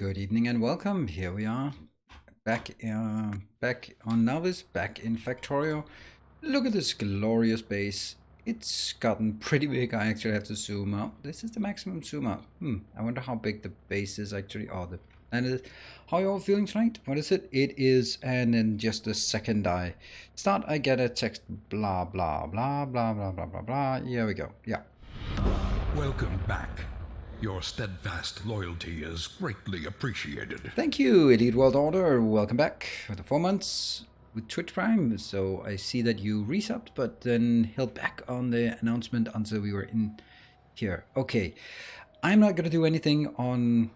Good evening and welcome. Here we are, back on Novice, back in Factorio. Look at this glorious base. It's gotten pretty big. I actually have to zoom out. This is the maximum zoom out. I wonder how big the base is actually. Oh, the planet is. How are you all feeling tonight? What is it? It is, and in just a second I start, I get a text. Blah blah blah blah blah blah blah blah. Here we go. Yeah. Welcome back. Your steadfast loyalty is greatly appreciated. Thank you, Elite World Order. Welcome back for the 4 months with Twitch Prime. So I see that you resubbed, but then held back on the announcement until we were in here. Okay, I'm not gonna do anything on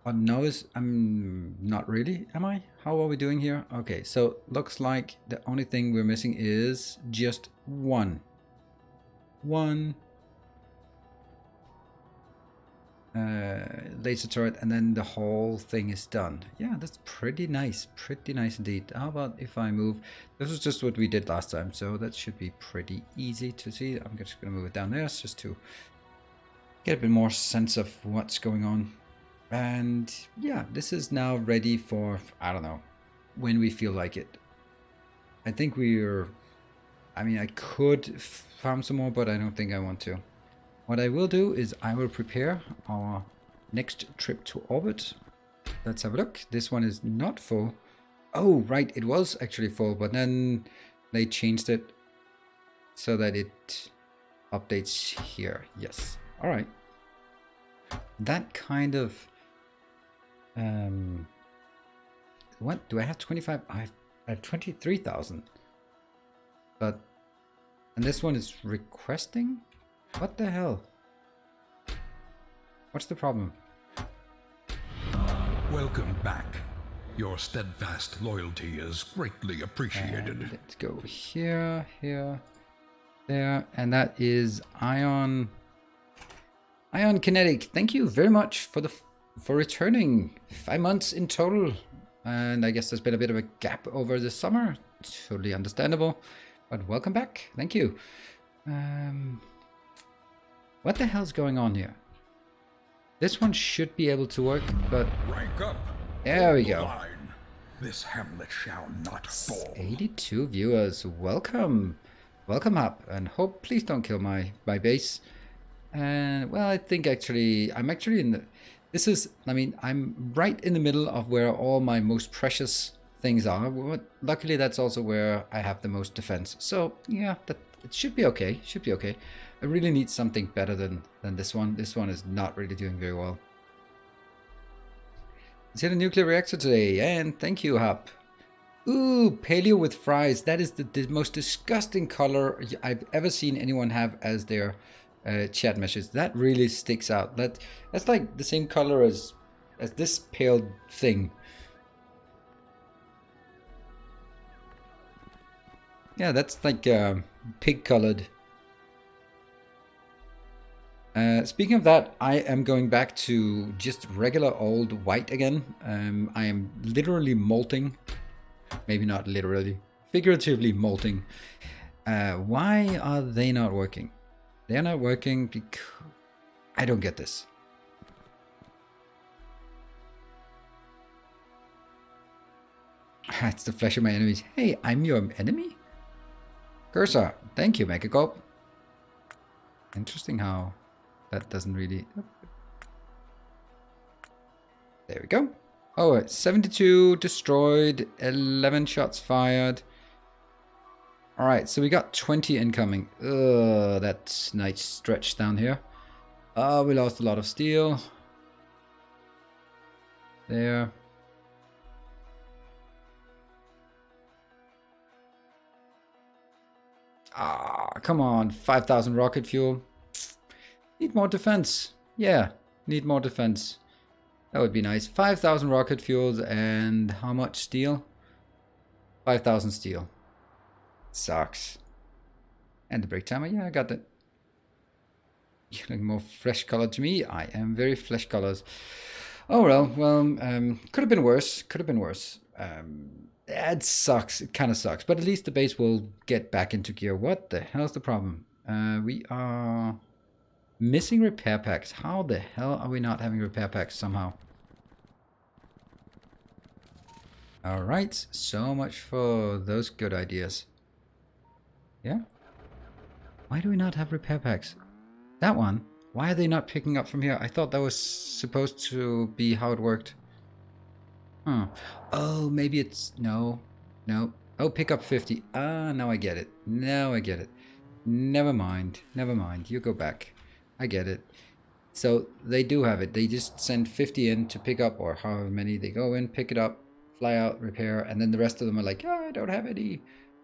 Novice. I'm not really, am I? How are we doing here? Okay, so looks like the only thing we're missing is just one laser turret, and then the whole thing is done. Yeah, that's pretty nice indeed. How about if I move? This is just what we did last time, so that should be pretty easy to see. I'm just gonna move it down there just to get a bit more sense of what's going on. And yeah, this is now ready for, I don't know, when we feel like it. I think I could farm some more, but I don't think I want to. What I will do is I will prepare our next trip to orbit. Let's have a look. This one is not full. Oh, right. It was actually full, but then they changed it so that it updates here. Yes. All right. That kind of... what? Do I have 25? I have 23,000. But... And this one is requesting? What the hell? What's the problem? Welcome back. Your steadfast loyalty is greatly appreciated. Let's go here, there, and that is Ion Kinetic. Thank you very much for returning. 5 months in total, and I guess there's been a bit of a gap over the summer. Totally understandable, but welcome back. Thank you. What the hell's going on here? This one should be able to work, but... Rank up. There we go. Line. This hamlet shall not fall. 82 viewers. Welcome. Welcome up. And hope, please don't kill my base. And, well, I think actually... I'm actually in the... This is... I mean, I'm right in the middle of where all my most precious things are. But luckily, that's also where I have the most defense. So, yeah, it should be okay. Should be okay. I really need something better than this one. This one is not really doing very well. Let's hit a nuclear reactor today. And thank you, Hap. Ooh, paleo with fries. That is the most disgusting color I've ever seen anyone have as their chat message. That really sticks out. That's like the same color as this pale thing. Yeah, that's like pig colored. Speaking of that, I am going back to just regular old white again. I am literally molting. Maybe not literally. Figuratively molting. Why are they not working? They're not working because... I don't get this. It's the flesh of my enemies. Hey, I'm your enemy? Cursor. Thank you, Megacorp. Interesting how... That doesn't really... There we go. Oh, 72 destroyed, 11 shots fired. Alright, so we got 20 incoming. Ugh, that's nice stretch down here. We lost a lot of steel. There. Come on, 5,000 rocket fuel. Need more defense. Yeah, need more defense. That would be nice. 5,000 rocket fuels and how much steel? 5,000 steel. Sucks. And the break timer. Yeah, I got that. You're looking more flesh colored to me. I am very flesh colors. Oh well, could have been worse. Could have been worse. It sucks. It kind of sucks. But at least the base will get back into gear. What the hell's the problem? We are... Missing repair packs. How the hell are we not having repair packs somehow? All right, so much for those good ideas. Yeah. Why do we not have repair packs? That one? Why are they not picking up from here? I thought that was supposed to be how it worked. Huh. Oh, maybe it's... No. No. Oh, pick up 50. Ah, now I get it. Now I get it. Never mind. Never mind. You go back. I get it. So they do have it. They just send 50 in to pick up, or however many they go in, pick it up, fly out, repair, and then the rest of them are like, oh, I don't have any.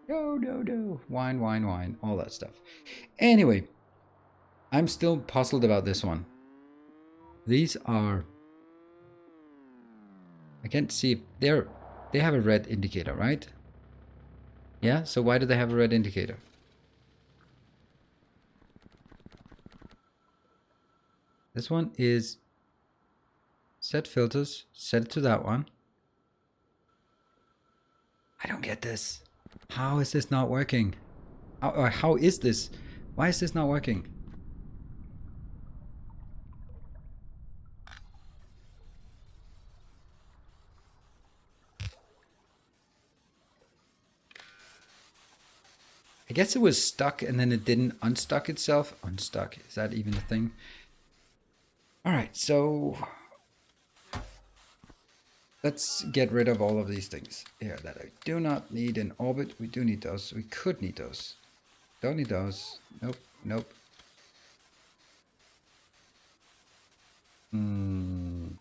No, no, no. Wine, wine, wine. All that stuff. Anyway, I'm still puzzled about this one. These are... I can't see if they have a red indicator, right? Yeah, so why do they have a red indicator? This one is set filters, set it to that one. I don't get this. How is this not working? How is this? Why is this not working? I guess it was stuck and then it didn't unstuck itself. Unstuck, is that even a thing? Alright, so let's get rid of all of these things here that I do not need in orbit. We do need those. We could need those. Don't need those. Nope, nope. You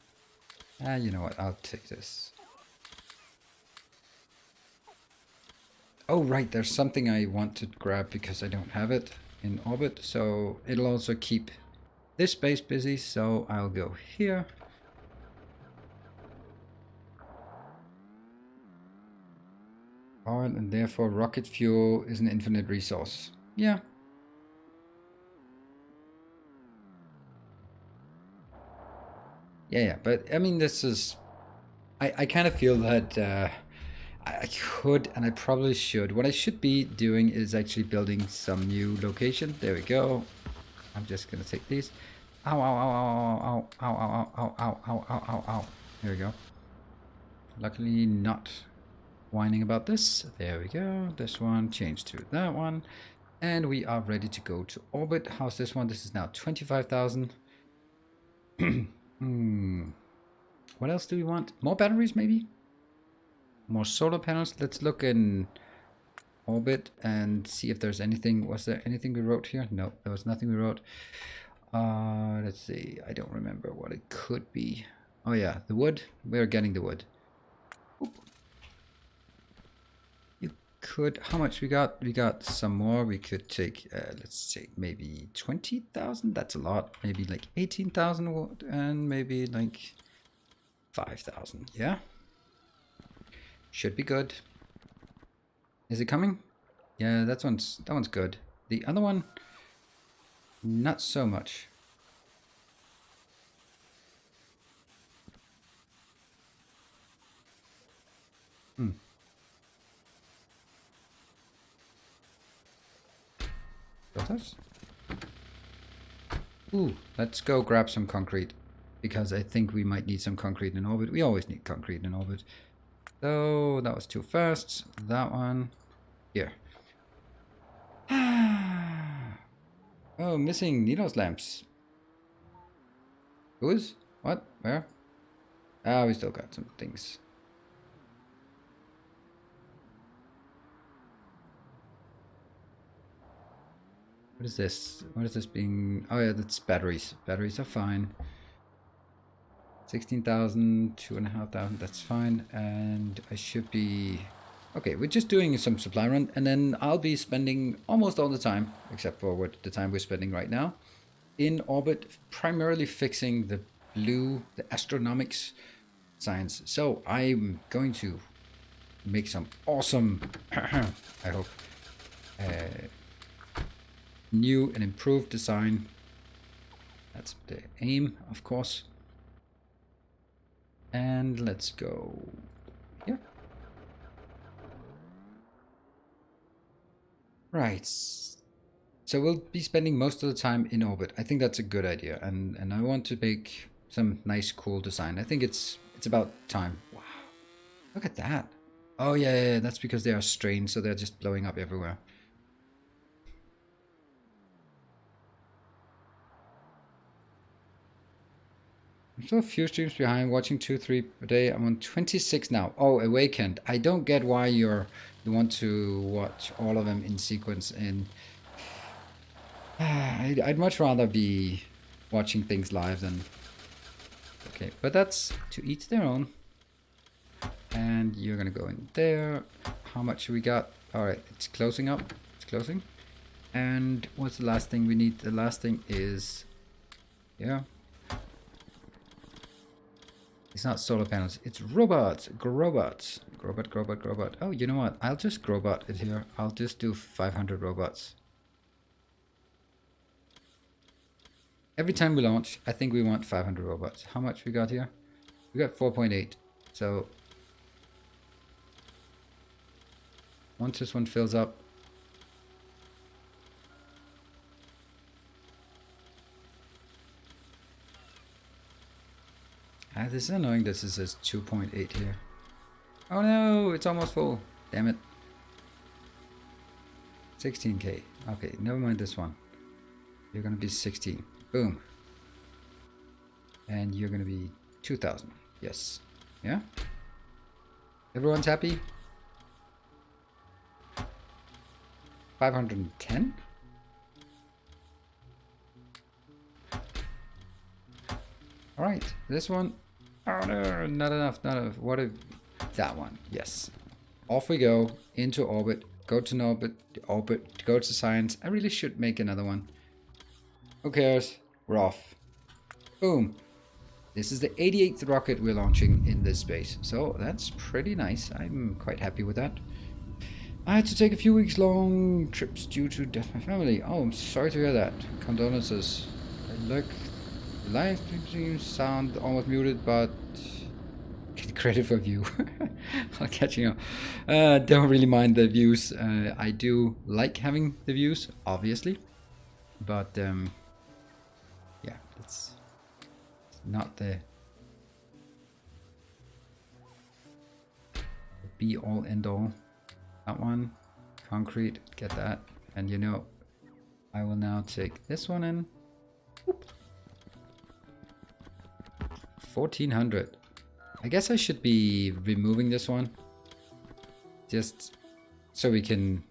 know what? I'll take this. Oh, right. There's something I want to grab because I don't have it in orbit. So it'll also keep this space busy. So I'll go here. And therefore rocket fuel is an infinite resource. Yeah. Yeah, but I mean, this is... I kind of feel that I could, and I probably should. What I should be doing is actually building some new location. There we go. I'm just going to take these. Ow, ow, ow, ow, ow, ow, ow, ow, ow, ow, ow, ow. There we go. Luckily not whining about this. There we go. This one changed to that one. And we are ready to go to orbit. How's this one? This is now 25,000. What else do we want? More batteries, maybe? More solar panels. Let's look in orbit and see if there's anything. Was there anything we wrote here? No, there was nothing we wrote. Let's see. I don't remember what it could be. Oh yeah, the wood. We're getting the wood. Oop. You could... How much we got? We got some more. We could take, let's take maybe 20,000. That's a lot. Maybe like 18,000 wood and maybe like 5,000. Yeah. Should be good. Is it coming? Yeah, that one's good. The other one, not so much. Filters? Ooh, let's go grab some concrete. Because I think we might need some concrete in orbit. We always need concrete in orbit. So that was too fast. That one. Here. Oh, missing needles lamps. Who's? What? Where? Ah, we still got some things. What is this? What is this being... Oh yeah, that's batteries. Batteries are fine. 16,000, 2,500, that's fine. And I should be... Okay, we're just doing some supply run, and then I'll be spending almost all the time, except for what the time we're spending right now, in orbit, primarily fixing the astronomics science. So I'm going to make some awesome, I hope, new and improved design. That's the aim, of course. And let's go here. Right. So we'll be spending most of the time in orbit. I think that's a good idea. And I want to make some nice, cool design. I think it's about time. Wow. Look at that. Oh yeah, that's because they are strained, so they're just blowing up everywhere. I'm still a few streams behind, watching 2-3 per day. I'm on 26 now. Oh, Awakened. I don't get why you want to watch all of them in sequence. And I'd much rather be watching things live than. Okay, but that's to each their own. And you're gonna go in there. How much we got? All right, it's closing up. It's closing. And what's the last thing we need? The last thing is, yeah. It's not solar panels, it's robots. Grobots. Grobot. Oh, you know what? I'll just Grobot it here. I'll just do 500 robots. Every time we launch, I think we want 500 robots. How much we got here? We got 4.8. So once this one fills up, this is annoying. This is 2.8 here. Oh no, it's almost full. Damn it. 16k. Okay, never mind this one. You're gonna be 16. Boom. And you're gonna be 2000. Yes. Yeah? Everyone's happy? 510? Alright, this one. Oh no, not enough, not enough. What if that one? Yes. Off we go into orbit. Go to orbit, go to science. I really should make another one. Who cares? We're off. Boom. This is the 88th rocket we're launching in this space. So that's pretty nice. I'm quite happy with that. I had to take a few weeks long trips due to death of my family. Oh, I'm sorry to hear that. Condolences. Look, the live stream sound almost muted, but get credit for view. I'll catch you up. Don't really mind the views. I do like having the views, obviously. But yeah, it's not the be all end all. That one, concrete, get that. And you know, I will now take this one in. Whoop. 1400. I guess I should be removing this one. Just so we can...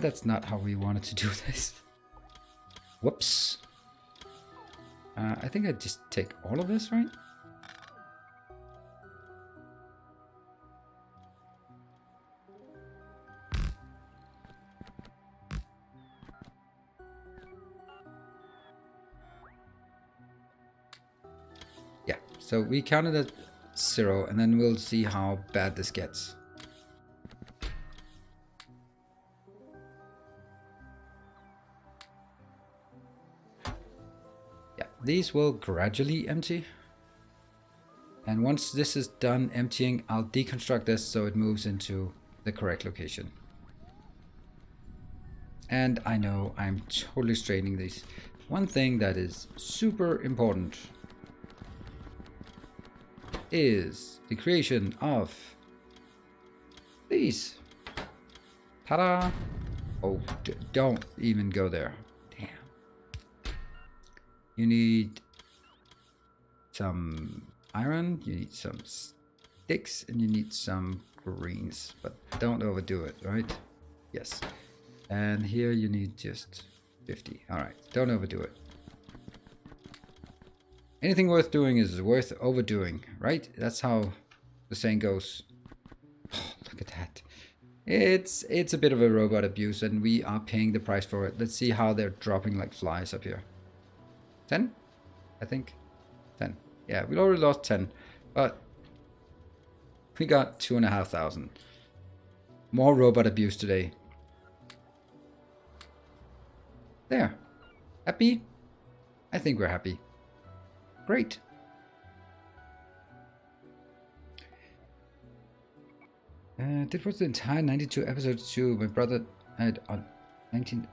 that's not how we wanted to do this. Whoops. I think I just take all of this, right? Yeah, so we counted at 0 and then we'll see how bad this gets. These will gradually empty. And once this is done emptying, I'll deconstruct this so it moves into the correct location. And I know I'm totally straining these. One thing that is super important is the creation of these. Ta-da! Oh, don't even go there. You need some iron, you need some sticks, and you need some greens. But don't overdo it, right? Yes. And here you need just 50. Alright, don't overdo it. Anything worth doing is worth overdoing, right? That's how the saying goes. Oh, look at that. It's a bit of a robot abuse, and we are paying the price for it. Let's see how they're dropping like flies up here. 10? I think. 10. Yeah, we already lost 10. But we got 2,500. More robot abuse today. There. Happy? I think we're happy. Great. Did watch the entire 92 episodes too. My brother had on 19...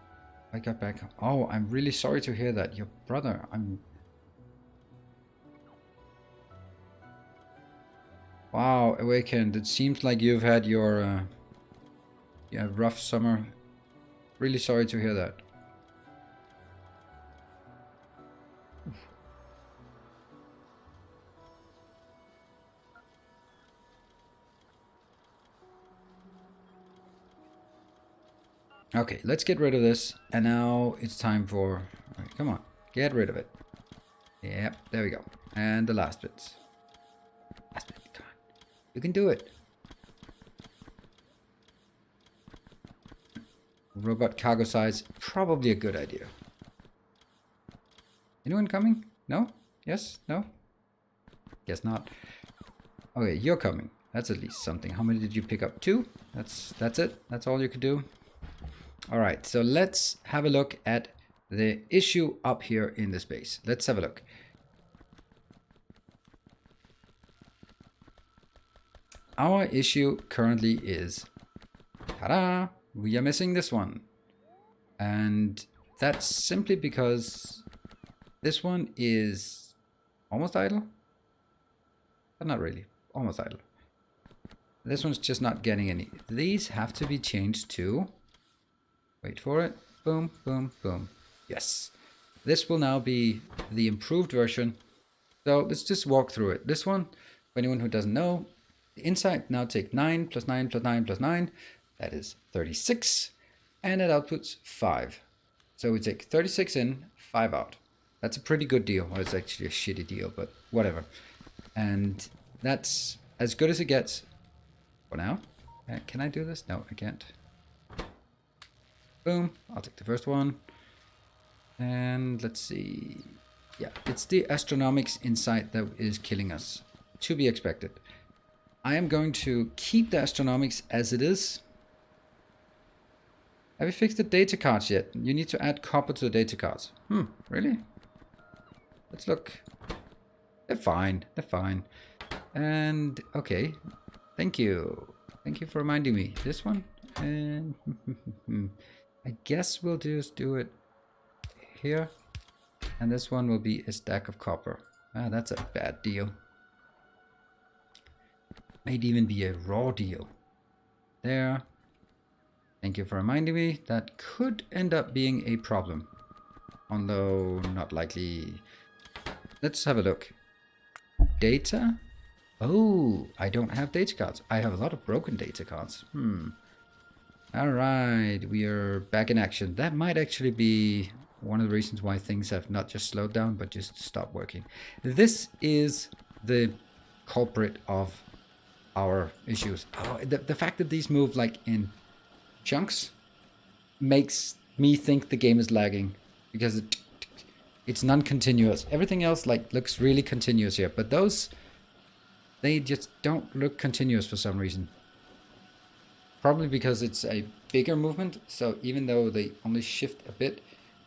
I got back. Oh, I'm really sorry to hear that. Your brother, Wow, Awakened. It seems like you've had your yeah, rough summer. Really sorry to hear that. Okay, let's get rid of this. And now it's time for... Right, come on, get rid of it. Yep, there we go. And the last bit. Last bit, come on. You can do it. Robot cargo size, probably a good idea. Anyone coming? No? Yes? No? Guess not. Okay, you're coming. That's at least something. How many did you pick up? 2? That's it? That's all you could do? Alright, so let's have a look at the issue up here in the space. Let's have a look. Our issue currently is... Ta-da! We are missing this one. And that's simply because this one is almost idle. But not really. Almost idle. This one's just not getting any. These have to be changed to... Wait for it. Boom, boom, boom. Yes. This will now be the improved version. So let's just walk through it. This one, for anyone who doesn't know, the inside now take 9 plus 9 plus 9 plus 9. That is 36. And it outputs 5. So we take 36 in, 5 out. That's a pretty good deal. Well, it's actually a shitty deal, but whatever. And that's as good as it gets for now. Can I do this? No, I can't. Boom. I'll take the first one. And let's see. Yeah, it's the astronomics inside that is killing us. To be expected. I am going to keep the astronomics as it is. Have you fixed the data cards yet? You need to add copper to the data cards. Really? Let's look. They're fine. They're fine. And, okay. Thank you. Thank you for reminding me. This one? And I guess we'll just do it here. And this one will be a stack of copper. Ah, that's a bad deal. Might even be a raw deal. There. Thank you for reminding me. That could end up being a problem. Although, not likely. Let's have a look. Data? Oh, I don't have data cards. I have a lot of broken data cards. Alright, we are back in action. That might actually be one of the reasons why things have not just slowed down, but just stopped working. This is the culprit of our issues. Oh, the fact that these move like in chunks makes me think the game is lagging because it's non-continuous. Everything else like looks really continuous here, but those, they just don't look continuous for some reason. Probably because it's a bigger movement, so even though they only shift a bit,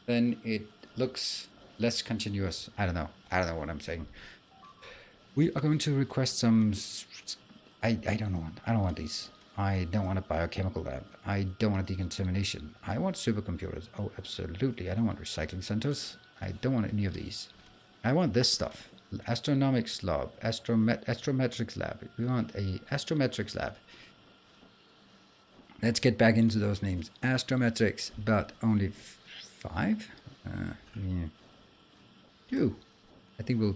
then it looks less continuous. I don't know what I'm saying. We are going to request some... I don't want these. I don't want a biochemical lab. I don't want a decontamination. I want supercomputers. Oh, absolutely. I don't want recycling centers. I don't want any of these. I want this stuff. Astronomics lab. Astrometrics lab. We want a astrometrics lab. Let's get back into those names. Astrometrics, but only 5? Yeah. 2. I think we'll...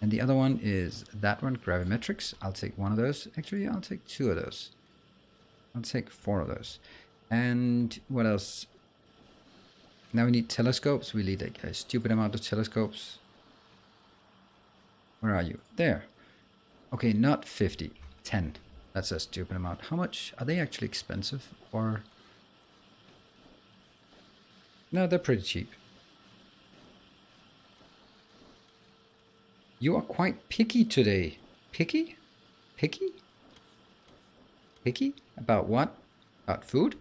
And the other one is that one, gravimetrics. I'll take one of those. Actually, I'll take 2 of those. I'll take 4 of those. And what else? Now we need telescopes. We need a stupid amount of telescopes. Where are you? There. Okay, not 50. 10. That's a stupid amount. How much? Are they actually expensive? Or... No, they're pretty cheap. You are quite picky today. Picky? Picky? Picky? About what? About food?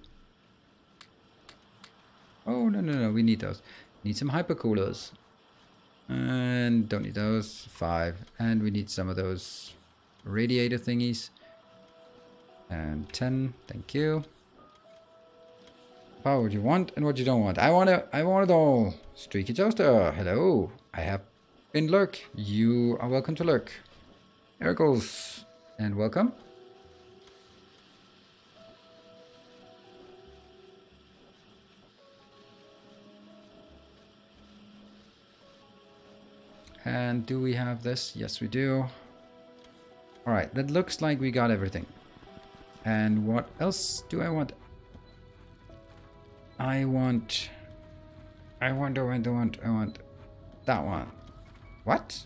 Oh, no. We need those. Need some hypercoolers. And don't need those. 5. And we need some of those radiator thingies. And 10. Thank you. about what you want and what you don't want. I want it all. Streaky Toaster, hello. I have been lurk. You are welcome to lurk. Earendel, and welcome. And do we have this? Yes, we do. Alright, that looks like we got everything. And what else do I want? I want that one. What?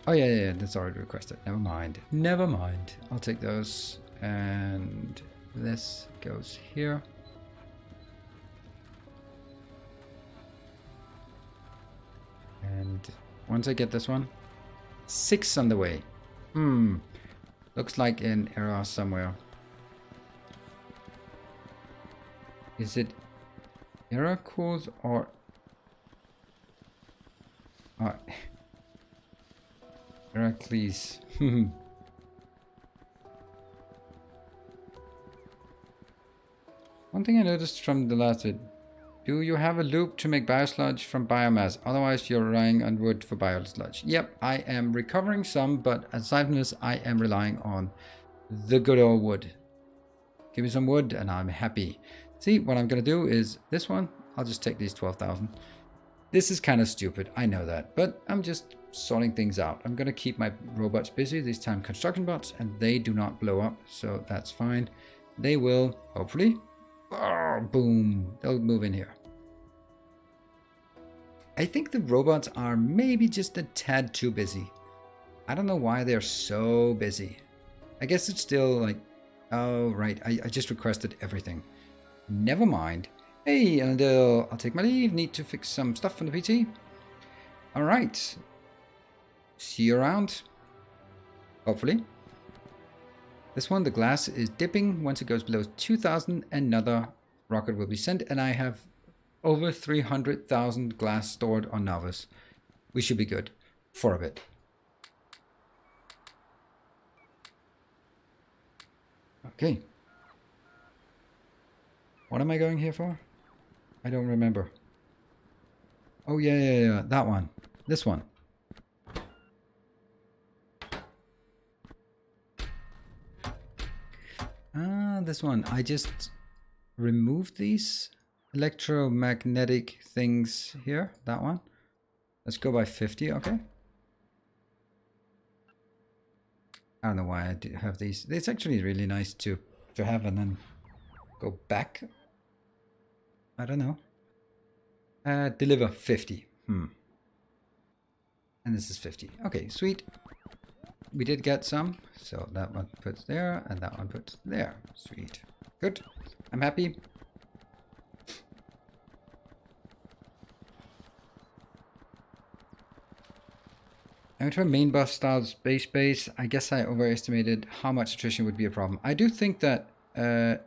Oh yeah, that's already requested. Never mind. Never mind. I'll take those. And this goes here. And once I get this one, 6 on the way. Looks like an error somewhere. Is it error cause or... Heracles. One thing I noticed from the last bit. Do you have a loop to make biosludge from biomass? Otherwise you're relying on wood for biosludge. Yep, I am recovering some, but aside from this, I am relying on the good old wood. Give me some wood and I'm happy. See, what I'm going to do is this one. I'll just take these 12,000. This is kind of stupid, I know that, but I'm just sorting things out. I'm going to keep my robots busy, these time construction bots, and they do not blow up, so that's fine. They will, hopefully, boom, they'll move in here. I think the robots are maybe just a tad too busy. I don't know why they're so busy. I guess it's still like, oh right, I just requested everything. Never mind. Hey, Earendel, I'll take my leave. Need to fix some stuff from the PT. Alright. See you around. Hopefully. This one, the glass is dipping. Once it goes below 2,000, another rocket will be sent. And I have over 300,000 glass stored on Novus. We should be good for a bit. Okay. What am I going here for? I don't remember. Oh, yeah. That one. This one. This one. I just removed these electromagnetic things here. That one. Let's go by 50, okay? I don't know why I have these. It's actually really nice to have and then go back. I don't know. Deliver 50. And this is 50. Okay, sweet. We did get some. So that one puts there and that one puts there. Sweet. Good. I'm happy. I went for a main bus style space base. I guess I overestimated how much attrition would be a problem. I do think that I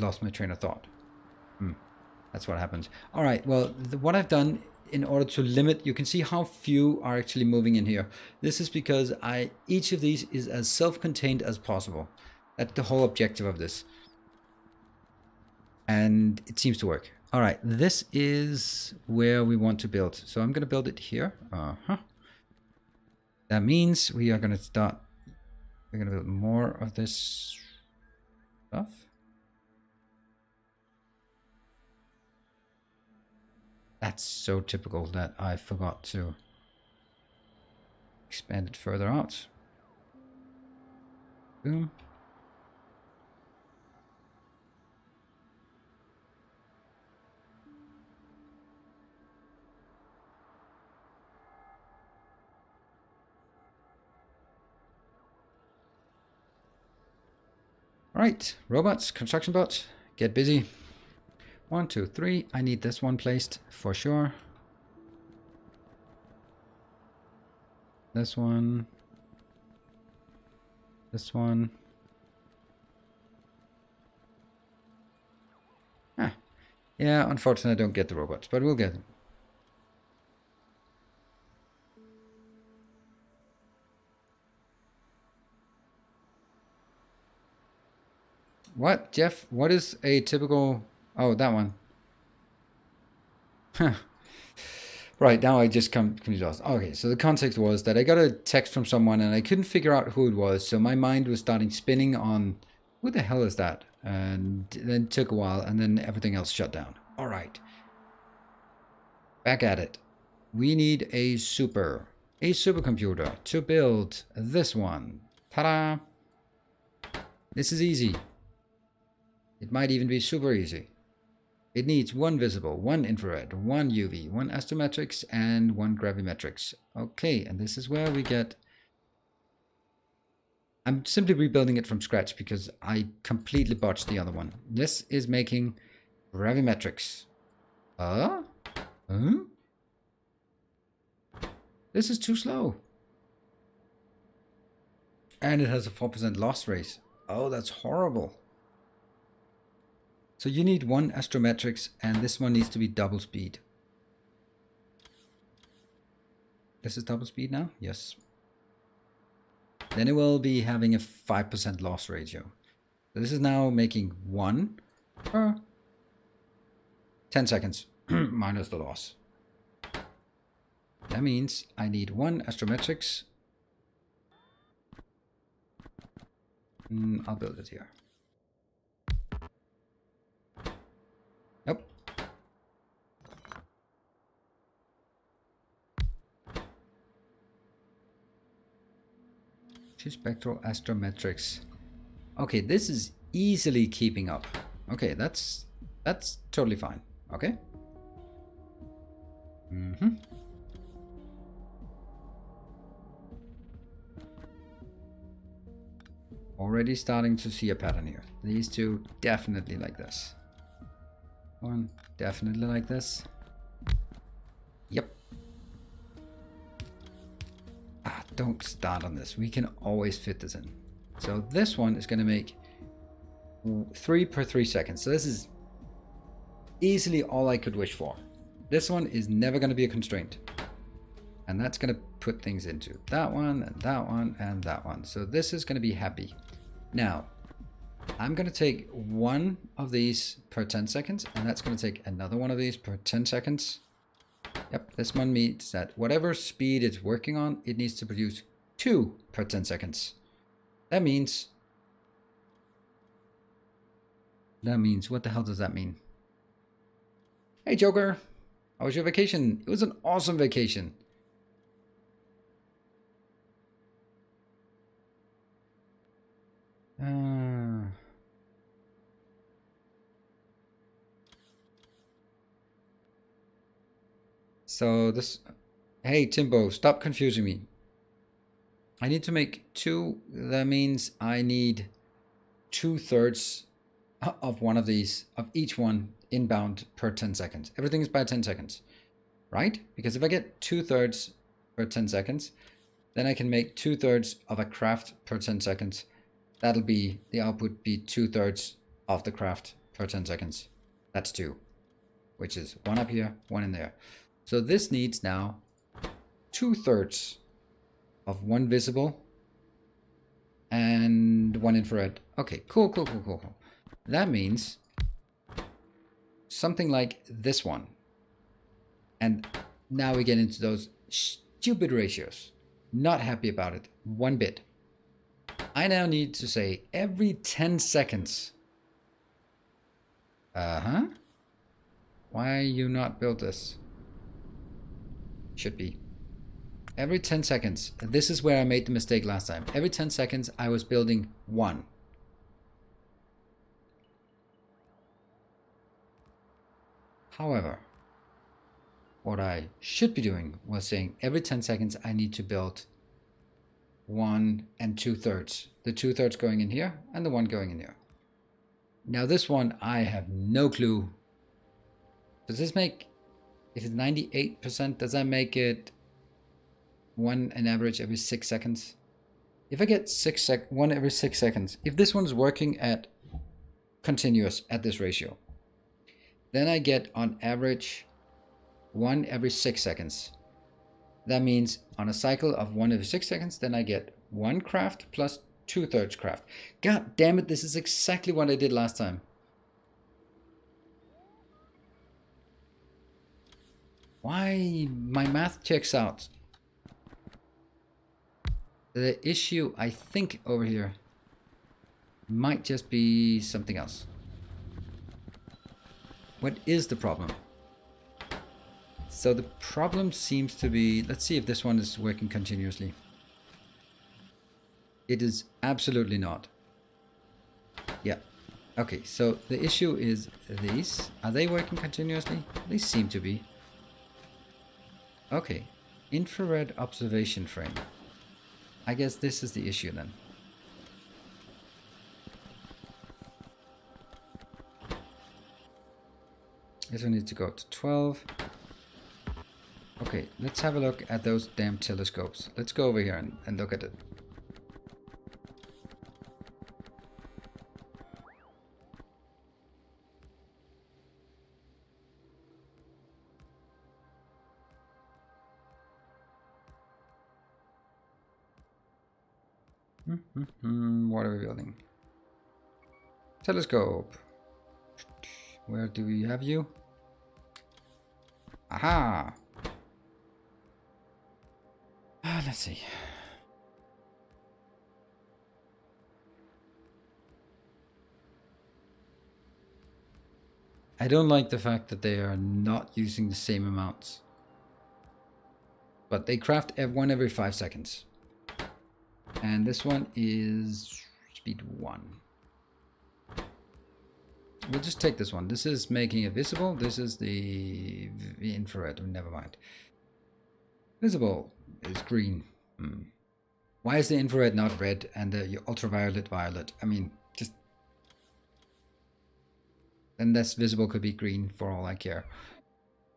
lost my train of thought. That's what happens. All right, well, what I've done in order to limit, you can see how few are actually moving in here. This is because each of these is as self-contained as possible. That's the whole objective of this. And it seems to work. All right, this is where we want to build. So I'm going to build it here. That means we are going to start. We're going to build more of this stuff. That's so typical that I forgot to expand it further out. Boom. Right, robots, construction bots, get busy. 1, 2, 3. I need this one placed for sure. This one. This one. Yeah, unfortunately I don't get the robots, but we'll get them. What, Jeff? What is a typical... Oh, that one. Huh. Right, now I just come lost. Okay, so the context was that I got a text from someone and I couldn't figure out who it was, so my mind was starting spinning on who the hell is that? And then it took a while and then everything else shut down. All right. Back at it. We need a supercomputer to build this one. Ta-da! This is easy. It might even be super easy. It needs one visible, one infrared, one UV, one astrometrics, and one gravimetrics. Okay, and this is where we get... I'm simply rebuilding it from scratch because I completely botched the other one. This is making gravimetrics. Huh? This is too slow. And it has a 4% loss rate. Oh, that's horrible. So you need one astrometrics, and this one needs to be double speed. This is double speed now? Yes. Then it will be having a 5% loss ratio. So this is now making 1 per 10 seconds minus the loss. That means I need one astrometrics. I'll build it here. Nope. Two spectral astrometrics. Okay, this is easily keeping up. Okay, that's totally fine. Okay. Already starting to see a pattern here. These two definitely like this. One definitely like this. Yep. Don't start on this. We can always fit this in. So this one is going to make 3 per 3 seconds. So this is easily all I could wish for. This one is never going to be a constraint. And that's going to put things into that one and that one and that one. So this is going to be happy. Now, I'm going to take one of these per 10 seconds, and that's going to take another one of these per 10 seconds. Yep, this one means that whatever speed it's working on, it needs to produce 2 per 10 seconds. That means, what the hell does that mean? Hey Joker, how was your vacation? It was an awesome vacation. So this, hey Timbo, stop confusing me. I need to make 2. That means I need 2/3 of one of these, of each one inbound per 10 seconds. Everything is by 10 seconds, right? Because if I get 2/3 per 10 seconds, then I can make 2/3 of a craft per 10 seconds. That'll be, the output be 2/3 of the craft per 10 seconds. That's 2, which is 1 up here, 1 in there. So this needs now 2/3 of 1 visible and 1 infrared. Okay, cool. That means something like this one. And now we get into those stupid ratios. Not happy about it one bit. I now need to say every 10 seconds. Why you not built this? Should be. Every 10 seconds. This is where I made the mistake last time. Every 10 seconds I was building 1. However, what I should be doing was saying every 10 seconds I need to build 1 and 2/3. The 2/3 going in here and the 1 going in here. Now this one I have no clue. Does this make, if it's 98%, does that make it 1 an average every 6 seconds? If I get 1 every 6 seconds, if this one's working at continuous at this ratio, then I get on average 1 every 6 seconds. That means on a cycle of 1 every 6 seconds, then I get 1 craft plus 2/3 craft. God damn it, this is exactly what I did last time. Why? My math checks out. The issue, I think, over here might just be something else. What is the problem? So the problem seems to be, let's see if this one is working continuously. It is absolutely not. Yeah. Okay, so the issue is these. Are they working continuously? They seem to be. Okay. Infrared observation frame. I guess this is the issue then. This one needs to go to 12. Okay, let's have a look at those damn telescopes. Let's go over here and look at it. What are we building? Telescope. Where do we have you? Aha! Let's see. I don't like the fact that they are not using the same amounts. But they craft one every 5 seconds. And this one is speed 1. We'll just take this one. This is making it visible. This is the infrared. Oh, never mind. Visible is green. Why is the infrared not red and the ultraviolet violet? I mean, just... then this visible could be green for all I care.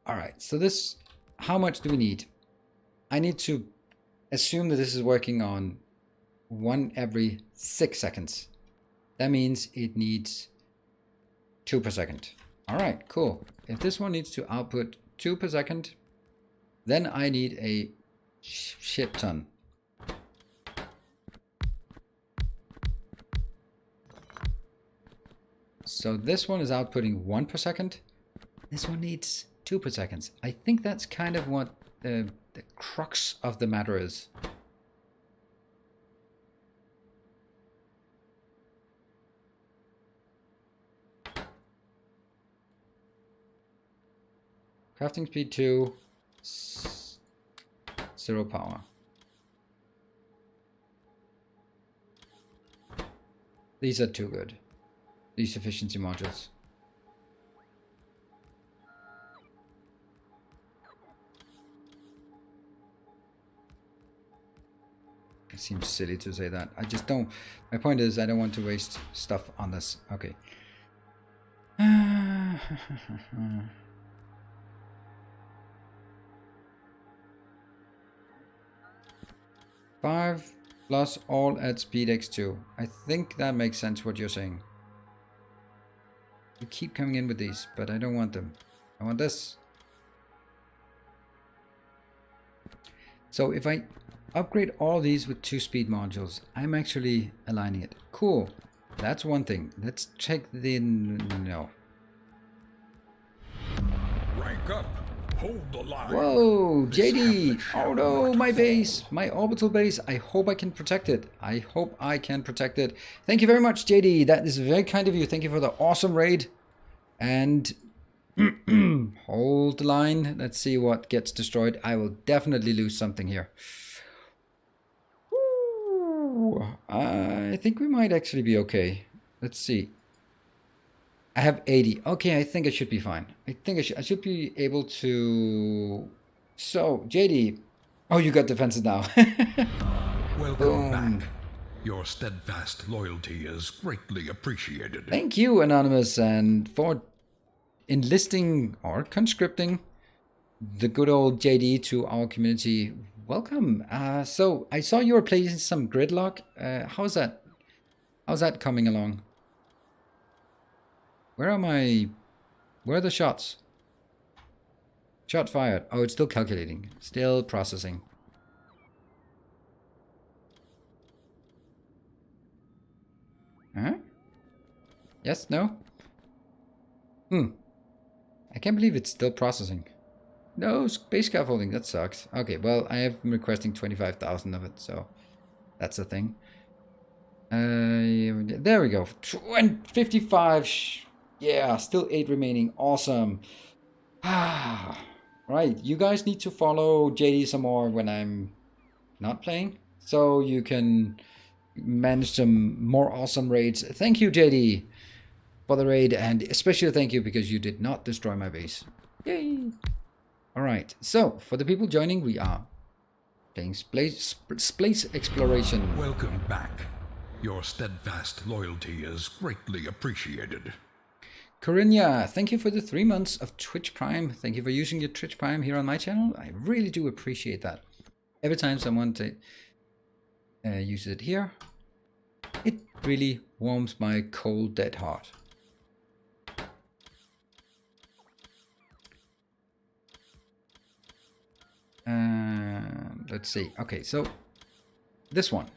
Alright, so this... how much do we need? I need to assume that this is working on 1 every 6 seconds. That means it needs 2 per second. Alright, cool. If this one needs to output 2 per second, then I need a shit ton. So this one is outputting 1 per second. This one needs 2 per second. I think that's kind of what the crux of the matter is. Crafting speed 2, 0 power. These are too good. These efficiency modules. It seems silly to say that. I just don't. My point is I don't want to waste stuff on this. Okay. 5 plus all at speed x2. I think that makes sense what you're saying. You keep coming in with these, but I don't want them. I want this. So if I upgrade all these with 2 speed modules, I'm actually aligning it. Cool. That's one thing. Let's check the... no. Rank up. Hold the line. Whoa, JD! Oh no, my base, my orbital base. I hope I can protect it. I hope I can protect it. Thank you very much, JD. That is very kind of you. Thank you for the awesome raid. And hold the line. Let's see what gets destroyed. I will definitely lose something here. Woo. I think we might actually be okay. Let's see. I have 80. Okay, I think I should be fine. I think I should be able to... So, JD. Oh, you got defenses now. Welcome back. Your steadfast loyalty is greatly appreciated. Thank you, Anonymous, and for enlisting or conscripting the good old JD to our community. Welcome. So, I saw you were playing some Gridlock. How's that? How's that coming along? Where are my Where are the shots? Shot fired. Oh, it's still calculating. Still processing. Huh? Yes? No? I can't believe it's still processing. No, space scaffolding. That sucks. Okay, well, I have been requesting 25,000 of it, so that's the thing. There we go. 55. Yeah, still 8 remaining. Awesome. Ah, right. You guys need to follow JD some more when I'm not playing, so you can manage some more awesome raids. Thank you, JD, for the raid, and especially thank you because you did not destroy my base. Yay! All right. So for the people joining, we are playing space exploration. Welcome back. Your steadfast loyalty is greatly appreciated. Corinna, thank you for the 3 months of Twitch Prime. Thank you for using your Twitch Prime here on my channel. I really do appreciate that. Every time someone uses it here, it really warms my cold, dead heart. Let's see. Okay, so this one.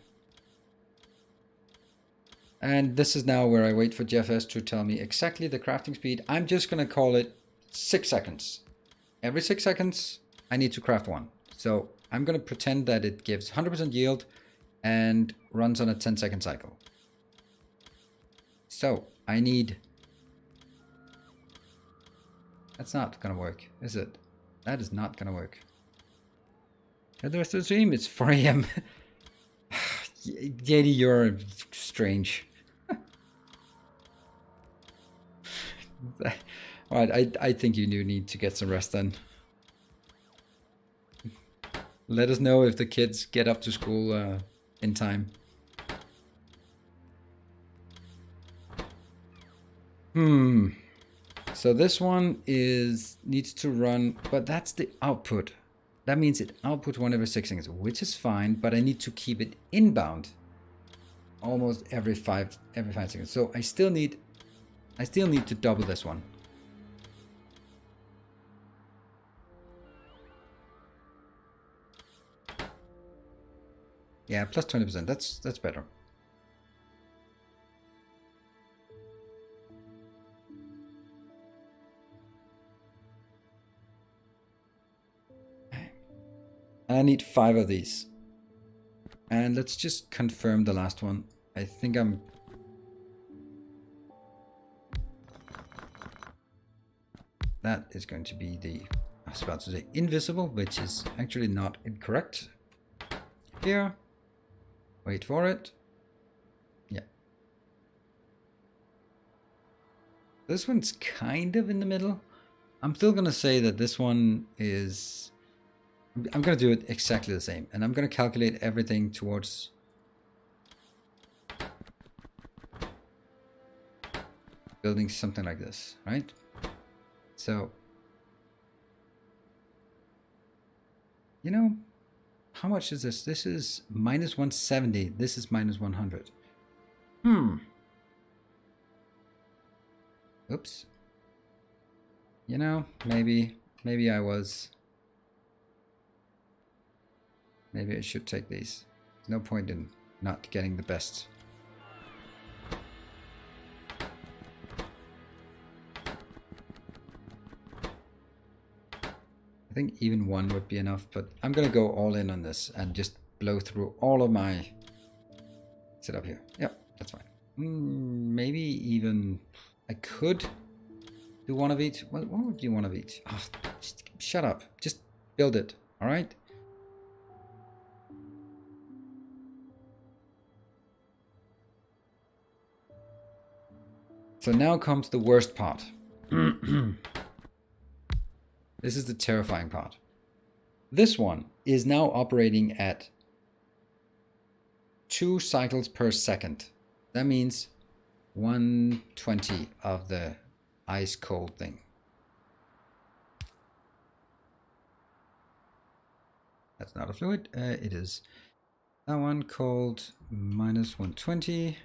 And this is now where I wait for Jeff S to tell me exactly the crafting speed. I'm just going to call it 6 seconds. Every 6 seconds, I need to craft one. So I'm going to pretend that it gives 100% yield and runs on a 10-second cycle. So I need... That's not going to work, is it? That is not going to work. And the rest of the stream, it's 4 a.m. JD, you're strange. Alright, I think you do need to get some rest then. Let us know if the kids get up to school in time. So this one needs to run, but that's the output. That means it outputs 1 every 6 seconds, which is fine, but I need to keep it inbound almost every 5 seconds. So I still need to double this one. Yeah, plus 20%. That's better. And I need 5 of these. And let's just confirm the last one. I think that is going to be I was about to say invisible, which is actually not incorrect. Here. Wait for it. Yeah. This one's kind of in the middle. I'm still going to say that this one is... I'm going to do it exactly the same. And I'm going to calculate everything towards... building something like this, right? So... You know, how much is this? This is minus 170. This is minus 100. Oops. You know, maybe I was... Maybe I should take these. There's no point in not getting the best. I think even 1 would be enough, but I'm gonna go all in on this and just blow through all of my setup here. Yep, that's fine. Maybe even I could do 1 of each. What would you 1 of each? Oh, shut up. Just build it. All right. So now comes the worst part. This is the terrifying part. This one is now operating at 2 cycles per second. That means 1/20 of the ice cold thing. That's not a fluid. It is that one cold minus 120.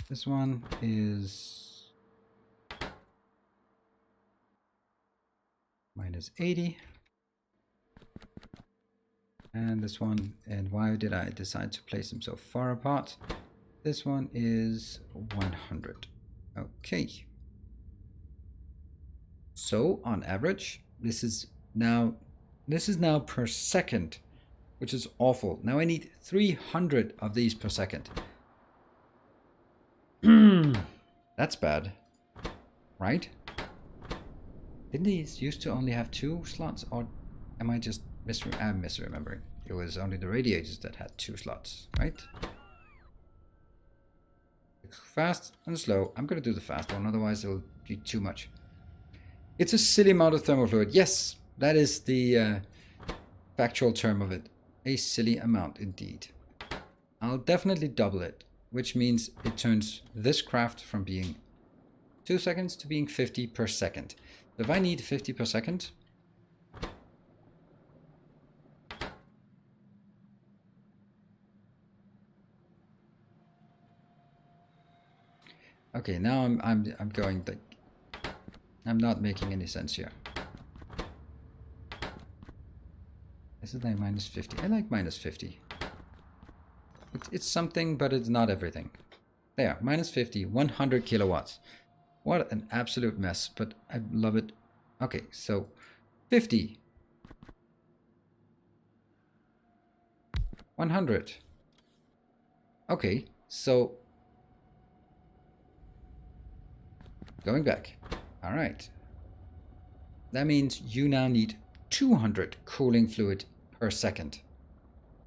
This one is minus 80. And this one, and why did I decide to place them so far apart? This one is 100. Okay. So on average, this is now per second, which is awful. Now I need 300 of these per second. That's bad, right? Didn't these used to only have 2 slots, or am I just I'm misremembering? It was only the radiators that had 2 slots, right? Fast and slow. I'm gonna do the fast one, otherwise it'll be too much. It's a silly amount of thermal fluid. Yes, that is the factual term of it. A silly amount indeed. I'll definitely double it, which means it turns this craft from being 2 seconds to being 50 per second. If I need 50 per second, okay, now I'm going like I'm not making any sense here. Isn't that minus 50? I like minus 50. It's something, but it's not everything. There, minus 50, 100 kilowatts. What an absolute mess, but I love it. Okay, so 50. 100. Okay, so going back. All right. That means you now need 200 cooling fluid per second,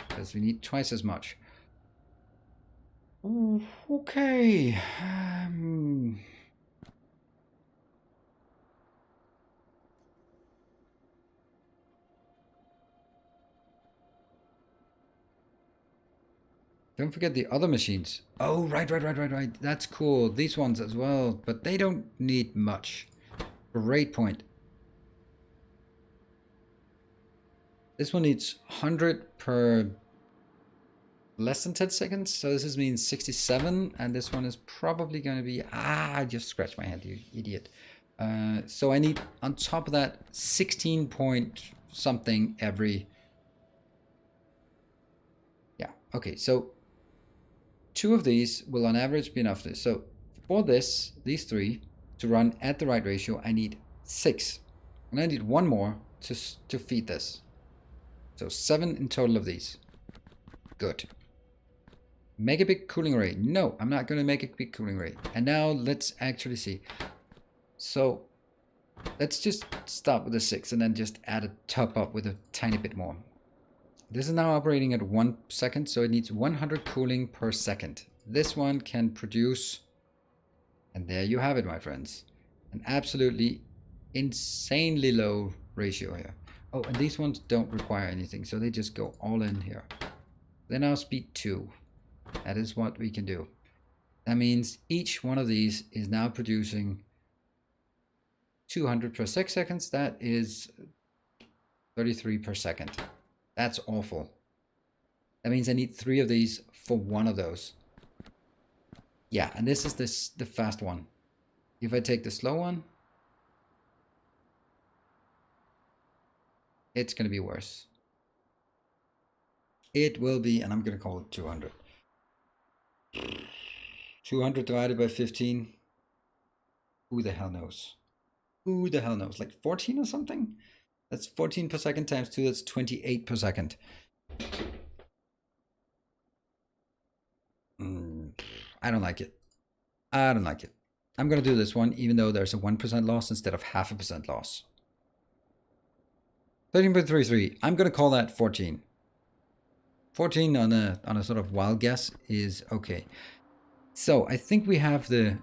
because we need twice as much. Ooh, okay. Don't forget the other machines. Oh, right. That's cool. These ones as well, but they don't need much. Great point. This one needs 100 per less than 10 seconds. So this means 67. And this one is probably going to be... I just scratched my head, you idiot. So I need, on top of that, 16 point something every... Yeah, okay. So 2 of these will on average be enough for this. So for this, these 3, to run at the right ratio, I need 6. And I need 1 more to feed this. So 7 in total of these. Good. Make a big cooling rate. No, I'm not going to make a big cooling rate. And now let's actually see. So let's just start with a 6 and then just add a top up with a tiny bit more. This is now operating at 1 second, so it needs 100 cooling per second. This one can produce, and there you have it, my friends, an absolutely insanely low ratio here. Oh, and these ones don't require anything, so they just go all in here. They're now speed 2. That is what we can do. That means each one of these is now producing 200 per 6 seconds. That is 33 per second. That's awful. That means I need 3 of these for 1 of those. Yeah, and this is the fast one. If I take the slow one, it's going to be worse. It will be, and I'm going to call it 200. 200 divided by 15. Who the hell knows? Who the hell knows? Like 14 or something? That's 14 per second times 2. That's 28 per second. I don't like it. I don't like it. I'm going to do this one, even though there's a 1% loss instead of 0.5% loss. 13.33. I'm going to call that 14. 14 on a sort of wild guess is okay. So I think we have the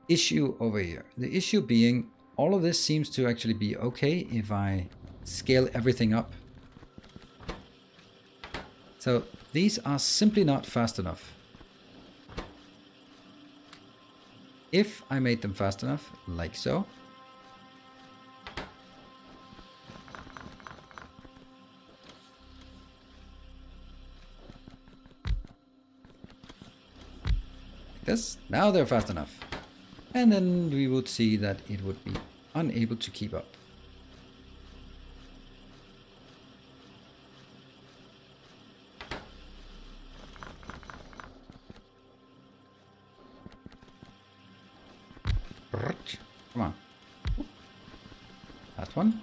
issue over here. The issue being all of this seems to actually be okay if I scale everything up. So these are simply not fast enough. If I made them fast enough, like so, this, now they're fast enough. And then we would see that it would be unable to keep up. Come on. That one.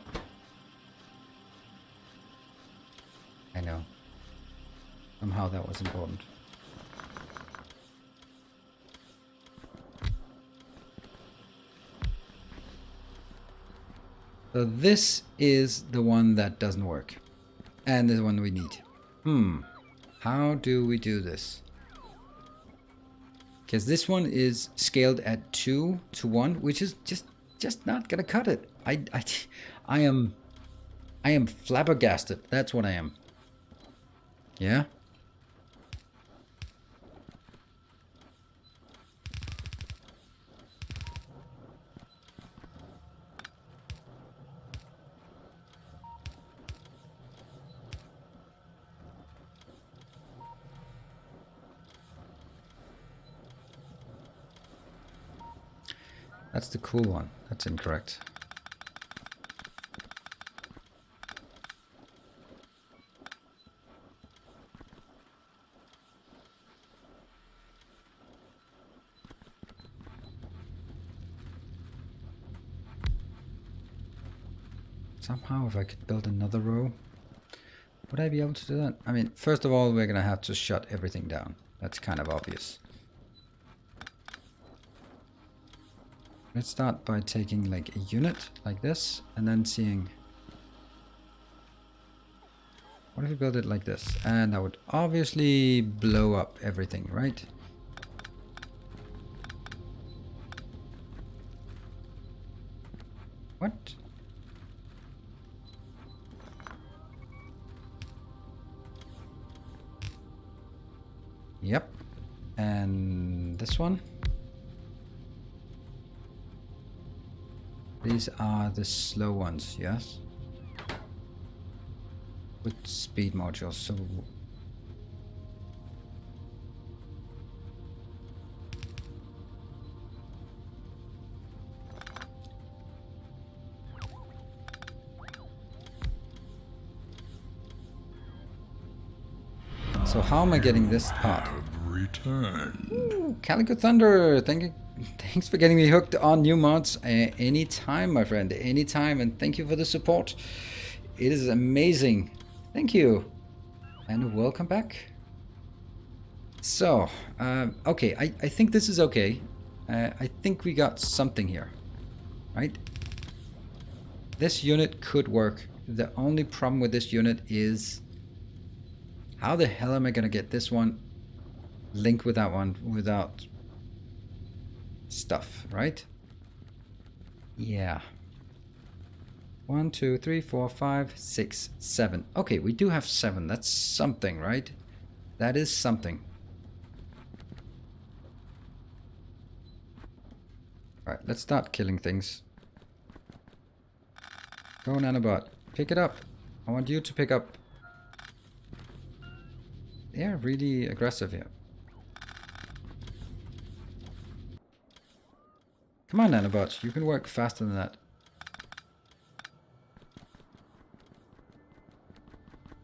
I know. Somehow that was important. So this is the one that doesn't work. And the one we need. How do we do this? Because this one is scaled at 2 to 1, which is just not gonna cut it. I am flabbergasted. That's what I am. Yeah. That's the cool one. That's incorrect. Somehow, if I could build another row, would I be able to do that? I mean, first of all, we're gonna have to shut everything down. That's kind of obvious. Let's start by taking like a unit like this and then seeing what if we build it like this, and that would obviously blow up everything, right? What? Yep. And this one. These are the slow ones, yes? With speed modules, so... So how am I getting this part? Return. Ooh, Calico Thunder, thanks for getting me hooked on new mods anytime, my friend, anytime, and thank you for the support. It is amazing. Thank you, and welcome back. So, okay, I think this is okay. I think we got something here, right? This unit could work. The only problem with this unit is how the hell am I gonna get this one linked with that one without stuff, right? Yeah. 1, 2, 3, 4, 5, 6, 7. Okay, we do have 7. That's something, right? That is something. Alright, let's start killing things. Go, Nanobot. Pick it up. I want you to pick up. They're really aggressive here. Come on, Nanobot. You can work faster than that.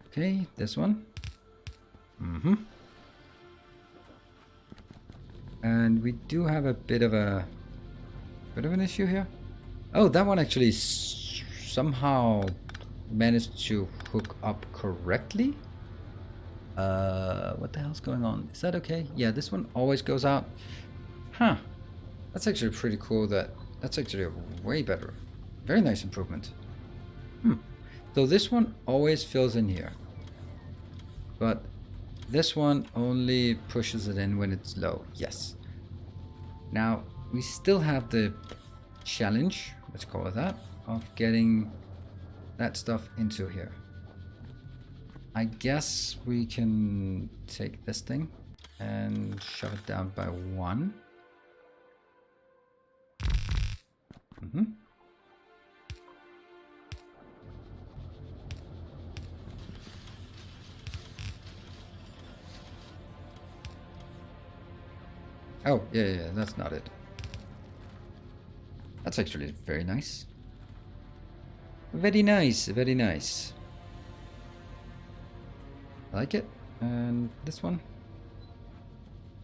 Okay, this one. And we do have a bit of an issue here. Oh, that one actually somehow managed to hook up correctly. What the hell's going on? Is that okay? Yeah, this one always goes out. Huh. That's actually pretty cool. That's actually way better. Very nice improvement. So this one always fills in here. But this one only pushes it in when it's low. Yes. Now, we still have the challenge, let's call it that, of getting that stuff into here. I guess we can take this thing and shove it down by 1. Oh, yeah, that's not it. That's actually very nice. Very nice, very nice. I like it. And this one.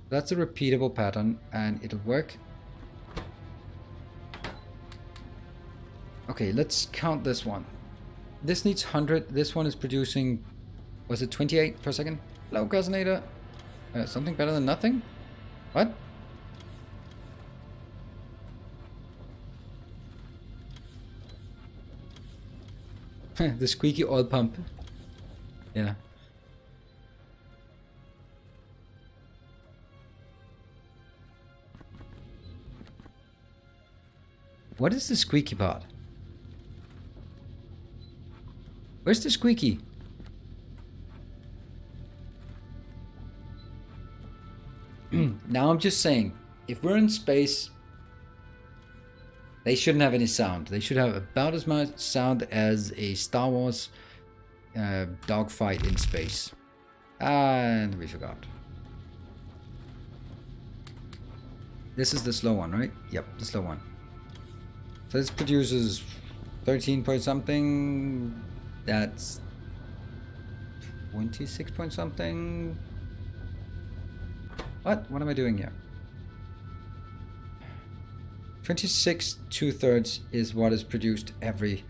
That's a repeatable pattern and it'll work Okay, let's count this one. This needs 100. This one is producing, was it 28 per second? Hello, Casinator. Something better than nothing? What? The squeaky oil pump. Yeah. What is the squeaky part? Where's the squeaky? Now I'm just saying, if we're in space, they shouldn't have any sound. They should have about as much sound as a Star Wars dogfight in space. And we forgot. This is the slow one, right? Yep, the slow one. So this produces 13 point something. That's 26 point something. What? What am I doing here? 26 2/3 is what is produced every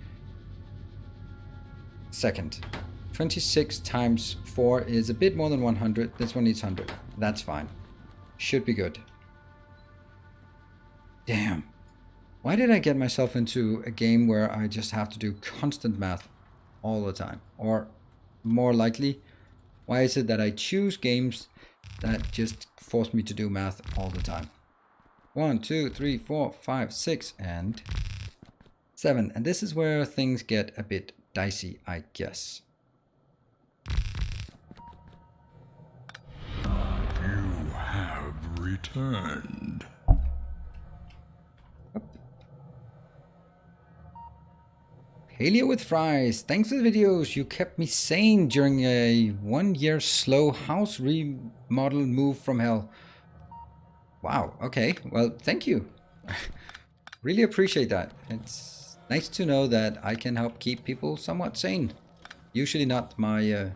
second. 26 times 4 is a bit more than 100. This one needs 100. That's fine. Should be good. Damn. Why did I get myself into a game where I just have to do constant math all the time? Or more likely, why is it that I choose games that just force me to do math all the time? 1, 2, 3, 4, 5, 6, and 7. And this is where things get a bit dicey, I guess. You have returned. Paleo with fries. Thanks for the videos. You kept me sane during a 1-year slow house remodel move from hell. Wow. Okay. Well, thank you. Really appreciate that. It's nice to know that I can help keep people somewhat sane. Usually not my...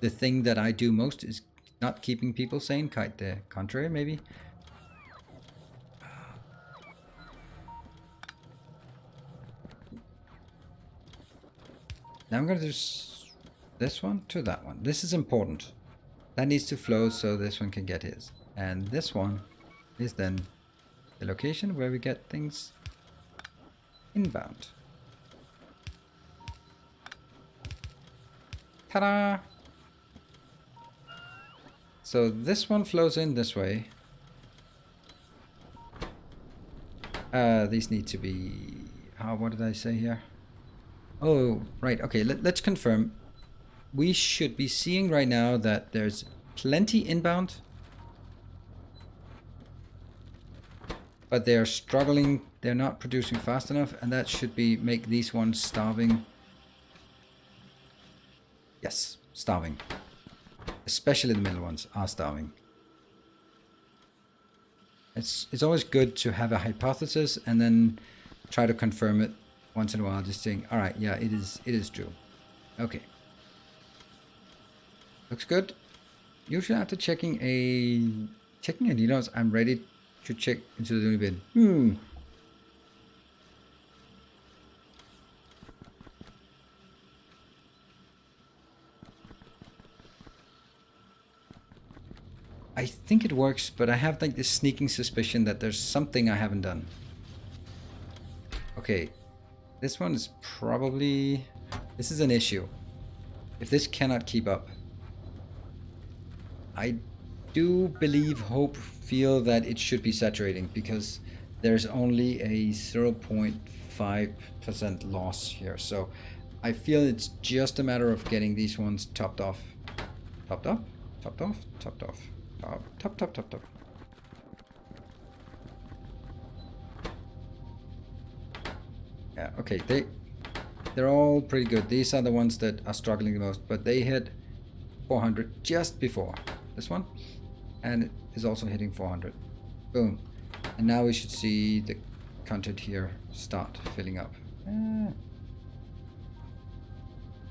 the thing that I do most is not keeping people sane. Quite the contrary, maybe. Now I'm going to do this one to that one. This is important. That needs to flow so this one can get his. And this one is then the location where we get things inbound. Ta-da! So this one flows in this way. These need to be... what did I say here? Oh, right. Okay, let's confirm. We should be seeing right now that there's plenty inbound. But they're struggling. They're not producing fast enough. And that should be make these ones starving. Yes, starving. Especially the middle ones are starving. It's always good to have a hypothesis and then try to confirm it once in a while, just saying, all right, yeah, it is true. Okay. Looks good. Usually after checking a DDoS, I'm ready to check into the bin. I think it works, but I have like this sneaking suspicion that there's something I haven't done. Okay. This one is probably... This is an issue. If this cannot keep up. I do believe, feel that it should be saturating because there's only a 0.5% loss here. So I feel it's just a matter of getting these ones topped off. Topped off? Topped off? Topped off. Top. Yeah, okay, they're all pretty good. These are the ones that are struggling the most, but they hit 400 just before this one, and it is also hitting 400. Boom. And now we should see the content here start filling up.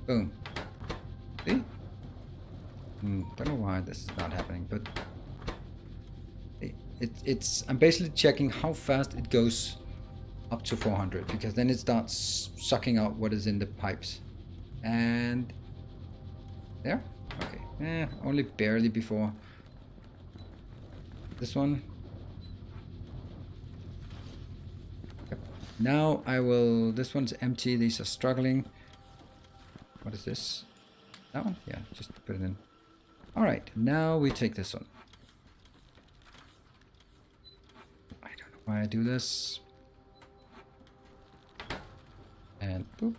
Boom. See? Don't know why this is not happening, but I'm basically checking how fast it goes up to 400, because then it starts sucking out what is in the pipes. And there, okay, only barely before this one. Yep. Now I will, this one's empty, these are struggling. What is this? That one? Yeah, just put it in. All right, now we take this one. I don't know why I do this. And boop.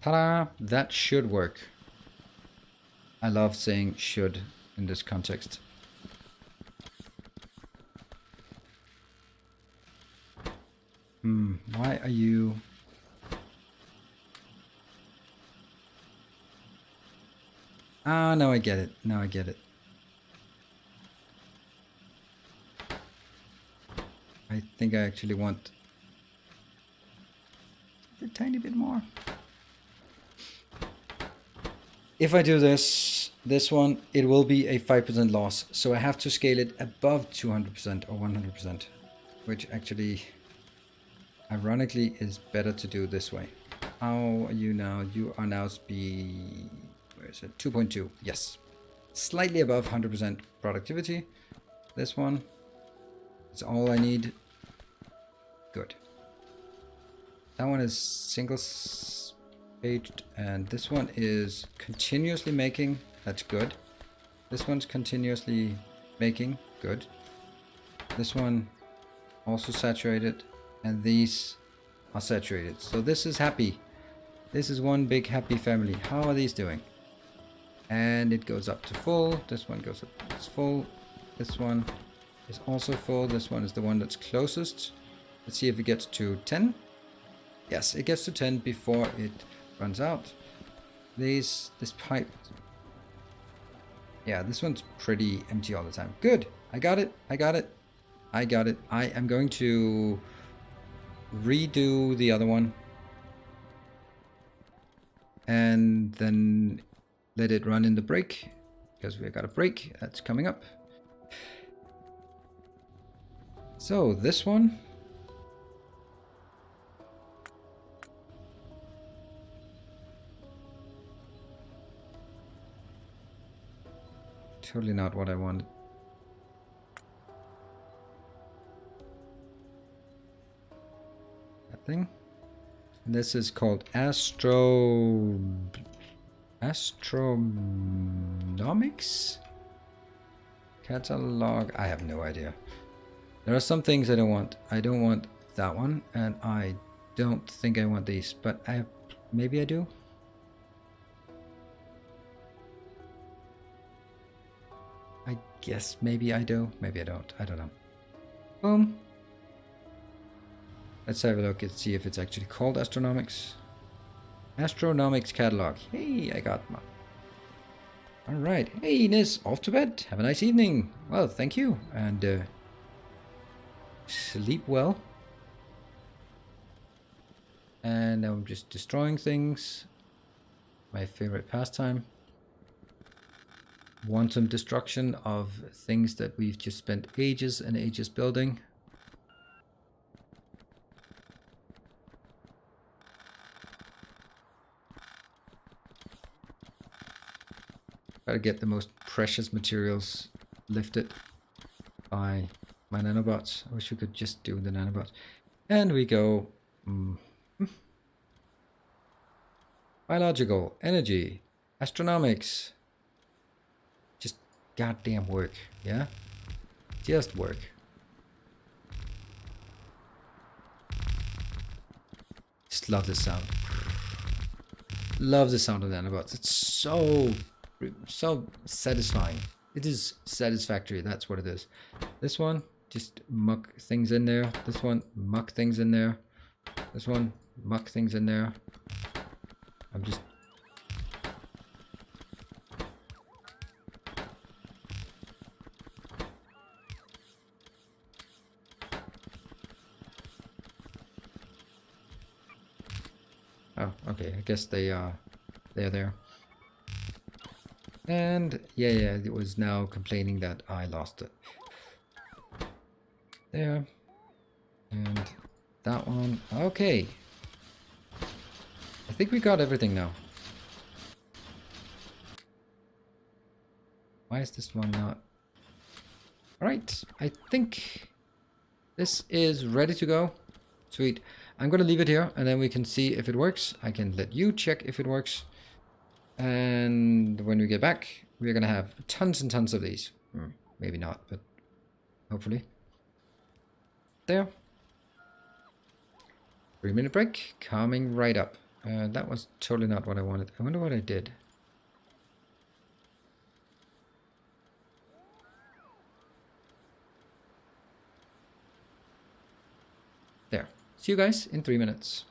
Ta-da! That should work. I love saying should in this context. Why are you... Ah, now I get it. Now I get it. I think I actually want a tiny bit more. If I do this one, it will be a 5% loss. So I have to scale it above 200% or 100%, which actually, ironically, is better to do this way. How are you now? You are now speed, where is it? 2.2, yes. Slightly above 100% productivity. This one, it's all I need. Good. That one is single paged, and this one is continuously making. That's good. This one's continuously making. Good. This one also saturated, and these are saturated. So this is happy. This is one big happy family. How are these doing? And it goes up to full. This one goes up to full. This one is also full. This one is the one that's closest. Let's see if it gets to 10. Yes, it gets to 10 before it runs out. This pipe. Yeah, this one's pretty empty all the time. Good. I got it. I got it. I got it. I am going to redo the other one. And then let it run in the break, because we've got a break that's coming up. So this one. Totally not what I wanted. That thing. And this is called astronomics catalog. I have no idea. There are some things I don't want. I don't want that one, and I don't think I want these, but maybe I do. I guess maybe I do, maybe I don't. I don't know. Boom. Let's have a look and see if it's actually called astronomics. Astronomics catalog. Hey, I got one. All right. Hey, Ines, off to bed. Have a nice evening. Well, thank you. And sleep well. And now I'm just destroying things. My favorite pastime. Quantum destruction of things that we've just spent ages and ages building. Gotta get the most precious materials lifted by my nanobots. I wish we could just do the nanobots. And we go biological, energy, astronomics. Just goddamn work, yeah? Just work. Just love the sound. Love the sound of nanobots. It's so satisfying. It is satisfactory. That's what it is. This one, just muck things in there. This one, muck things in there. This one, muck things in there. I'm just... Oh, okay. I guess they're there. And yeah, it was now complaining that I lost it. There. And that one. Okay. I think we got everything now. Why is this one not? Alright, I think this is ready to go. Sweet. I'm going to leave it here and then we can see if it works. I can let you check if it works. And when we get back, we're going to have tons and tons of these. Maybe not, but hopefully. There. 3-minute break. Coming right up. That was totally not what I wanted. I wonder what I did. There. See you guys in 3 minutes.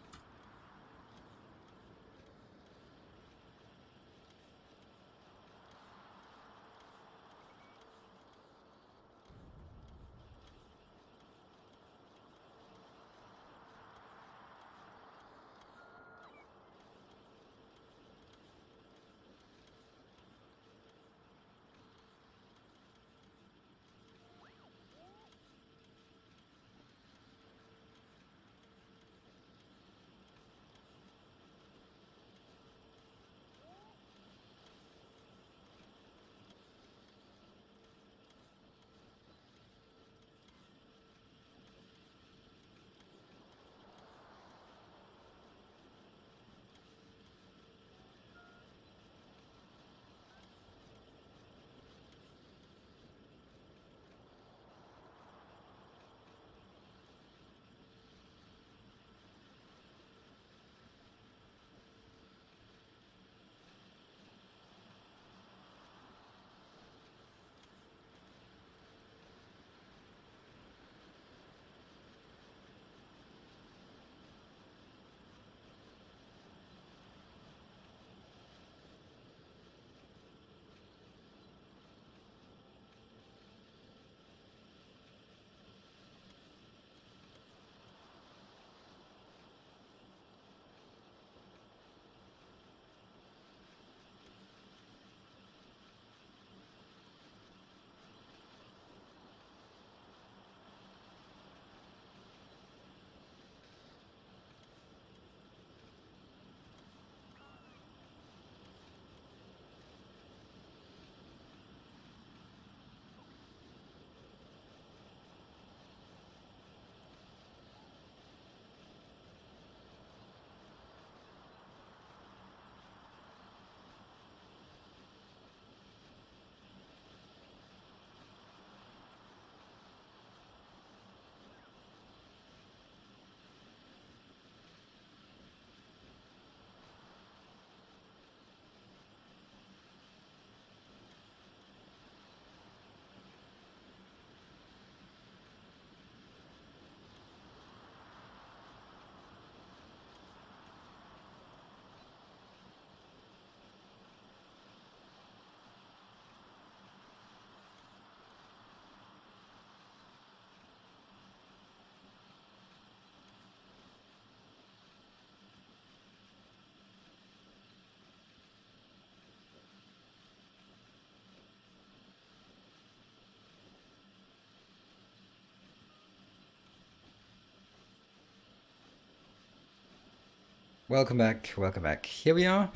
Welcome back, welcome back. Here we are.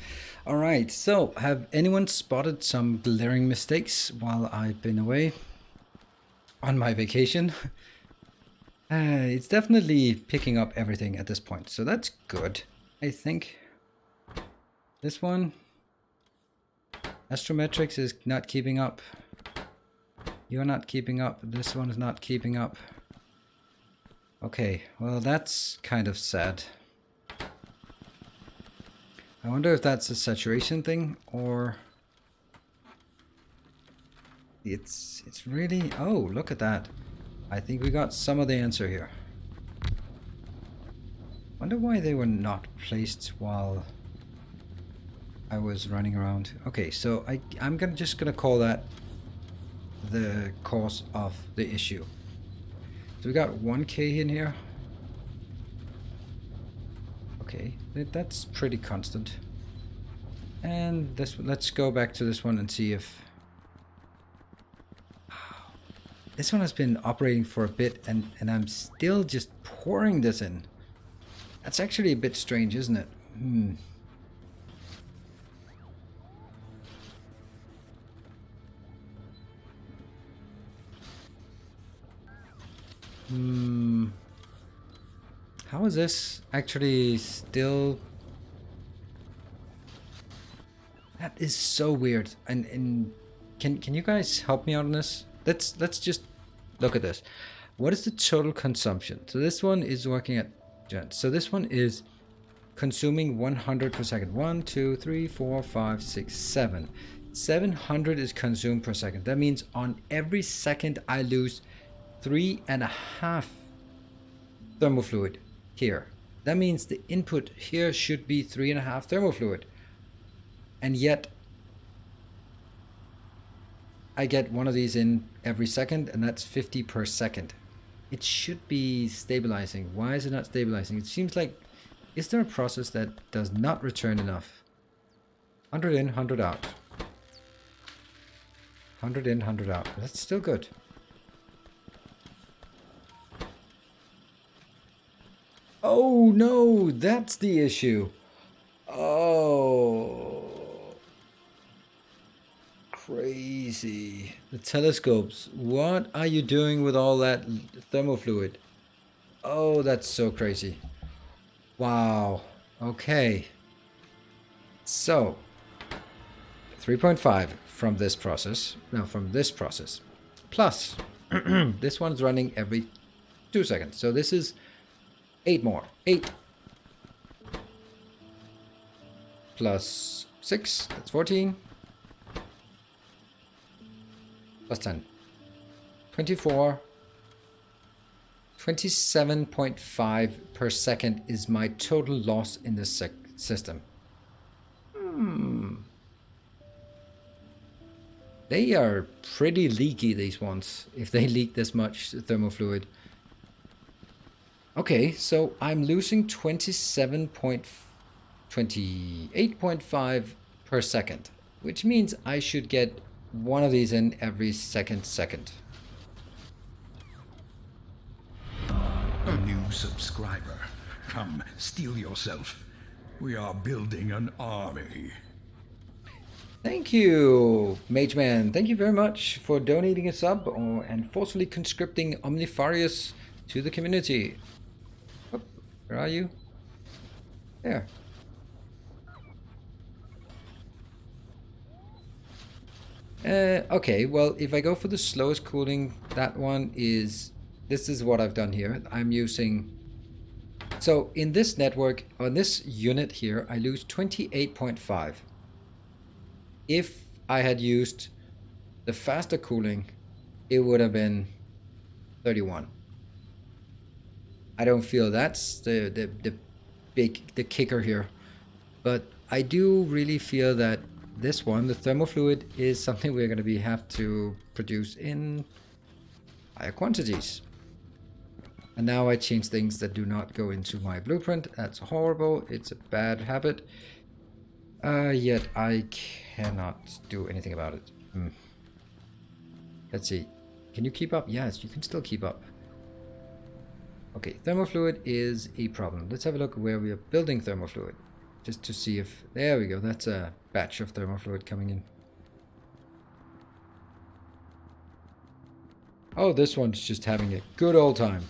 All right, so have anyone spotted some glaring mistakes while I've been away on my vacation? It's definitely picking up everything at this point, so that's good, I think. This one, astrometrics is not keeping up. You're not keeping up. This one is not keeping up. Okay, well that's kind of sad. I wonder if that's a saturation thing or it's really, oh, look at that. I think we got some of the answer here. Wonder why they were not placed while I was running around. Okay, so I'm just gonna call that the cause of the issue. So we got 1K in here. Okay, that's pretty constant. And this, let's go back to this one and see if... This one has been operating for a bit, and I'm still just pouring this in. That's actually a bit strange, isn't it? How is this actually still... That is so weird. And can you guys help me out on this? Let's just look at this. What is the total consumption? So this one is working at... So this one is consuming 100 per second. 1, 2, 3, 4, 5, 6, 7. 700 is consumed per second. That means on every second I lose 3.5 thermofluid here. That means the input here should be 3.5 thermofluid. And yet I get one of these in every second, and that's 50 per second. It should be stabilizing. Why is it not stabilizing? It seems like, is there a process that does not return enough? 100 in, 100 out. 100 in, 100 out. That's still good. Oh no, that's the issue. Oh. Crazy. The telescopes. What are you doing with all that thermofluid? Oh, that's so crazy. Wow. Okay. So, 3.5 from this process. No, from this process. Plus, this one's running every 2 seconds. So this is 8 more. 8. Plus 6. That's 14. Plus 10. 24. 27.5 per second is my total loss in this system. They are pretty leaky, these ones, if they leak this much thermofluid. Okay, so I'm losing 28.5 per second, which means I should get one of these in every second. A new subscriber. Come, steel yourself. We are building an army. Thank you, Mage Man. Thank you very much for donating a sub and forcefully conscripting Omnifarius to the community. Oh, where are you? There. Okay, well, if I go for the slowest cooling, that one is... This is what I've done here. I'm using... So in this network, on this unit here, I lose 28.5. If I had used the faster cooling, it would have been 31. I don't feel that's the kicker here. But I do really feel that this one, the thermofluid, is something we're going to have to produce in higher quantities. And now I change things that do not go into my blueprint. That's horrible. It's a bad habit. Yet I cannot do anything about it. Let's see. Can you keep up? Yes, you can still keep up. Okay, thermofluid is a problem. Let's have a look where we are building thermofluid. Just to see if... There we go. That's a batch of thermofluid coming in. Oh, this one's just having a good old time.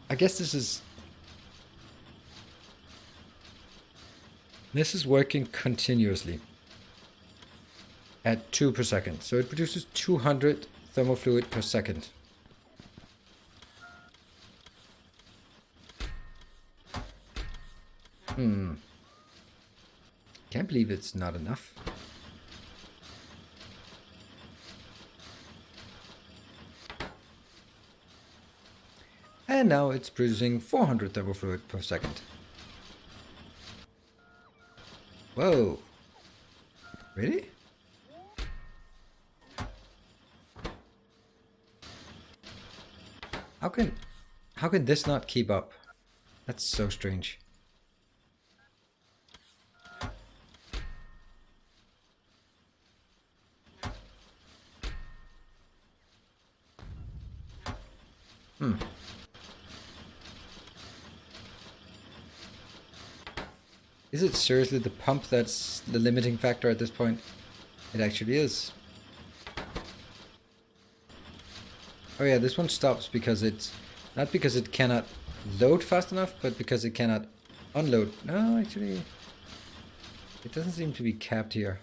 I guess this is working continuously at 2 per second. So it produces 200 thermofluid per second. Can't believe it's not enough. And now it's producing 400 thermofluid per second. Whoa. Really? How can this not keep up? That's so strange. Is it seriously the pump that's the limiting factor at this point? It actually is. Oh yeah, this one stops because it's... Not because it cannot load fast enough, but because it cannot unload. No, actually... It doesn't seem to be capped here.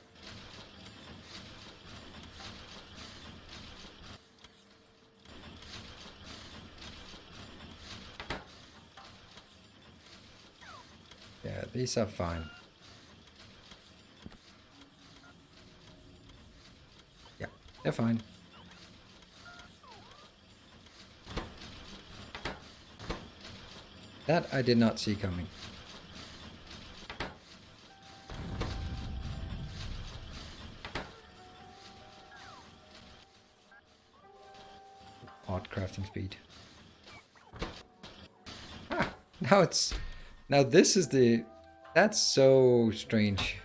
Yeah, these are fine. Yeah, they're fine. That I did not see coming. Odd crafting speed. Ah, now it's... Now this is the... That's so strange.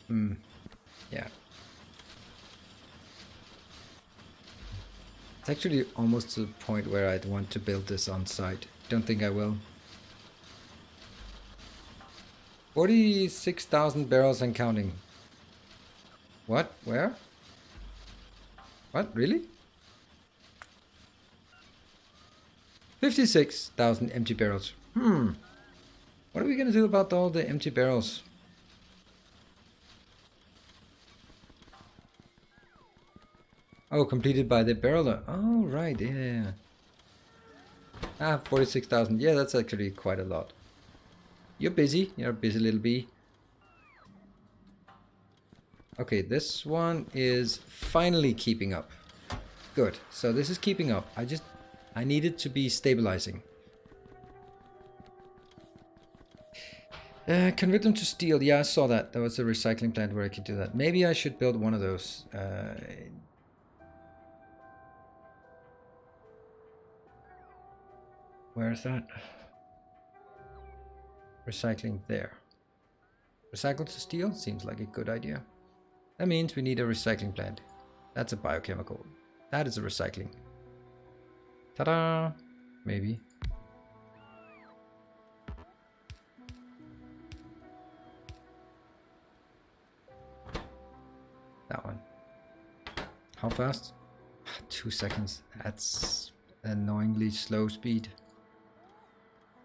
Yeah. It's actually almost to the point where I'd want to build this on site. Don't think I will. 46,000 barrels and counting. What? Where? What? Really? 56,000 empty barrels. What are we gonna do about all the empty barrels? Oh, completed by the barreler. Oh, right, yeah. Ah, 46,000. Yeah, that's actually quite a lot. You're busy. You're a busy little bee. Okay, this one is finally keeping up. Good. So this is keeping up. I need it to be stabilizing. Convert them to steel. Yeah, I saw that. There was a recycling plant where I could do that. Maybe I should build one of those. Where is that? Recycling there. Recycle to steel? Seems like a good idea. That means we need a recycling plant. That's a biochemical. That is a recycling. Ta-da! Maybe. That one. How fast? 2 seconds. That's annoyingly slow speed.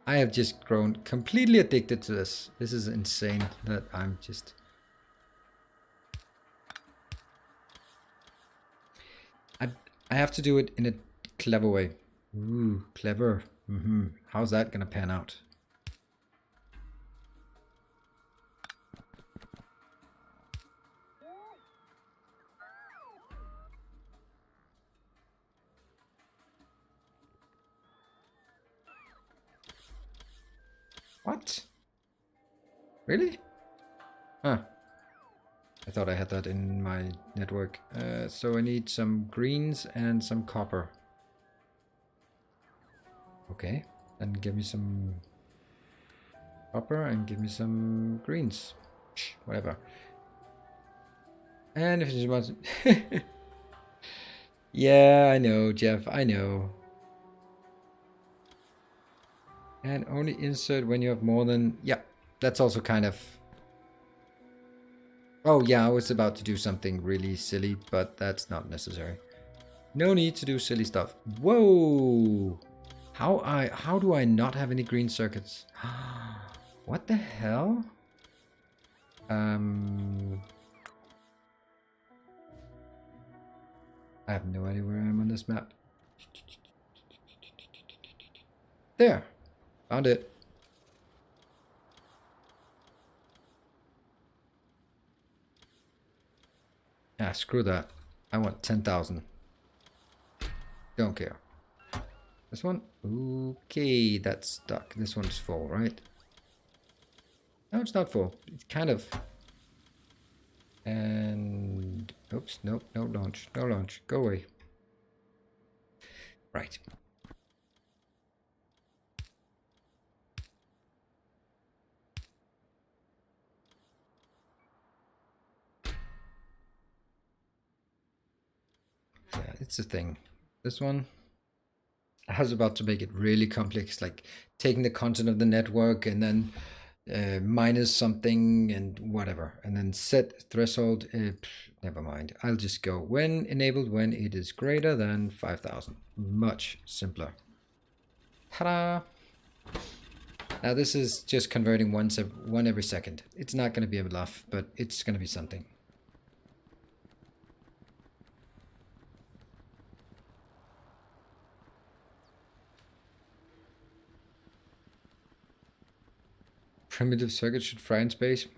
I have just grown completely addicted to this. This is insane that I'm just... I have to do it in a clever way. Ooh, clever. How's that gonna pan out? What? Really? Huh. I thought I had that in my network. So I need some greens and some copper. Okay, then give me some copper and give me some greens. Whatever. And if you want to... Yeah, I know, Jeff, I know. And only insert when you have more than... Yeah, that's also kind of... Oh yeah, I was about to do something really silly, but that's not necessary. No need to do silly stuff. Whoa! How do I not have any green circuits? What the hell? I have no idea where I am on this map. There! Found it. Ah, screw that. I want 10,000. Don't care. This one? Okay, that's stuck. This one's full, right? No, it's not full. It's kind of... And oops, nope, no launch, no launch. Go away. Right. Yeah, it's a thing. This one, I was about to make it really complex, like taking the content of the network and then minus something and whatever, and then set threshold. Never mind. I'll just go when enabled when it is greater than 5,000. Much simpler. Ta-da! Now this is just converting one every second. It's not going to be enough, but it's going to be something. Primitive circuit should fry in space.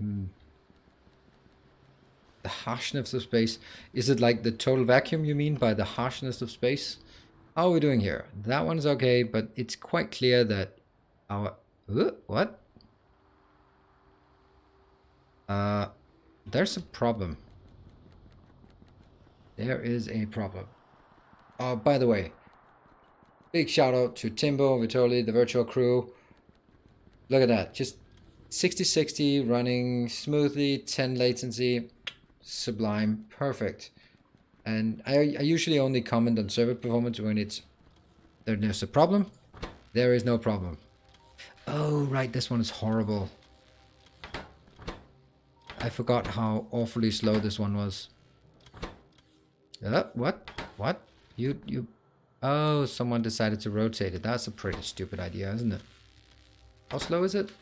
The harshness of space. Is it like the total vacuum you mean by the harshness of space? How are we doing here? That one's okay, but it's quite clear that our... what? There's a problem. There is a problem. Oh, by the way, big shout out to Timbo, Vitoli, the virtual crew. Look at that. Just 60-60 running smoothly, 10 latency. Sublime. Perfect. And I usually only comment on server performance when there's a problem. There is no problem. Oh, right. This one is horrible. I forgot how awfully slow this one was. What? What? You... Oh, someone decided to rotate it. That's a pretty stupid idea, isn't it? How slow is it?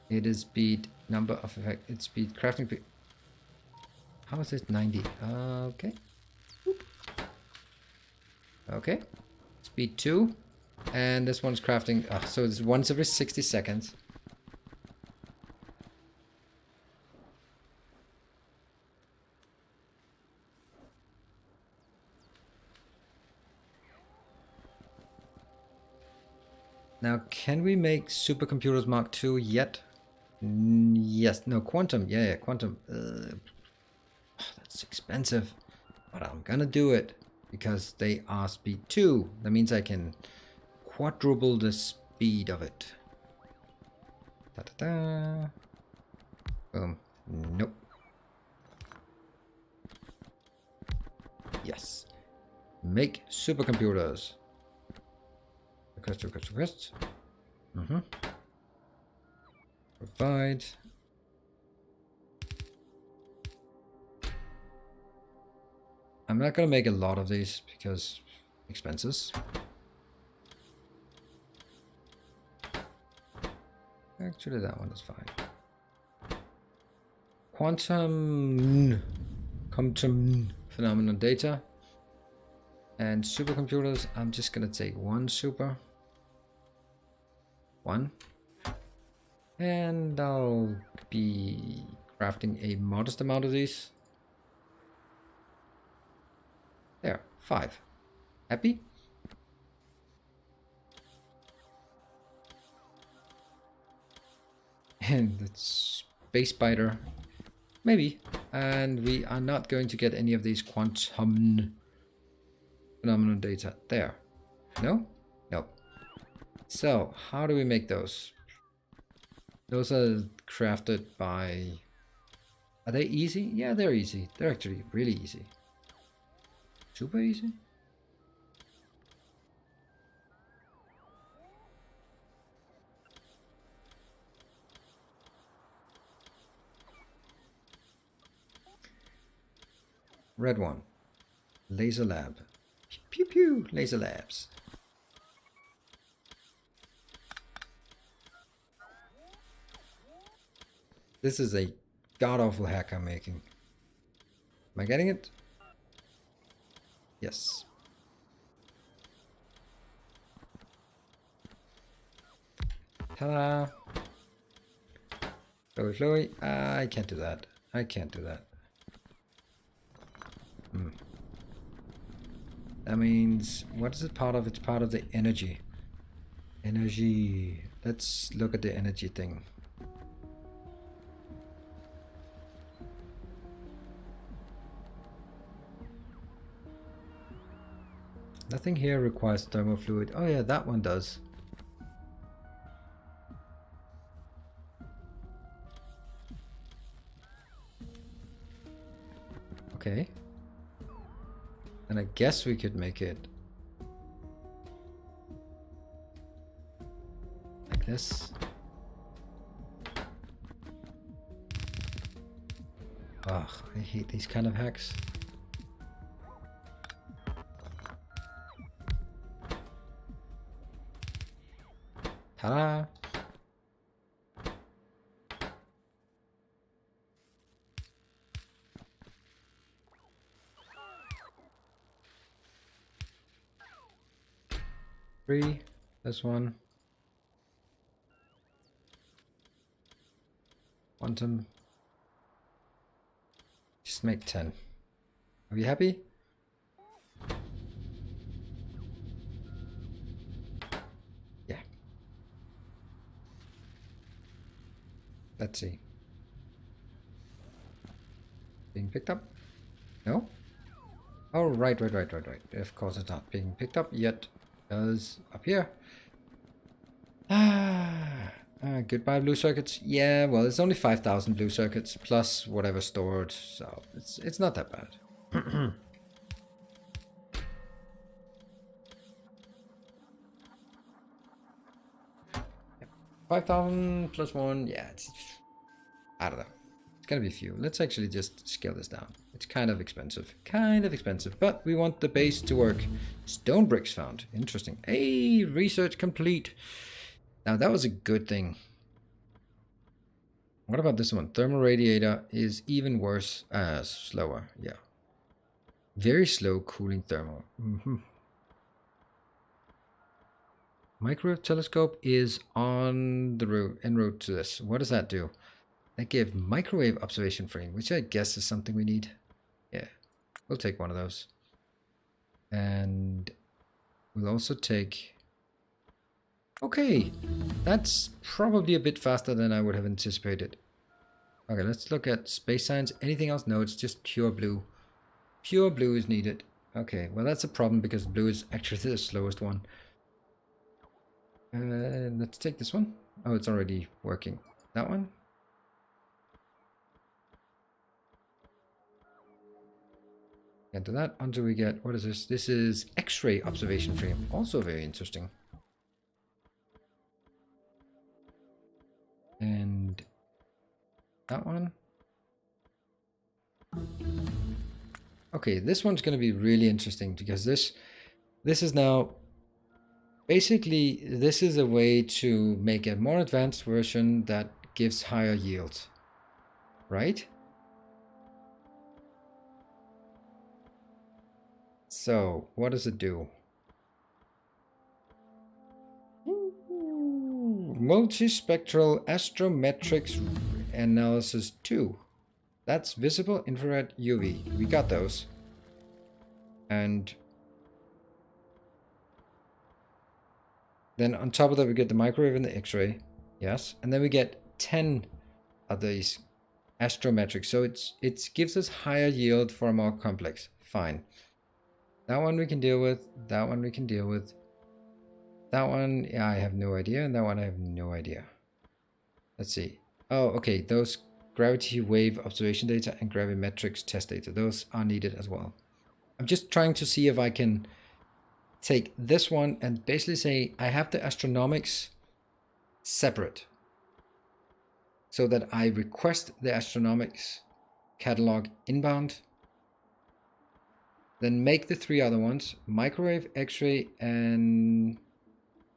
It is speed, number of effect, it's speed, crafting. How is it? 90. Okay. Okay. Speed 2. And this one's crafting. So it's once every 60 seconds. Now, can we make supercomputers Mark II yet? Yes. No, quantum. Yeah, quantum. That's expensive. But I'm gonna do it. Because they are speed 2. That means I can quadruple the speed of it. Da-da-da. Boom. Nope. Yes. Make supercomputers. Request. Provide. I'm not gonna make a lot of these because expenses. Actually, that one is fine. Quantum phenomenon data and supercomputers. I'm just gonna take one super. One. And I'll be crafting a modest amount of these. There, 5. Happy? And it's Space Spider. Maybe. And we are not going to get any of these quantum phenomenon data. There. No? No. So, how do we make those? Those are crafted by... Are they easy? Yeah, they're easy. They're actually really easy. Super easy? Red one. Laser lab. Pew pew. Laser labs. This is a god-awful hack I'm making. Am I getting it? Yes. Ta-da! Flowy, flowy. I can't do that. I can't do that. That means, what is it part of? It's part of the energy. Energy. Let's look at the energy thing. Nothing here requires thermal fluid. Oh yeah, that one does. Okay. And I guess we could make it like this. Ugh, I hate these kind of hacks. Ta-da! Three, this one. Quantum. Just make 10. Are you happy? Yeah. Let's see. Being picked up? No? Oh, right. Of course it's not being picked up yet. Does up here. Goodbye blue circuits. Yeah, well, it's only 5,000 blue circuits plus whatever stored, so it's not that bad. 5,000 plus 1, yeah, I don't know. It's gonna be few. Let's actually just scale this down. It's kind of expensive. But we want the base to work. Stone bricks found. Interesting. Hey, research complete. Now that was a good thing. What about this one? Thermal radiator is even worse. Slower, yeah. Very slow cooling thermal. Microwave telescope is on the route, en route to this. What does that do? That gives microwave observation frame, which I guess is something we need. Yeah, we'll take one of those. And we'll also take... Okay, that's probably a bit faster than I would have anticipated. Okay, let's look at space science. Anything else? No, it's just pure blue. Pure blue is needed. Okay, well that's a problem because blue is actually the slowest one. Let's take this one. Oh, it's already working. That one. Get to that until we get, what is this? This is X-ray observation frame. Also very interesting. And that one. Okay, this one's going to be really interesting because this is now basically, this is a way to make a more advanced version that gives higher yield, right? So what does it do? Multispectral astrometrics analysis 2. That's visible, infrared, UV. We got those. And then on top of that, we get the microwave and the X-ray. Yes. And then we get 10 of these astrometrics. So it gives us higher yield for a more complex. Fine. That one we can deal with. That one we can deal with. That one, yeah, I have no idea. And that one I have no idea. Let's see. Oh, okay. Those gravity wave observation data and gravimetrics test data. Those are needed as well. I'm just trying to see if I can take this one and basically say I have the astronomics separate so that I request the astronomics catalog inbound, then make the 3 other ones, microwave, X-ray, and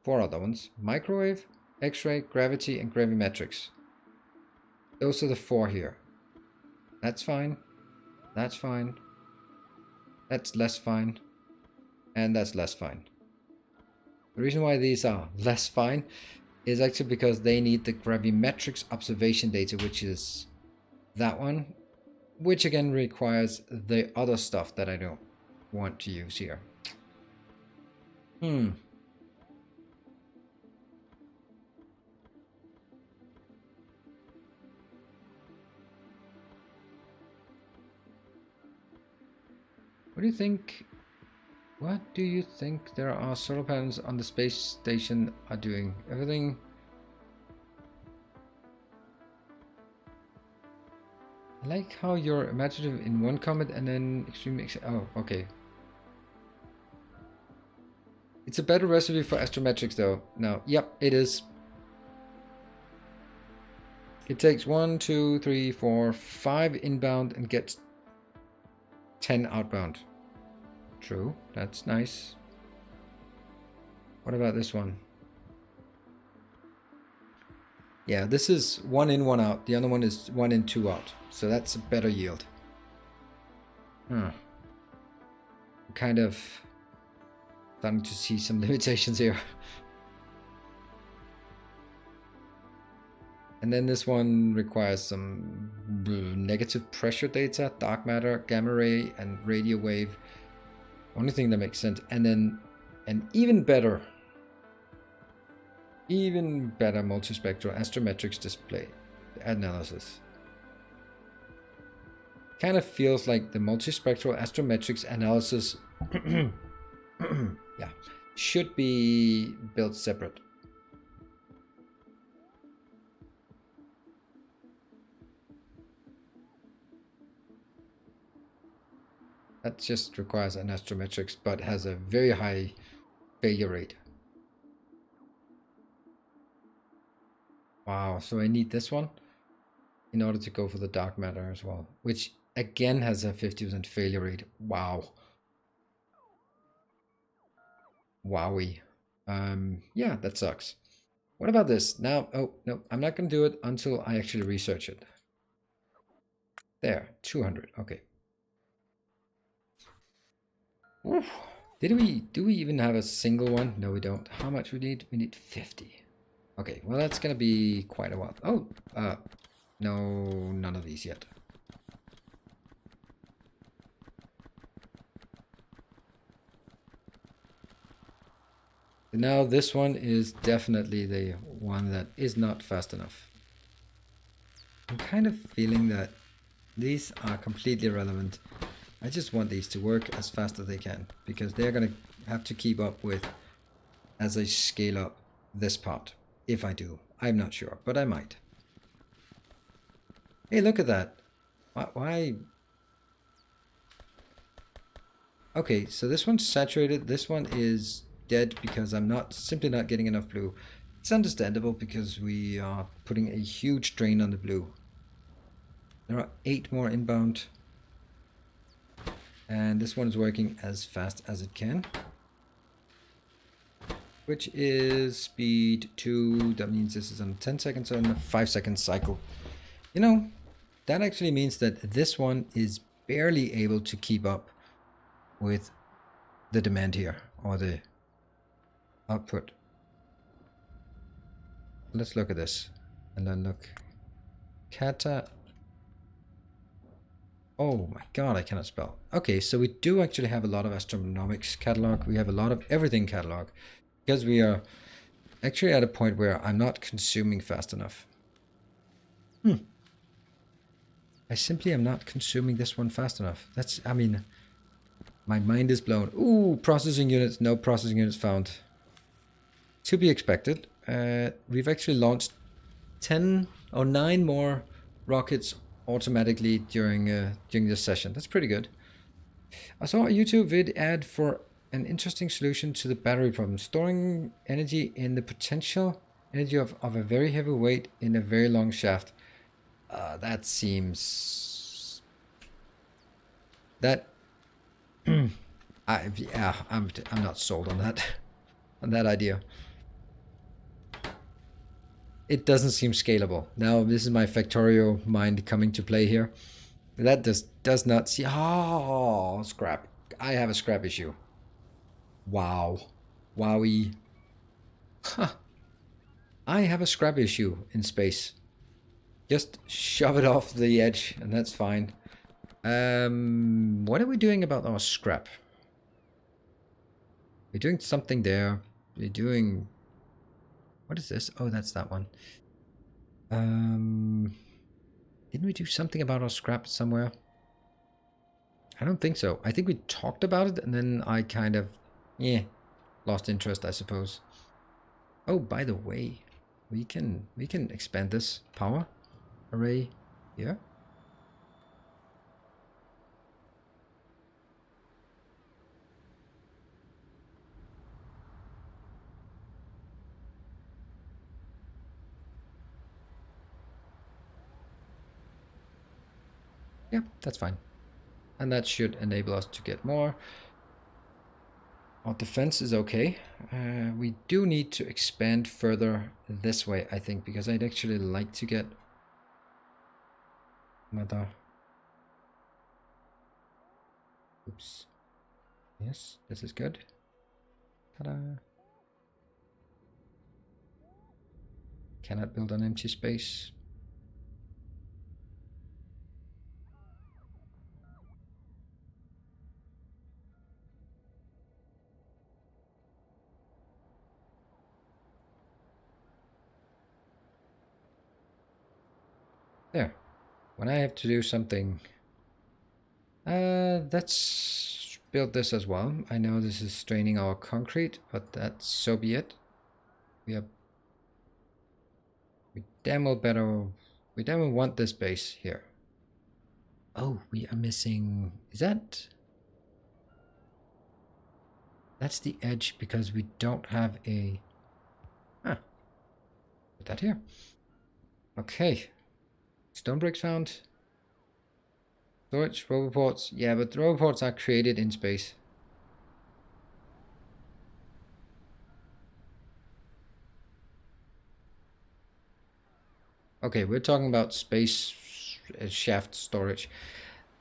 4 other ones, microwave, X-ray, gravity, and gravimetrics. Those are the 4 here. That's fine. That's fine. That's less fine. And that's less fine. The reason why these are less fine is actually because they need the gravimetrics observation data, which is that one, which again requires the other stuff that I don't want to use here. What do you think? what do you think there are solar panels on the space station are doing? Everything. I like how you're imaginative in one comment and then extremely. Oh, okay. It's a better recipe for astrometrics, though. No, yep, it is. It takes 1, 2, 3, 4, 5 inbound and gets 10 outbound. True, that's nice. What about this one? Yeah, this is 1 in, 1 out. The other one is 1 in, 2 out. So that's a better yield. Kind of starting to see some limitations here. And then this one requires some negative pressure data, dark matter, gamma ray, and radio wave. Only thing that makes sense. And then an even better multispectral astrometrics display analysis. Kind of feels like the multispectral astrometrics analysis yeah, should be built separate. That just requires an astrometrics, but has a very high failure rate. Wow, so I need this one in order to go for the dark matter as well, which again has a 50% failure rate. Wow. Wowie. Yeah, that sucks. What about this? Now, oh, no, I'm not going to do it until I actually research it. There, 200, okay. Oof. Do we even have a single one? No, we don't. How much we need? We need 50. Okay, well, that's going to be quite a while. Oh, no, none of these yet. Now this one is definitely the one that is not fast enough. I'm kind of feeling that these are completely irrelevant. I just want these to work as fast as they can, because they're going to have to keep up with as I scale up this part. If I do, I'm not sure, but I might. Hey, look at that. Why? Okay, so this one's saturated. This one is dead because I'm simply not getting enough blue. It's understandable because we are putting a huge drain on the blue. There are 8 more inbound. And this one is working as fast as it can. Which is speed 2. That means this is on a 10 seconds on a 5 second cycle. You know, that actually means that this one is barely able to keep up with the demand here, or the output. Let's look at this. And then look. Kata. Oh my god, I cannot spell. Okay, so we do actually have a lot of astronomics catalog. We have a lot of everything catalog. Because we are actually at a point where I'm not consuming fast enough. I simply am not consuming this one fast enough. That's, I mean, my mind is blown. Ooh, processing units, no processing units found. To be expected. We've actually launched 10 or 9 more rockets automatically during this session. That's pretty good. I saw a YouTube vid ad for an interesting solution to the battery problem. Storing energy in the potential energy of a very heavy weight in a very long shaft. That seems... That... I'm not sold on that. On that idea. It doesn't seem scalable. Now, this is my Factorio mind coming to play here. That does not see... Oh, scrap. I have a scrap issue. Wow. Wowie. Huh. I have a scrap issue in space. Just shove it off the edge and that's fine. What are we doing about our scrap? We're doing something there. We're doing... What is this? Oh, that's that one. Didn't we do something about our scrap somewhere? I don't think so. I think we talked about it and then I kind of, lost interest, I suppose. Oh, by the way, we can expand this power array here. Yeah, that's fine. And that should enable us to get more. Our defense is okay. We do need to expand further this way, I think, because I'd actually like to get another... Oops. Yes, this is good. Ta-da. Cannot build an empty space. There. When I have to do something... let's build this as well. I know this is straining our concrete, but that's so be it. We damn well want this base here. Oh, we are missing... Is that... That's the edge because we don't have a... Put that here. Okay. Stone bricks found. Storage, roboports. Yeah, but the roboports are created in space. Okay, we're talking about space shaft storage.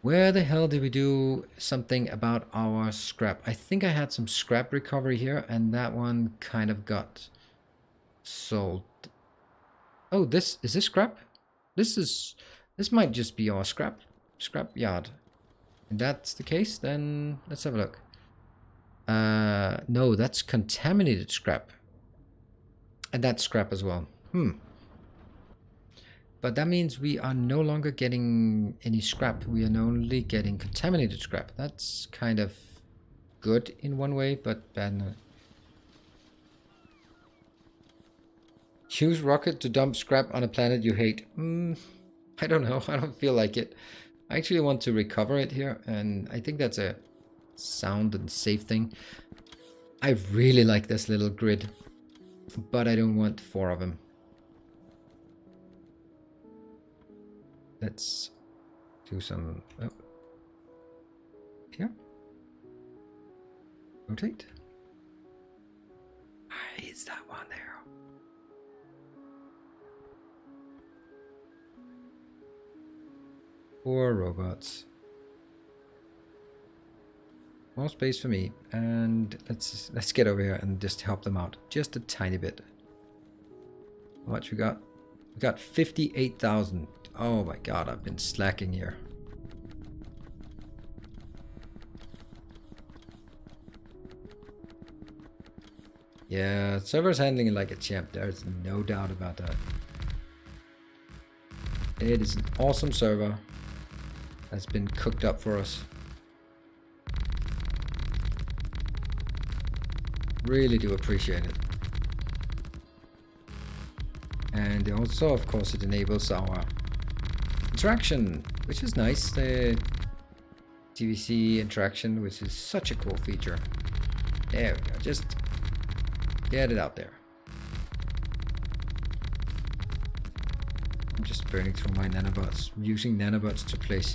Where the hell did we do something about our scrap? I think I had some scrap recovery here, and that one kind of got sold. Oh, is this scrap? This might just be our scrap yard. If that's the case, then let's have a look. No, that's contaminated scrap. And that's scrap as well. But that means we are no longer getting any scrap. We are only getting contaminated scrap. That's kind of good in one way, but bad in another. Use rocket to dump scrap on a planet you hate. I don't know. I don't feel like it. I actually want to recover it here, and I think that's a sound and safe thing. I really like this little grid, but I don't want 4 of them. Let's do some... Oh. Here. Rotate. Is that one there? Poor robots. More space for me, and let's get over here and just help them out just a tiny bit. How much we got? We got 58,000. Oh my god, I've been slacking here. Yeah, server's handling it like a champ. There's no doubt about that. It is an awesome server that's been cooked up for us. Really do appreciate it. And also, of course, it enables our interaction, which is nice. The TVC interaction, which is such a cool feature. There we go. Just get it out there. I'm just burning through my nanobots. Using nanobots to place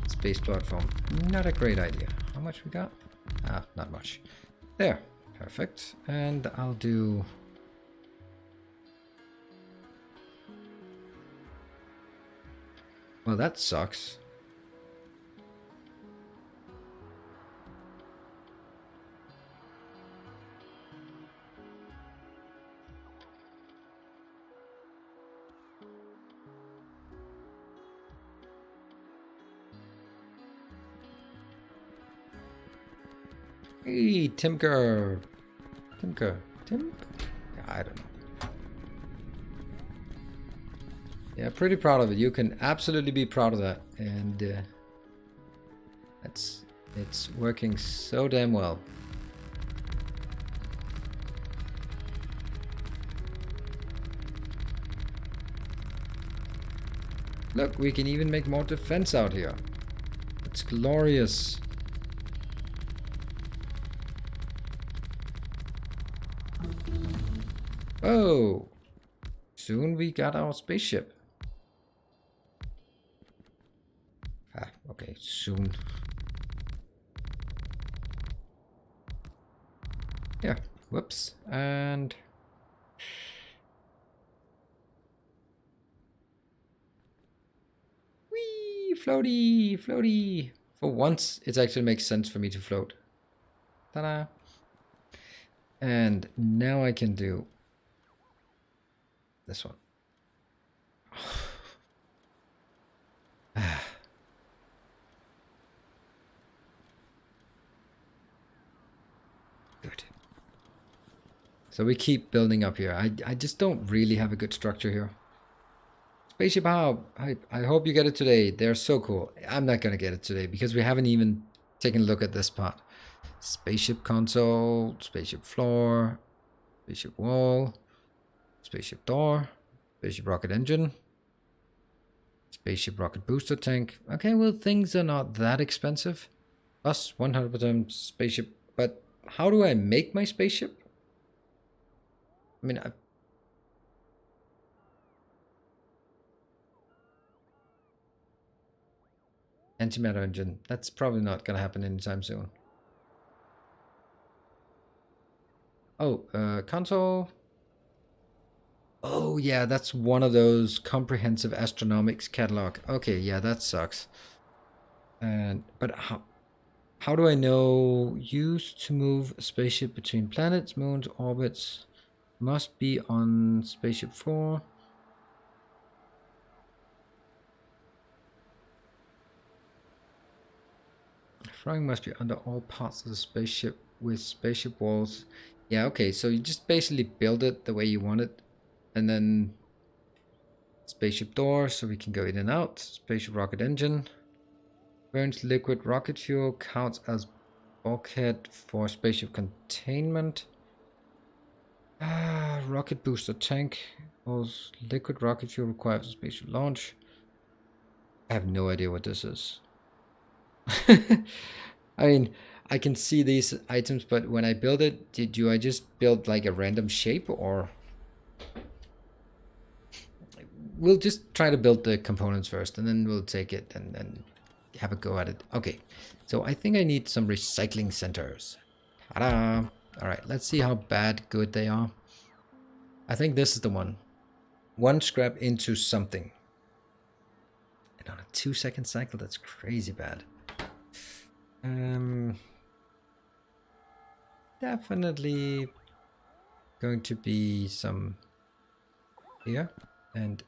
space platform. Not a great idea. How much we got? Not much. There. Perfect. And I'll do... Well, that sucks. Hey, Timker. Tim? Yeah, I don't know. Yeah, pretty proud of it. You can absolutely be proud of that. And that It's working so damn well. Look, we can even make more defense out here. It's glorious. Oh, soon we got our spaceship. Ah, okay, soon. Yeah, whoops, and... Whee! Floaty! Floaty! For once, it actually makes sense for me to float. Ta-da! And now I can do this one. Good. So we keep building up here. I just don't really have a good structure here. Spaceship Hub. I hope you get it today. They're so cool. I'm not gonna get it today because we haven't even taken a look at this part. Spaceship console, spaceship floor, spaceship wall, spaceship door, spaceship rocket engine, spaceship rocket booster tank. Okay, well, things are not that expensive. Plus 100% spaceship. But how do I make my spaceship? I mean, antimatter engine. That's probably not gonna happen anytime soon. Oh, console. Oh yeah, that's one of those comprehensive astronomics catalog. Okay, yeah, that sucks. And but how do I know used to move a spaceship between planets, moons, orbits? Must be on spaceship 4. Flying must be under all parts of the spaceship with spaceship walls. Yeah, okay, so you just basically build it the way you want it. And then spaceship door, so we can go in and out. Spaceship rocket engine. Burns liquid rocket fuel, counts as bulkhead for spaceship containment. Rocket booster tank. Also, liquid rocket fuel requires a spaceship launch. I have no idea what this is. I mean, I can see these items, but when I build it, do I just build like a random shape, or we'll just try to build the components first and then we'll take it and have a go at it. Okay, so I think I need some recycling centers. Ta-da! All right, let's see how bad good they are. I think this is the one. One scrap into something. And on a 2-second cycle, that's crazy bad. Definitely going to be some here and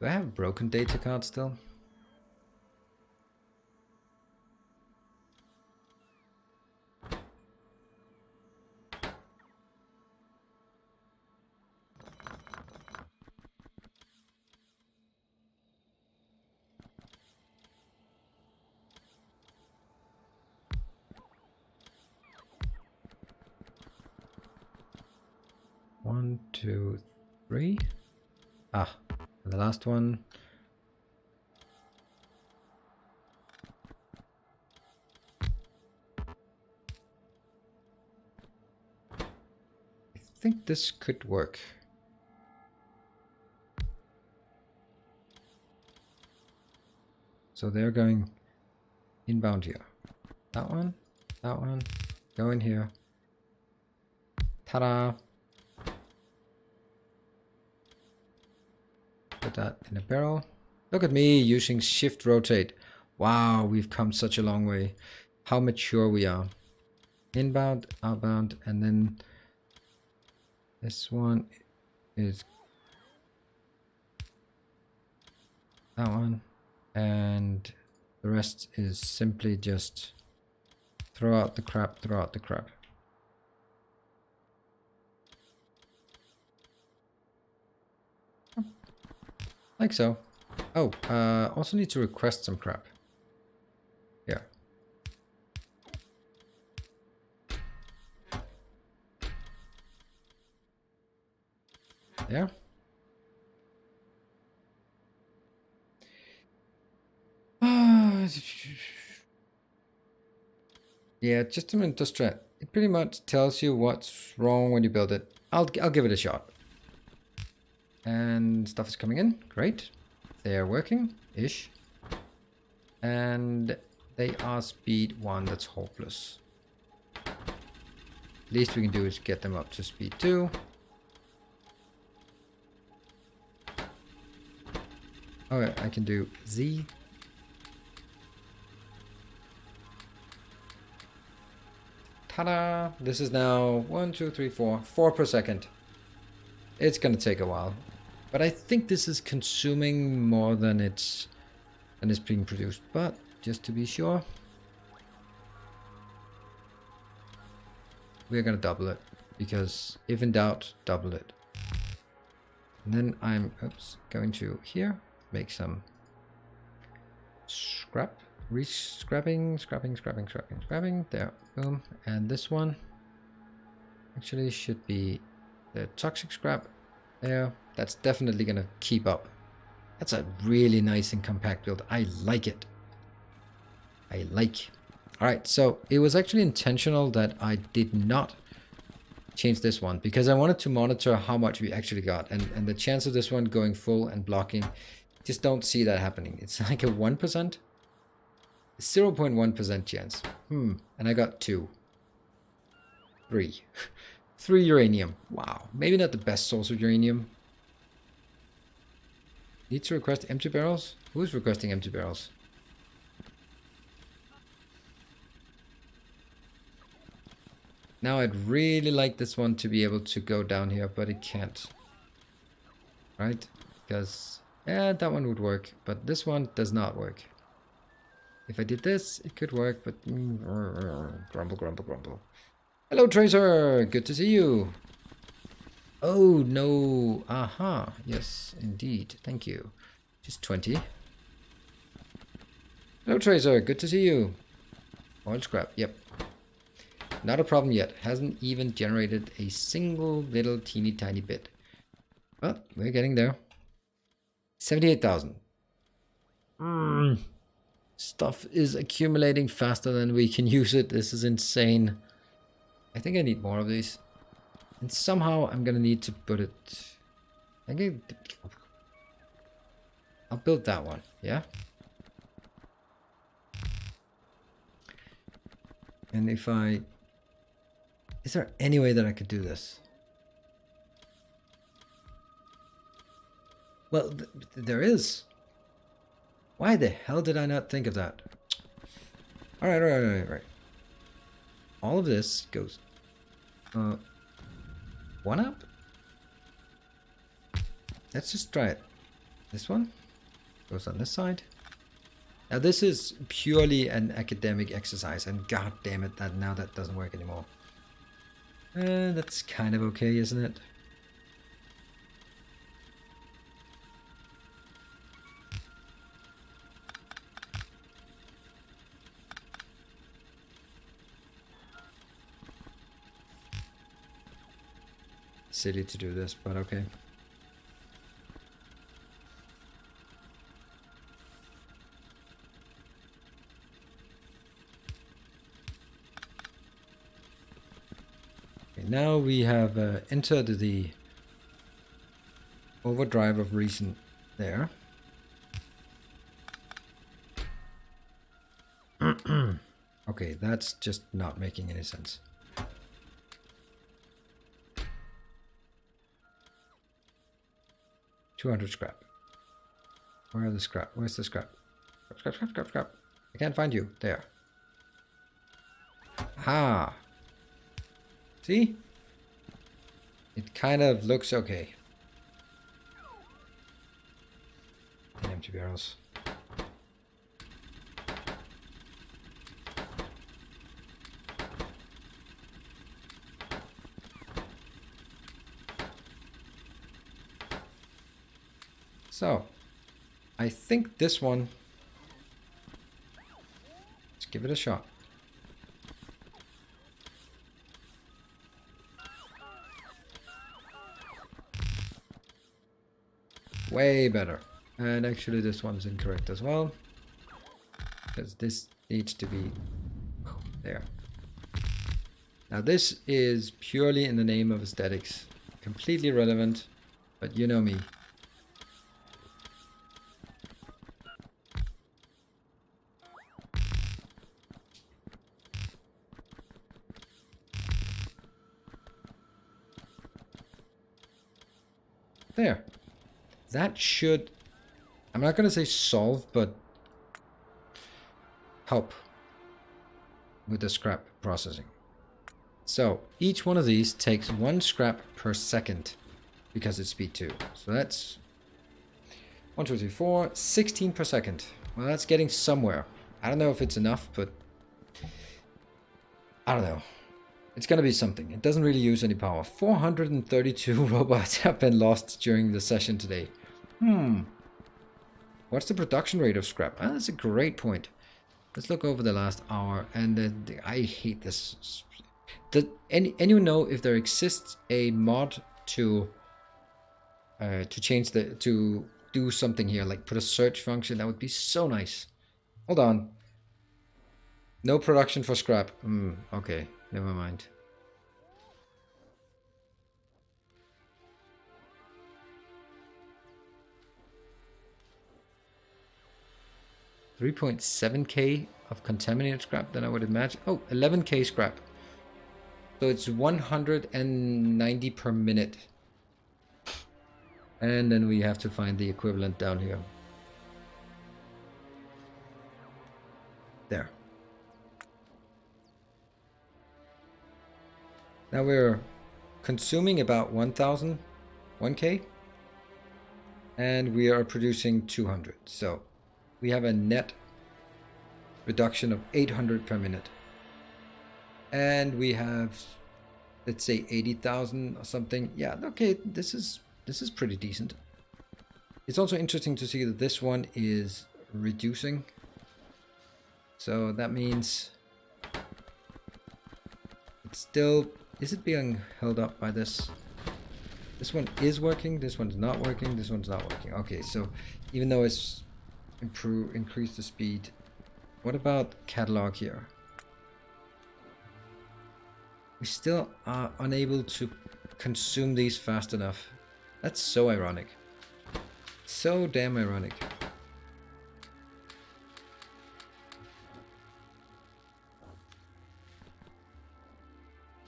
do I have a broken data card still? One, two, three. Ah, the last one. I think this could work. So they're going inbound here. That one, go in here. Ta-da! Put that in a barrel. Look at me using shift rotate. Wow, we've come such a long way. How mature we are. Inbound, outbound, and then this one is That one. And the rest is simply just throw out the crap, throw out the crap. Like so. Oh, also need to request some crap. Here. There. Yeah, just a minute to strat. It pretty much tells you what's wrong when you build it. I'll give it a shot. And stuff is coming in. Great. They are working-ish. And they are speed 1. That's hopeless. Least we can do is get them up to speed 2. Oh, I can do Z. Ta-da! This is now 1, 2, 3, 4. 4 per second. It's gonna take a while. But I think this is consuming more than it's being produced. But just to be sure, we're gonna double it. Because if in doubt, double it. And then I'm going to here make some scrap. Scrapping. There, boom. And this one actually should be the toxic scrap. There, that's definitely gonna keep up. That's a really nice and compact build. I like it. I like. All right, so it was actually intentional that I did not change this one because I wanted to monitor how much we actually got, and the chance of this one going full and blocking, just don't see that happening. It's like a 1%. 0.1% chance. And I got 2. 3. 3 uranium. Wow. Maybe not the best source of uranium. Need to request empty barrels? Who's requesting empty barrels? Now I'd really like this one to be able to go down here, but it can't. Right? Because, yeah, that one would work, but this one does not work. If I did this, it could work, but grumble. Hello, Tracer! Good to see you. Oh, no. Aha. Yes, indeed. Thank you. Just 20. Hello, Tracer. Good to see you. Oil scrap. Yep. Not a problem yet. Hasn't even generated a single little teeny tiny bit. But we're getting there. 78,000. Stuff is accumulating faster than we can use it. This is insane. I think I need more of these. And somehow I'm gonna need to put it... I'll build that one, yeah? And if I... Is there any way that I could do this? Well, there is. Why the hell did I not think of that? Alright. All of this goes... one up? Let's just try it. This one goes on this side. Now this is purely an academic exercise, and god damn it, that now that doesn't work anymore. That's kind of okay, isn't it? Silly to do this, but okay. Okay, now we have entered the overdrive of reason there. Okay, that's just not making any sense. $200 scrap. Where are the scrap? Where's the scrap? Scrap. I can't find you. There. Ah. See? It kind of looks okay. empty barrels. So, I think this one, let's give it a shot. Way better. And actually this one's incorrect as well, because this needs to be there. Now this is purely in the name of aesthetics. Completely relevant, but you know me. There. That should, I'm not going to say solve, but help with the scrap processing. So each one of these takes 1 scrap per second because it's speed 2. So that's 1, 2, 3, 4, 16 per second. Well, that's getting somewhere. I don't know if it's enough, but I don't know. It's going to be something. It doesn't really use any power. 432 robots have been lost during the session today. What's the production rate of scrap? Ah, that's a great point. Let's look over the last hour. And I hate this. Anyone know if there exists a mod to change to do something here, like put a search function? That would be so nice. Hold on. No production for scrap. Okay, never mind. $3.7k of contaminated scrap, then I would imagine. Oh, 11k scrap. So it's 190 per minute. And then we have to find the equivalent down here. There. Now we're consuming about 1k. And we are producing 200. So we have a net reduction of 800 per minute. And we have, let's say, 80,000 or something. Yeah, okay, this is pretty decent. It's also interesting to see that this one is reducing. So that means it's still, is it being held up by this? This one is working, this one's not working, this one's not working. Okay, so even though it's increased the speed, what about catalog here? We still are unable to consume these fast enough. That's so ironic. So damn ironic.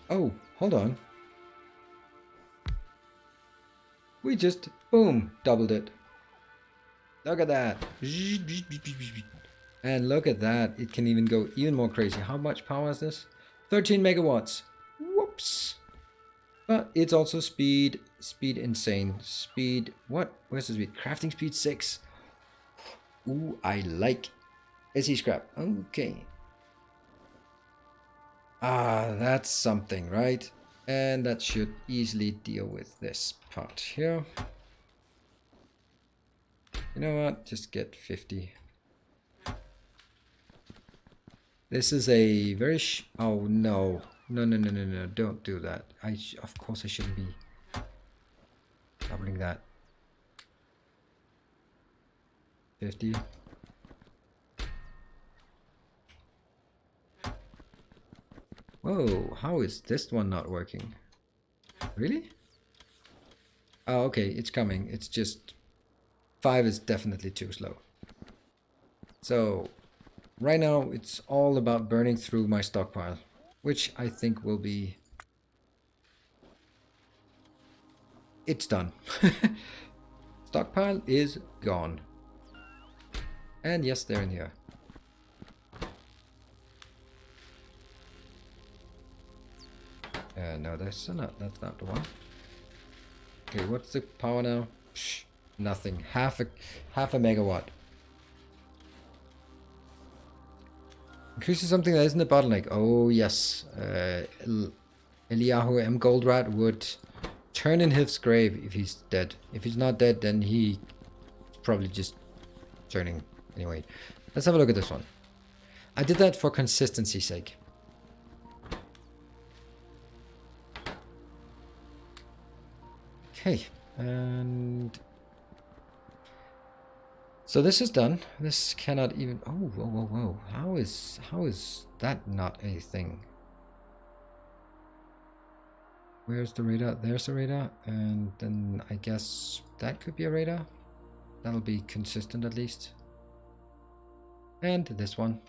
Oh, hold on. We just, boom, doubled it. Look at that. And look at that. It can even go even more crazy. How much power is this? 13 megawatts. Whoops. But it's also speed insane. Speed, what? Where's the speed? Crafting speed 6. Ooh, I like SE scrap. Okay. Ah, that's something, right? And that should easily deal with this part here. You know what? Just get 50. This is a very oh no. No, don't do that. Of course I shouldn't be doubling that. 50. Whoa, how is this one not working? Really? Oh, okay, it's coming. It's just 5 is definitely too slow. So right now it's all about burning through my stockpile, which I think will be, it's done. Stockpile is gone. And yes, they're in here. No, that's not the one. Okay, what's the power now? Shh. Nothing. Half a megawatt. Increases something that isn't a bottleneck. Oh yes. Eliyahu M. Goldrat would turn in his grave if he's dead. If he's not dead, then he's probably just turning. Anyway, let's have a look at this one. I did that for consistency's sake. Okay, and so this is done. This cannot even. Oh, whoa! How is that not a thing? Where's the radar? There's the radar, and then I guess that could be a radar. That'll be consistent at least. And this one.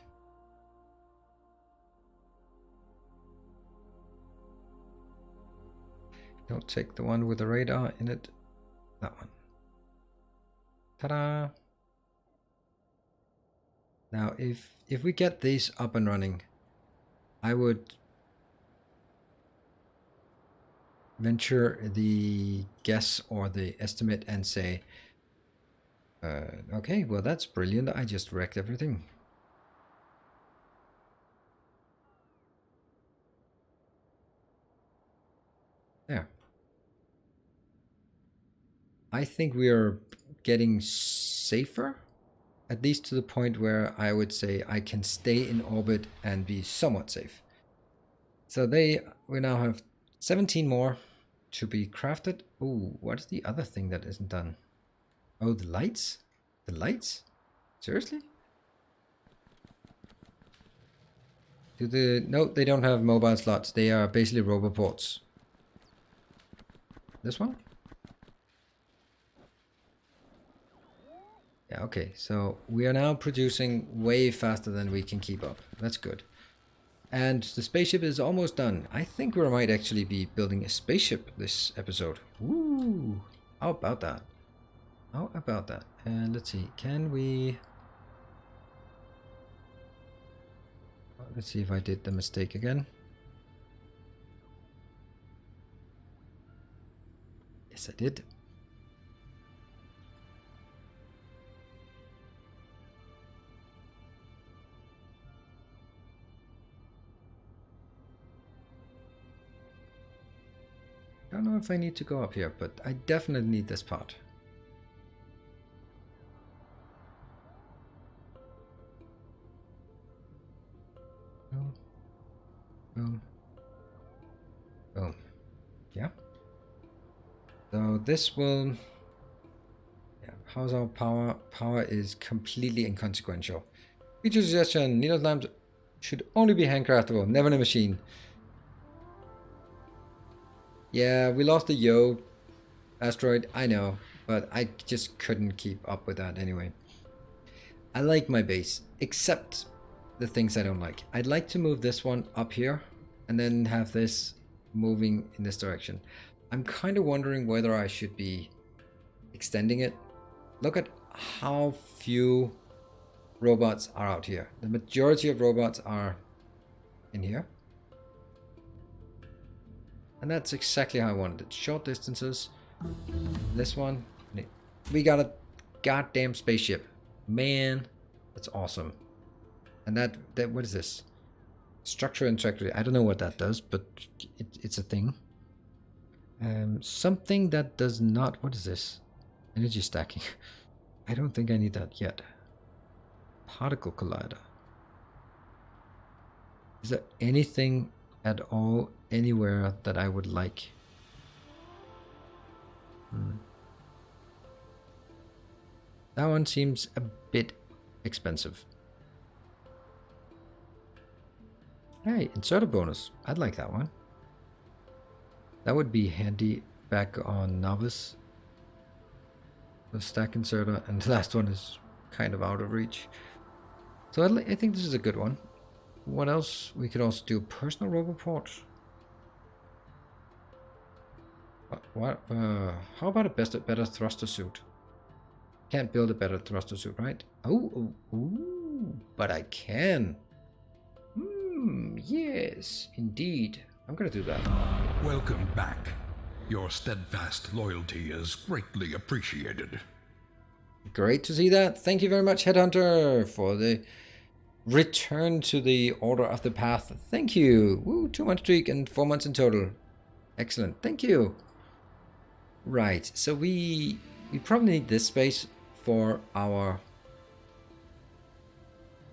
Don't take the one with the radar in it. That one. Ta-da! Now, if we get these up and running, I would venture the guess or the estimate and say, okay, well that's brilliant. I just wrecked everything. There. I think we are getting safer, at least to the point where I would say I can stay in orbit and be somewhat safe. So we now have 17 more to be crafted. Oh, what is the other thing that isn't done? Oh, the lights? The lights? Seriously? No, they don't have mobile slots. They are basically roboports. This one? Yeah, okay, so we are now producing way faster than we can keep up. That's good. And the spaceship is almost done. I think we might actually be building a spaceship this episode. Woo! How about that? How about that? And let's see, can we... Let's see if I did the mistake again. Yes, I did. I don't know if I need to go up here, but I definitely need this part. Boom. Boom. Boom. Yeah. So this will... Yeah. How's our power? Power is completely inconsequential. Feature suggestion. Needle lamps should only be handcraftable, never in a machine. Yeah, we lost the Yo asteroid, I know, but I just couldn't keep up with that anyway. I like my base, except the things I don't like. I'd like to move this one up here and then have this moving in this direction. I'm kind of wondering whether I should be extending it. Look at how few robots are out here. The majority of robots are in here. And that's exactly how I wanted it. Short distances. This one. We got a goddamn spaceship. Man, that's awesome. And that what is this? Structure and trajectory. I don't know what that does, but it's a thing. Something that does not... What is this? Energy stacking. I don't think I need that yet. Particle collider. Is there anything at all anywhere that I would like? That one seems a bit expensive. Hey, inserter bonus. I'd like that one. That would be handy back on novice. The stack inserter, and the last one is kind of out of reach. So I think this is a good one. What else? We could also do personal roboport. What? How about a better thruster suit? Can't build a better thruster suit, right? Oh, but I can. Yes, indeed. I'm gonna do that. Welcome back. Your steadfast loyalty is greatly appreciated. Great to see that. Thank you very much, Headhunter, for the return to the Order of the Path. Thank you. Woo, 2-month streak and 4 months in total. Excellent. Thank you. Right, so we probably need this space for our...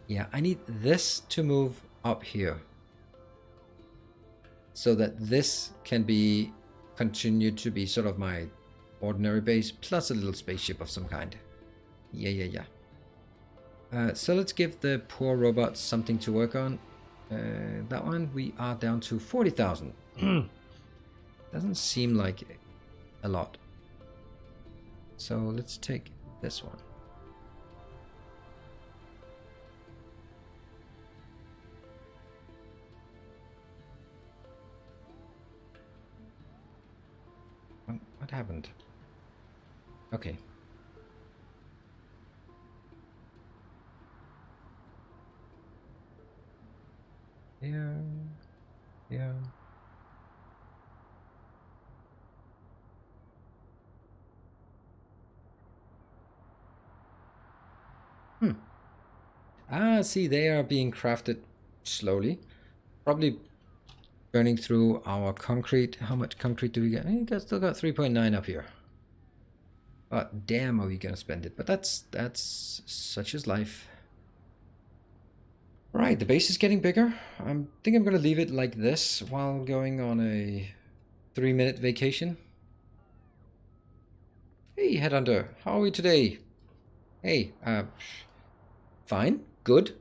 Yeah, I need this to move up here, so that this can be continued to be sort of my ordinary base, plus a little spaceship of some kind. Yeah. So let's give the poor robots something to work on. That one, we are down to 40,000. Doesn't seem like a lot. So let's take this one. What happened? Okay. Yeah. Ah, see, they are being crafted slowly. Probably burning through our concrete. How much concrete do we get? Still got 3.9 up here. But damn, are we gonna spend it? But that's such is life. Right, the base is getting bigger. I think I'm gonna leave it like this while going on a 3-minute vacation. Hey, Headhunter, how are we today? Hey, fine, good,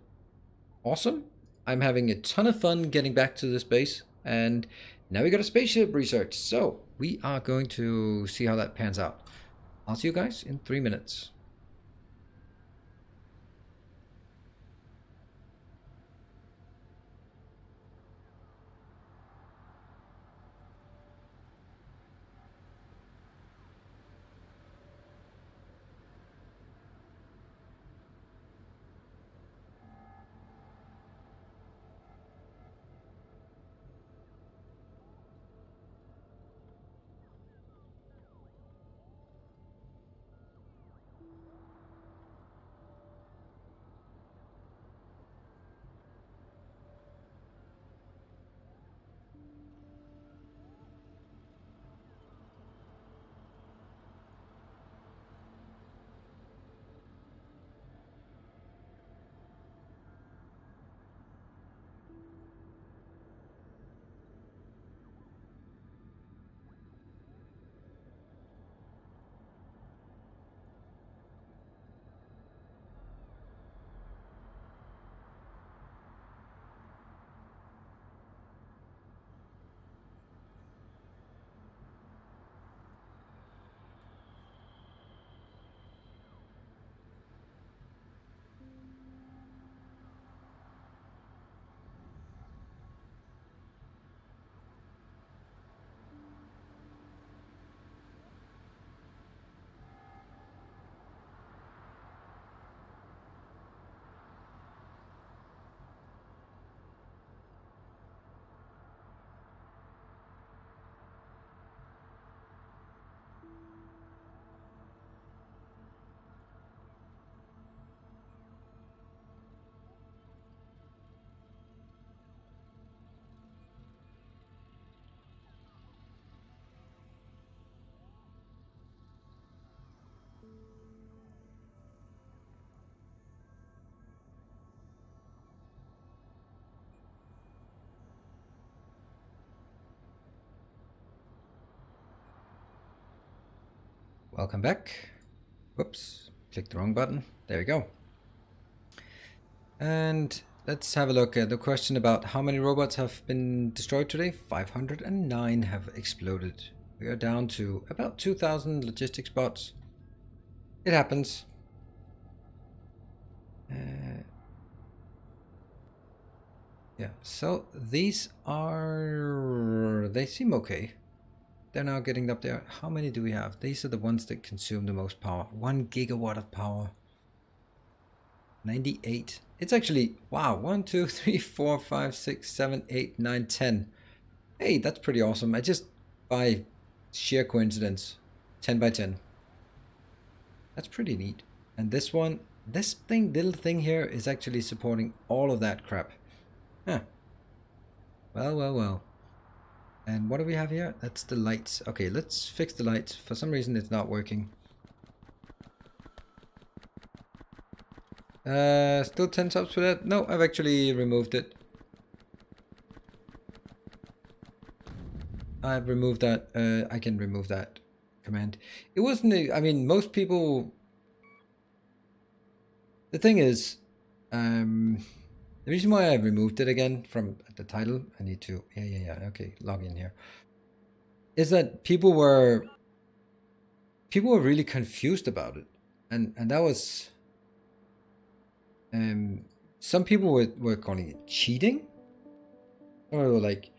awesome. I'm having a ton of fun getting back to this base, and now we got a spaceship research, so we are going to see how that pans out. I'll see you guys in 3 minutes. Welcome back. Whoops, clicked the wrong button. There we go. And let's have a look at the question about how many robots have been destroyed today. 509 have exploded. We are down to about 2,000 logistics bots. It happens. Yeah, so these are... they seem okay. They're now getting up there. How many do we have? These are the ones that consume the most power. 1 gigawatt of power. 98. It's actually, wow, 1, 2, 3, 4, 5, 6, 7, 8, 9, 10. Hey, that's pretty awesome. I just, by sheer coincidence, 10 by 10. That's pretty neat. And this one, little thing here is actually supporting all of that crap. Huh. Well, well, well. And what do we have here? That's the lights. Okay, let's fix the lights. For some reason it's not working. Still 10 subs for that? No, I've actually removed it. I've removed that. I can remove that command. It wasn't, I mean, most people... The thing is, the reason why I removed it again from the title, I need to, yeah, okay, log in here, is that people were really confused about it. And that was, some people were calling it cheating. Or they were like,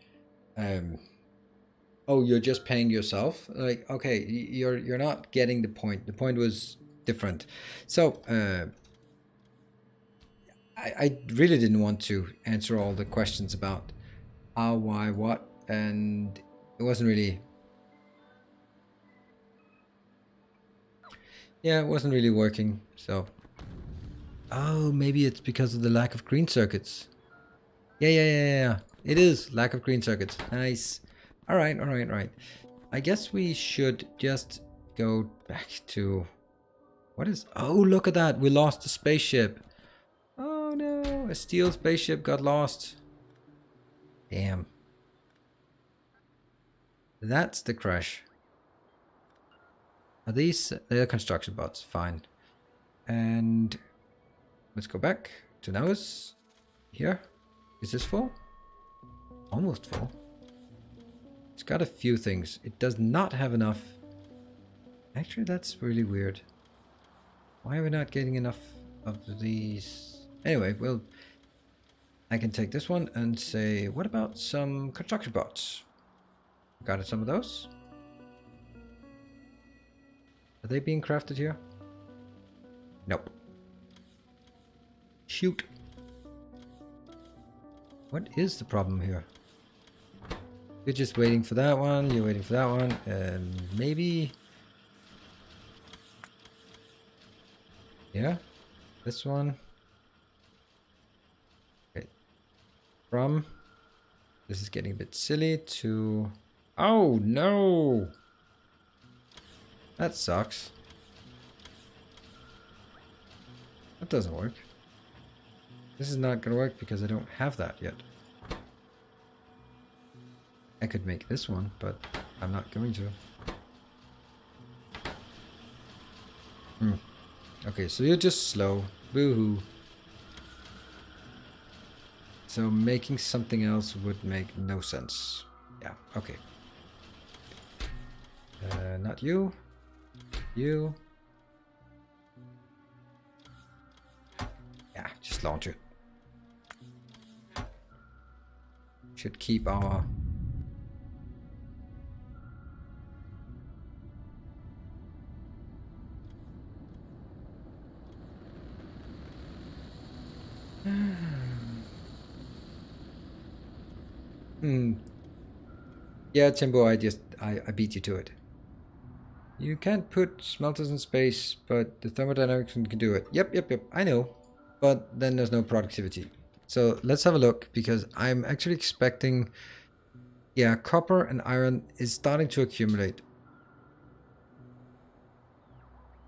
oh, you're just paying yourself. Like, okay, you're not getting the point. The point was different. So, I really didn't want to answer all the questions about how, why, what, and it wasn't really... Yeah, it wasn't really working, so... Oh, maybe it's because of the lack of green circuits. Yeah. It is lack of green circuits. Nice. All right. I guess we should just go back to... What is... Oh, look at that. We lost the spaceship. Oh, no. A steel spaceship got lost. Damn. That's the crash. Are these... They're construction bots. Fine. And... Let's go back to nose. Here. Is this full? Almost full. It's got a few things. It does not have enough. Actually, that's really weird. Why are we not getting enough of these? Anyway, well, I can take this one and say, what about some construction bots? Got some of those? Are they being crafted here? Nope. Shoot. What is the problem here? You're just waiting for that one, you're waiting for that one, and maybe... Yeah, this one. Okay. From... This is getting a bit silly to... Oh, no! That sucks. That doesn't work. This is not gonna work because I don't have that yet. I could make this one, but I'm not going to. Okay, so you're just slow. Boo-hoo. So making something else would make no sense. Yeah, okay. Not you. You. Yeah, just launch it. Should keep our... Yeah, Timbo, I beat you to it. You can't put smelters in space, but the thermodynamics can do it. Yep, I know. But then there's no productivity. So let's have a look, because I'm actually expecting... Yeah, copper and iron is starting to accumulate.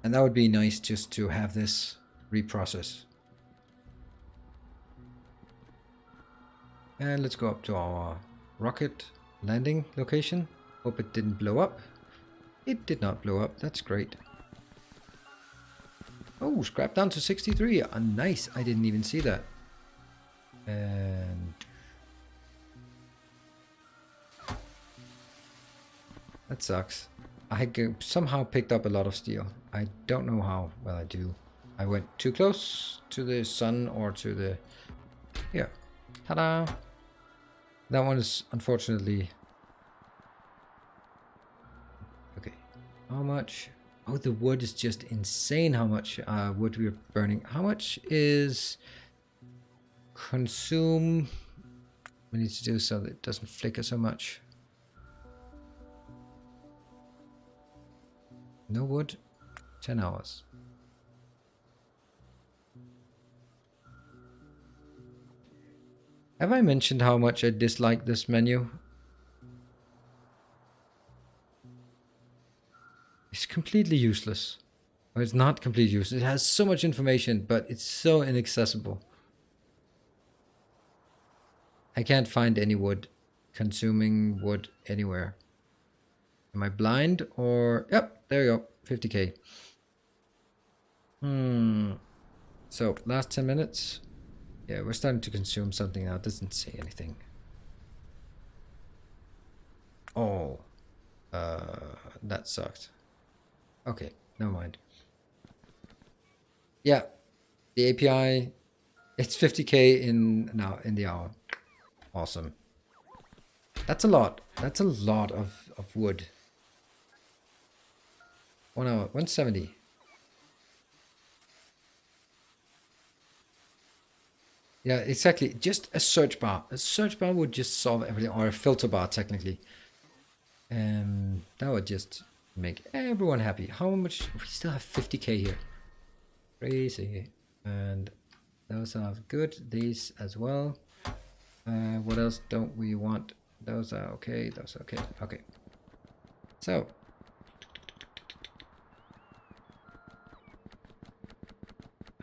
And that would be nice just to have this reprocess. And let's go up to our rocket landing location. Hope it didn't blow up. It did not blow up. That's great. Oh, scrap down to 63. Nice. I didn't even see that. And... That sucks. I somehow picked up a lot of steel. I don't know how. Well, I do. I went too close to the sun or to the... Here. Ta-da! That one is unfortunately... Okay. How much? Oh, the wood is just insane how much wood we're burning. How much is... Consume... We need to do so that it doesn't flicker so much. No wood. 10 hours. Have I mentioned how much I dislike this menu? It's completely useless. Or it's not completely useless. It has so much information, but it's so inaccessible. I can't find any wood. Consuming wood anywhere. Am I blind or... Yep, there you go. 50k. So, last 10 minutes. Yeah, we're starting to consume something now. It doesn't say anything. Oh. That sucked. Okay, never mind. Yeah, the API, it's 50k in the hour. Awesome. That's a lot. That's a lot of wood. 1 hour, 170. Yeah, exactly. Just a search bar. A search bar would just solve everything, or a filter bar technically. That would just make everyone happy. How much? We still have 50k here. Crazy. And those are good. These as well. What else don't we want? Those are okay. Those are okay. Okay. So.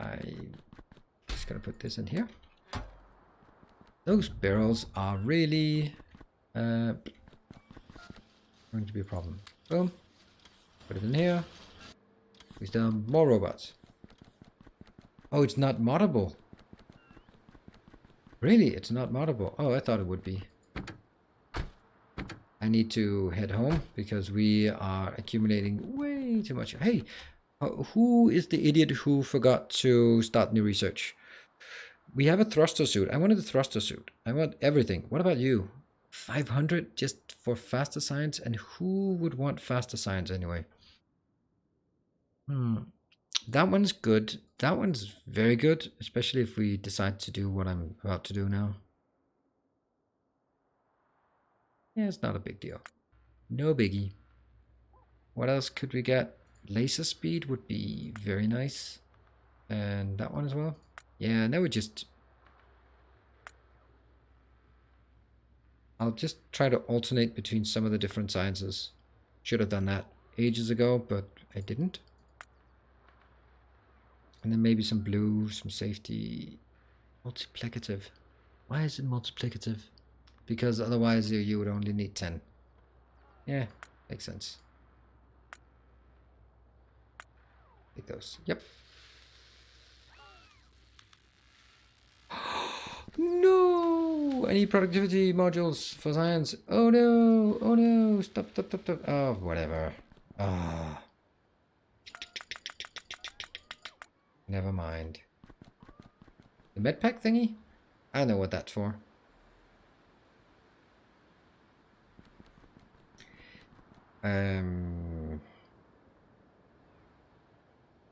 I'm just gonna put this in here. Those barrels are really going to be a problem. Boom. Put it in here. We still have more robots. Oh, it's not moddable. Really? It's not moddable. Oh, I thought it would be. I need to head home because we are accumulating way too much. Hey, who is the idiot who forgot to start new research? We have a thruster suit. I wanted a thruster suit. I want everything. What about you? 500 just for faster science? And who would want faster science anyway? That one's good. That one's very good, especially if we decide to do what I'm about to do now. Yeah, it's not a big deal. No biggie. What else could we get? Laser speed would be very nice. And that one as well. Yeah, now we just... I'll just try to alternate between some of the different sciences. Should have done that ages ago, but I didn't. And then maybe some blue, some safety. Multiplicative. Why is it multiplicative? Because otherwise you would only need 10. Yeah, makes sense. Take those. Yep. No! I need productivity modules for science. Oh no! Oh no! Stop, stop, stop, stop. Oh, whatever. Ah. Never mind. The medpack thingy? I know what that's for.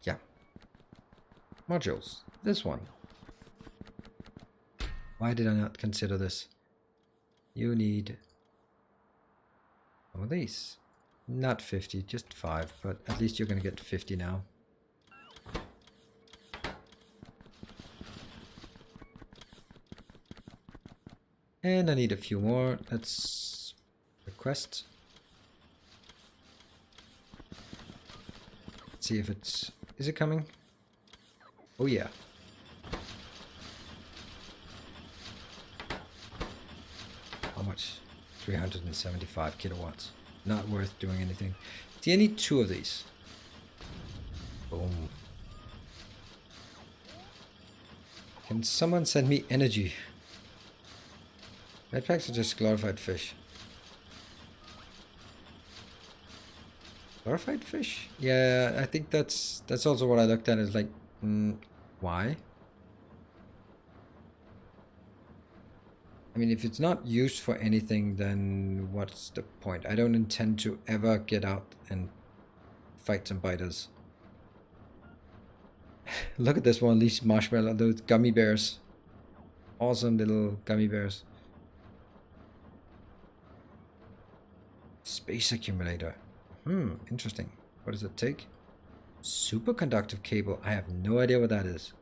Yeah. Modules. This one. Why did I not consider this? You need some of these. Not 50, just 5, but at least you're going to get 50 now. And I need a few more. Let's request. Let's see if it's... Is it coming? Oh yeah. How much? 375 kilowatts. Not worth doing anything. See, I need 2 of these. Boom. Can someone send me energy? Medpacks are just glorified fish. Glorified fish? Yeah, I think that's also what I looked at. Is like, why? I mean, if it's not used for anything, then what's the point? I don't intend to ever get out and fight some biters. Look at this one, these marshmallow, those gummy bears. Awesome little gummy bears. Space accumulator. Interesting. What does it take? Superconductive cable. I have no idea what that is.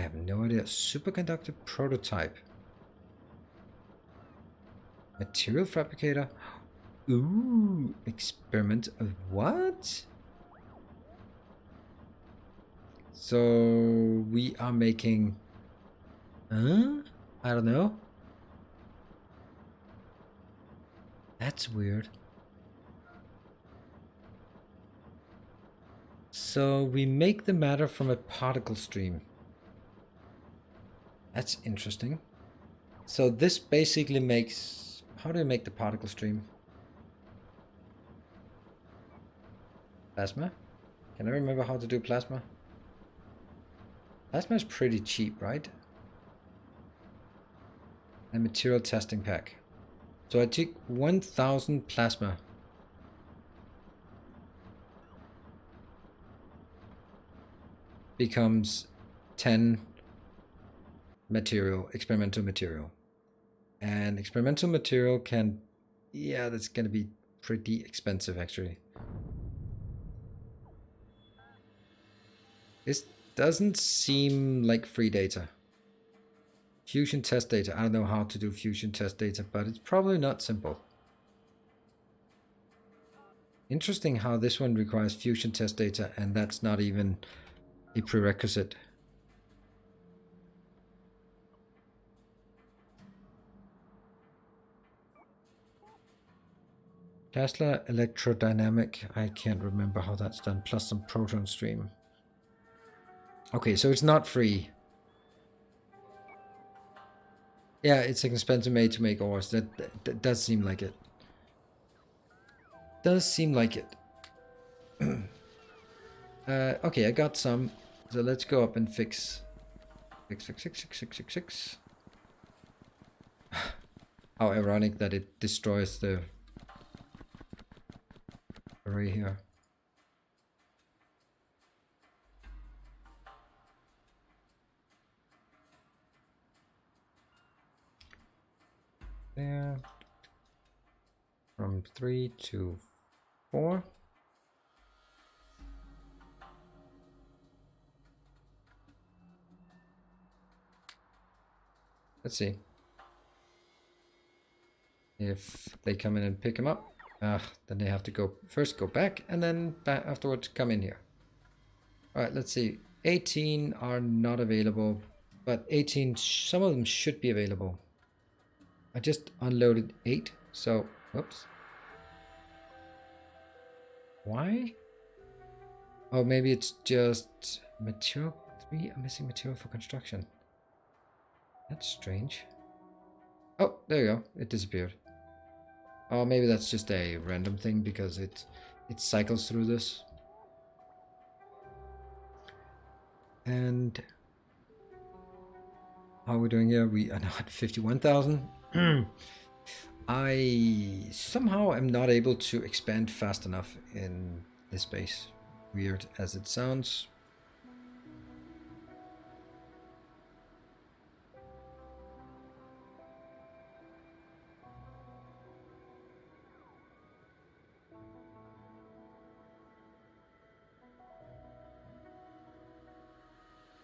have no idea. Superconductor prototype. Material fabricator. Ooh, experiment of what? So we are making, I don't know. That's weird. So we make the matter from a particle stream. That's interesting. So this basically makes, how do you make the particle stream? Plasma? Can I remember how to do plasma? Plasma is pretty cheap, right? A material testing pack. So I take 1000 plasma. Becomes 10 material, experimental material. And experimental material can, yeah, that's going to be pretty expensive actually. This doesn't seem like free data. Fusion test data. I don't know how to do fusion test data, but it's probably not simple. Interesting how this one requires fusion test data and that's not even a prerequisite. Tesla electrodynamic. I can't remember how that's done. Plus some proton stream. Okay, so it's not free. Yeah, it's an expensive way to make ores. That does seem like it. Does seem like it. Okay, I got some. So let's go up and fix. Fix. How ironic that it destroys the array here. There. From 3 to 4. Let's see if they come in and pick them up. Then they have to go first, go back, and then back afterwards come in here. All right, let's see. 18 are not available, but 18, some of them should be available. I just unloaded 8, so whoops. Why? Oh, maybe it's just material 3. I'm missing material for construction. That's strange. Oh, there you go. It disappeared. Oh, maybe that's just a random thing because it cycles through this. And how are we doing here? We are now at 51,000. I somehow am not able to expand fast enough in this base. Weird as it sounds.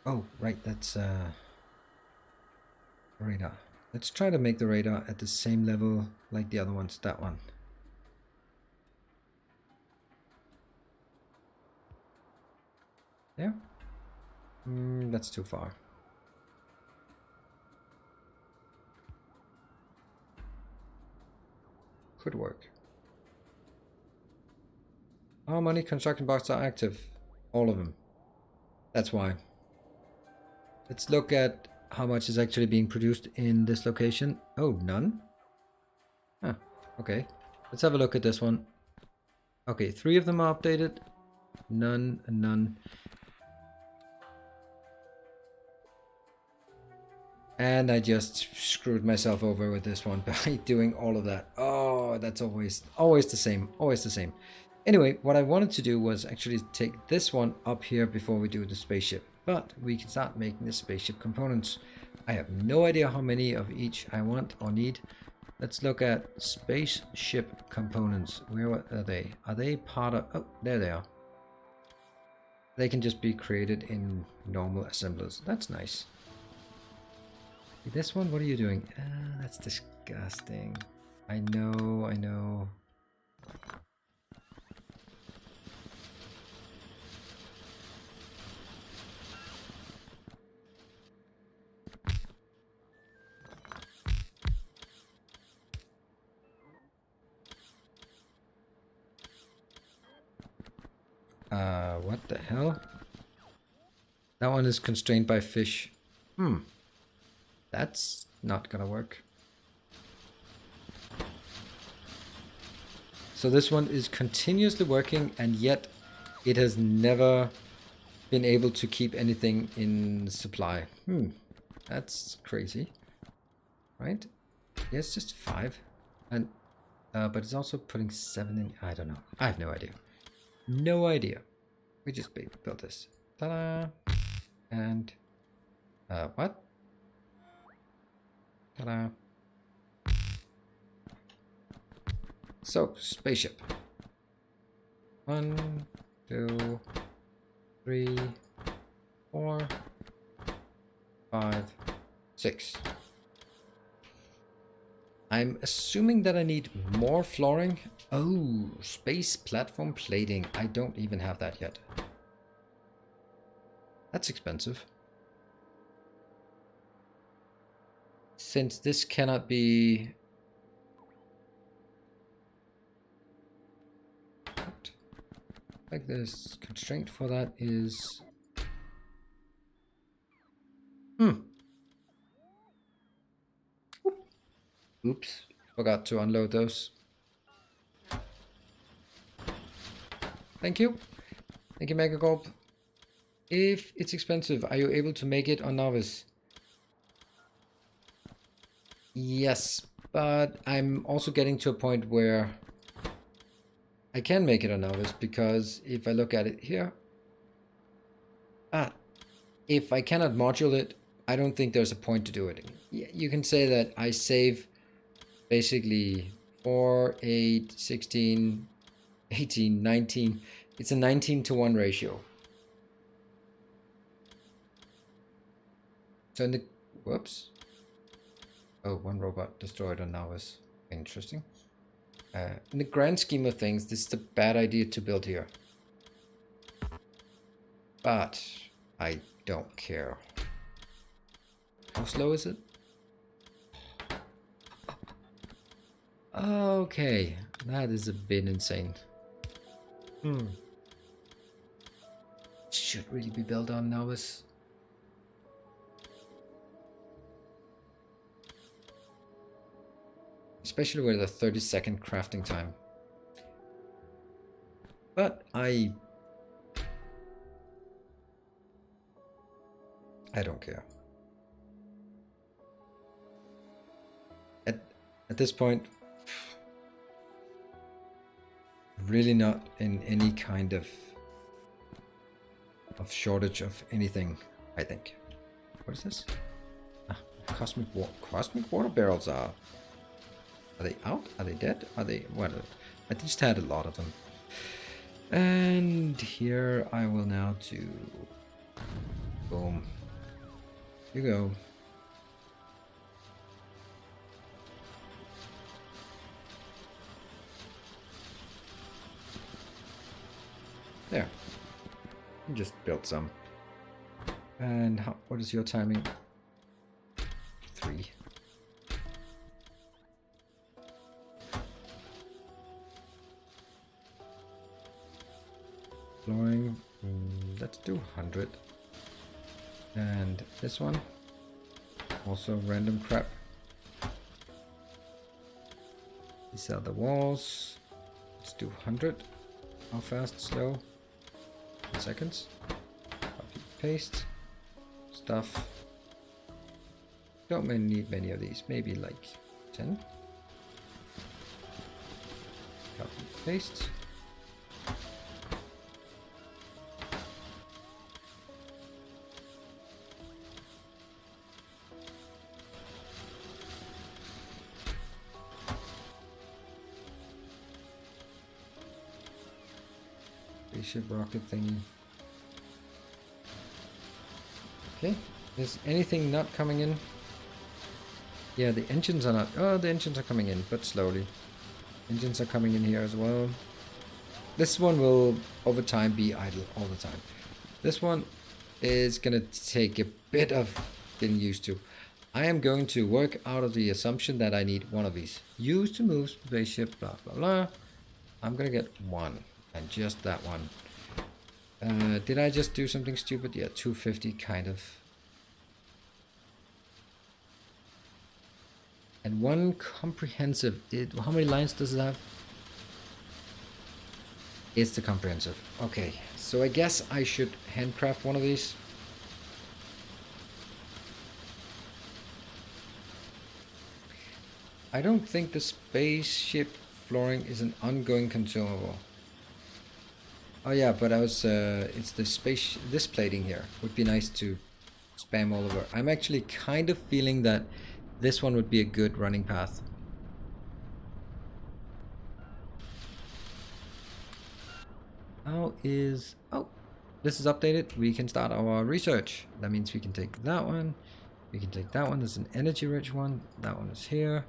Oh, right, that's radar. Let's try to make the radar at the same level like the other ones, that one. There? That's too far. Could work. How many construction boxes are active? All of them. That's why. Let's look at how much is actually being produced in this location. Oh, none? Huh, okay. Let's have a look at this one. Okay, 3 of them are updated. None and none. And I just screwed myself over with this one by doing all of that. Oh, that's always the same. Always the same. Anyway, what I wanted to do was actually take this one up here before we do the spaceship. But we can start making the spaceship components. I have no idea how many of each I want or need. Let's look at spaceship components. Where are they? Are they part of... Oh, there they are. They can just be created in normal assemblers. That's nice. This one, what are you doing? That's disgusting. I know, I know. What the hell? That one is constrained by fish. That's not gonna work. So this one is continuously working, and yet it has never been able to keep anything in supply. That's crazy. Right? Yeah, it's just 5. And but it's also putting 7 in. I don't know. I have no idea. No idea. We just built this. Ta-da! And what? Ta-da! So, spaceship. 1, 2, 3, 4, 5, 6. I'm assuming that I need more flooring. Oh, space platform plating. I don't even have that yet. That's expensive. Since this cannot be... What? Like this constraint for that is... Oops, forgot to unload those. Thank you. Thank you, Megacorp. If it's expensive, are you able to make it on Novice? Yes, but I'm also getting to a point where I can make it on Novice, because if I look at it here, if I cannot module it, I don't think there's a point to do it. You can say that I save basically 4, 8, 16, 18, 19. It's a 19-to-1 ratio. So in the... Whoops. Oh, one robot destroyed on Novice. Interesting. In the grand scheme of things, this is a bad idea to build here. But I don't care. How slow is it? Okay, that is a bit insane. Should really be built on Novice. Especially with a 30-second crafting time. But I don't care. At this point, really not in any kind of shortage of anything, I think. What is this? Cosmic water barrels are they out? Are they dead? Are they what? I just had a lot of them. And here I will now do boom. Here you go. There. Just built some. And what is your timing? 3. Flooring. Let's do 100. And this one. Also random crap. These are the walls. Let's do 100. How fast? Slow? 10 seconds. Copy, paste. Stuff. Don't need many of these. Maybe like 10. Copy, paste. Spaceship rocket thingy. Okay. Is anything not coming in? Yeah, the engines are not... Oh, the engines are coming in, but slowly. Engines are coming in here as well. This one will, over time, be idle all the time. This one is going to take a bit of getting used to. I am going to work out of the assumption that I need one of these. Use to move spaceship, blah, blah, blah. I'm going to get one, and just that one. Did I just do something stupid? Yeah, 250, kind of. And one comprehensive. How many lines does it have? It's the comprehensive. Okay, so I guess I should handcraft one of these. I don't think the spaceship flooring is an ongoing consumable. Oh yeah, but I was, it's the space, this plating here would be nice to spam all over. I'm actually kind of feeling that this one would be a good running path. How is, oh, this is updated. We can start our research. That means we can take that one. We can take that one. There's an energy rich one. That one is here.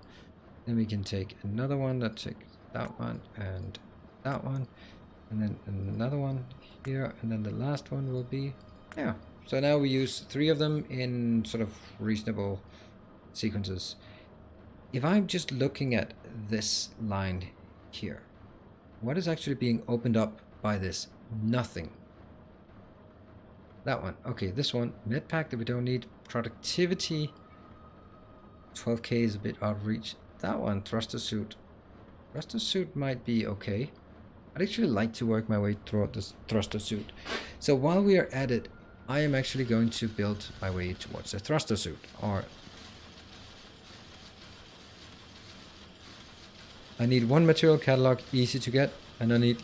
Then we can take another one that takes that one and that one. And then another one here. And then the last one will be, yeah. So now we use 3 of them in sort of reasonable sequences. If I'm just looking at this line here, what is actually being opened up by this? Nothing. That one. Okay, this one. Med pack that we don't need. Productivity. 12k is a bit out of reach. That one. Thruster suit. Thruster suit might be okay. I'd actually like to work my way throughout this thruster suit. So while we are at it, I am actually going to build my way towards the thruster suit. Or I need 1 material catalog, easy to get, and I need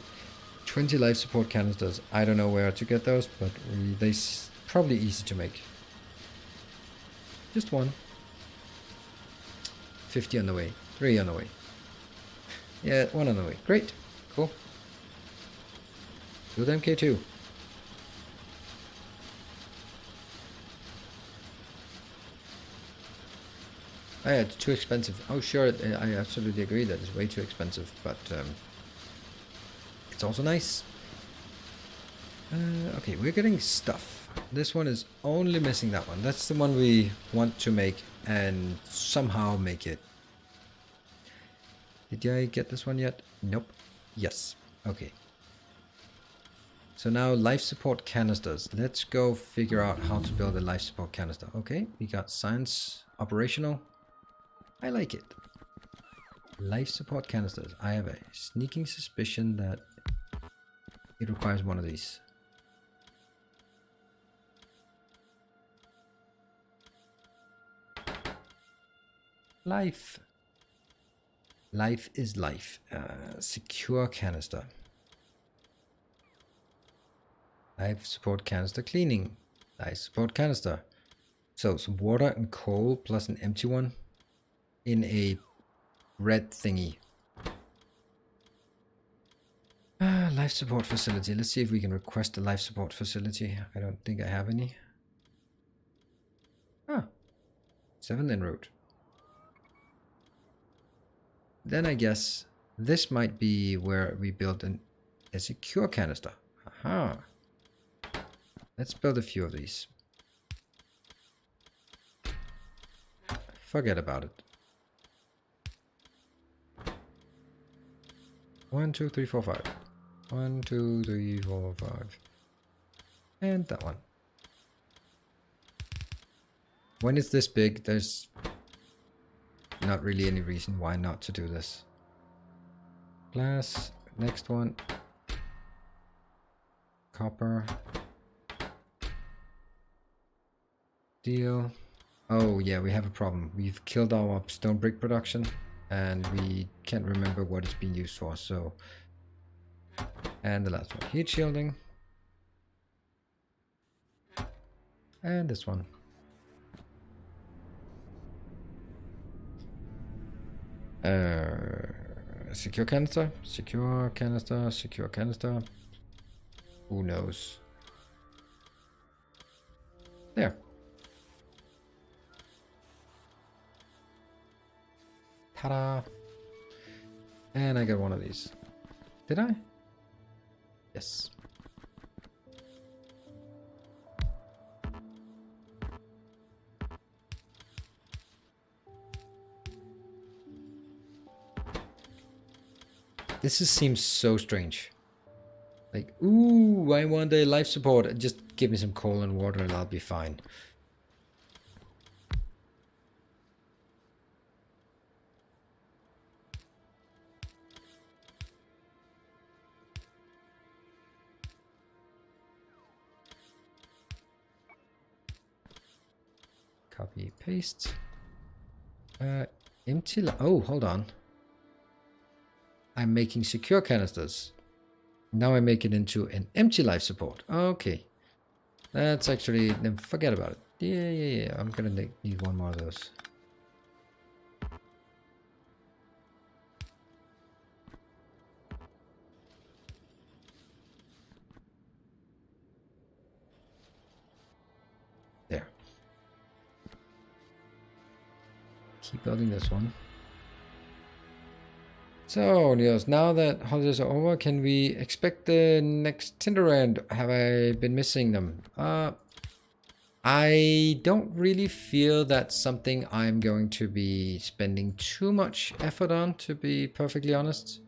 20 life support canisters. I don't know where to get those, but they're probably easy to make. Just 1. 50 on the way. 3 on the way. Yeah, 1 on the way. Great. Cool. Do them K2. Oh yeah, it's too expensive. Oh sure, I absolutely agree that it's way too expensive, but it's also nice. Okay, we're getting stuff. This one is only missing that one. That's the one we want to make and somehow make it. Did I get this one yet? Nope. Yes. Okay. So now life support canisters. Let's go figure out how to build a life support canister. Okay, we got science operational. I like it. Life support canisters. I have a sneaking suspicion that it requires one of these. Life. Life is life. Secure canister. Life support canister cleaning. Life support canister. So some water and coal plus an empty one in a red thingy. Life support facility. Let's see if we can request a life support facility. I don't think I have any. Ah, 7th en route. Then I guess this might be where we build a secure canister. Aha. Let's build a few of these. Forget about it. 1, 2, 3, 4, 5. 1, 2, 3, 4, 5. And that one. When it's this big, there's not really any reason why not to do this. Glass. Next one. Copper. Steel. Oh yeah, we have a problem. We've killed our stone brick production and we can't remember what it's being used for, so. And the last one, heat shielding. And this one. Secure canister, secure canister, secure canister. Who knows? There. Ta-da! And I got one of these. Did I? Yes. Seems so strange. Like, ooh, I want a life support. Just give me some coal and water and I'll be fine. Copy, paste. Empty. Oh, hold on. I'm making secure canisters. Now I make it into an empty life support. Okay. That's actually, then forget about it. Yeah. I'm gonna need one more of those. There. Keep building this one. So, Niels, now that holidays are over, can we expect the next Tinder end? Have I been missing them? I don't really feel that's something I'm going to be spending too much effort on, to be perfectly honest.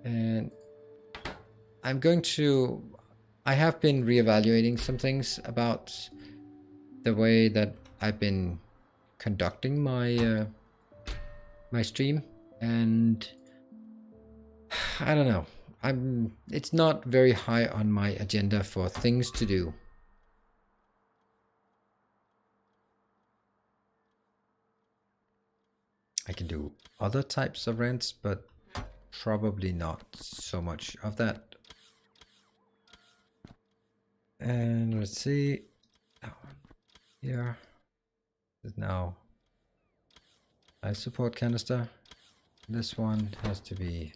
And I have been reevaluating some things about the way that I've been conducting my my stream, and I don't know. It's not very high on my agenda for things to do. I can do other types of rents, but probably not so much of that. And let's see. Here is now life support canister. This one has to be.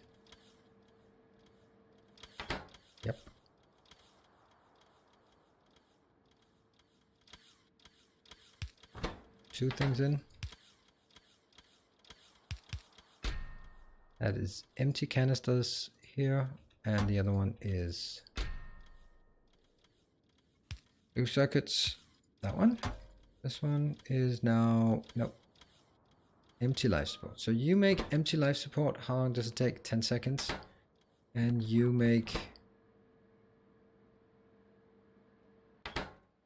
Yep. Two things in. That is empty canisters here, and the other one is blue circuits. That one. This one is now, nope, empty life support. So you make empty life support. How long does it take? 10 seconds. And you make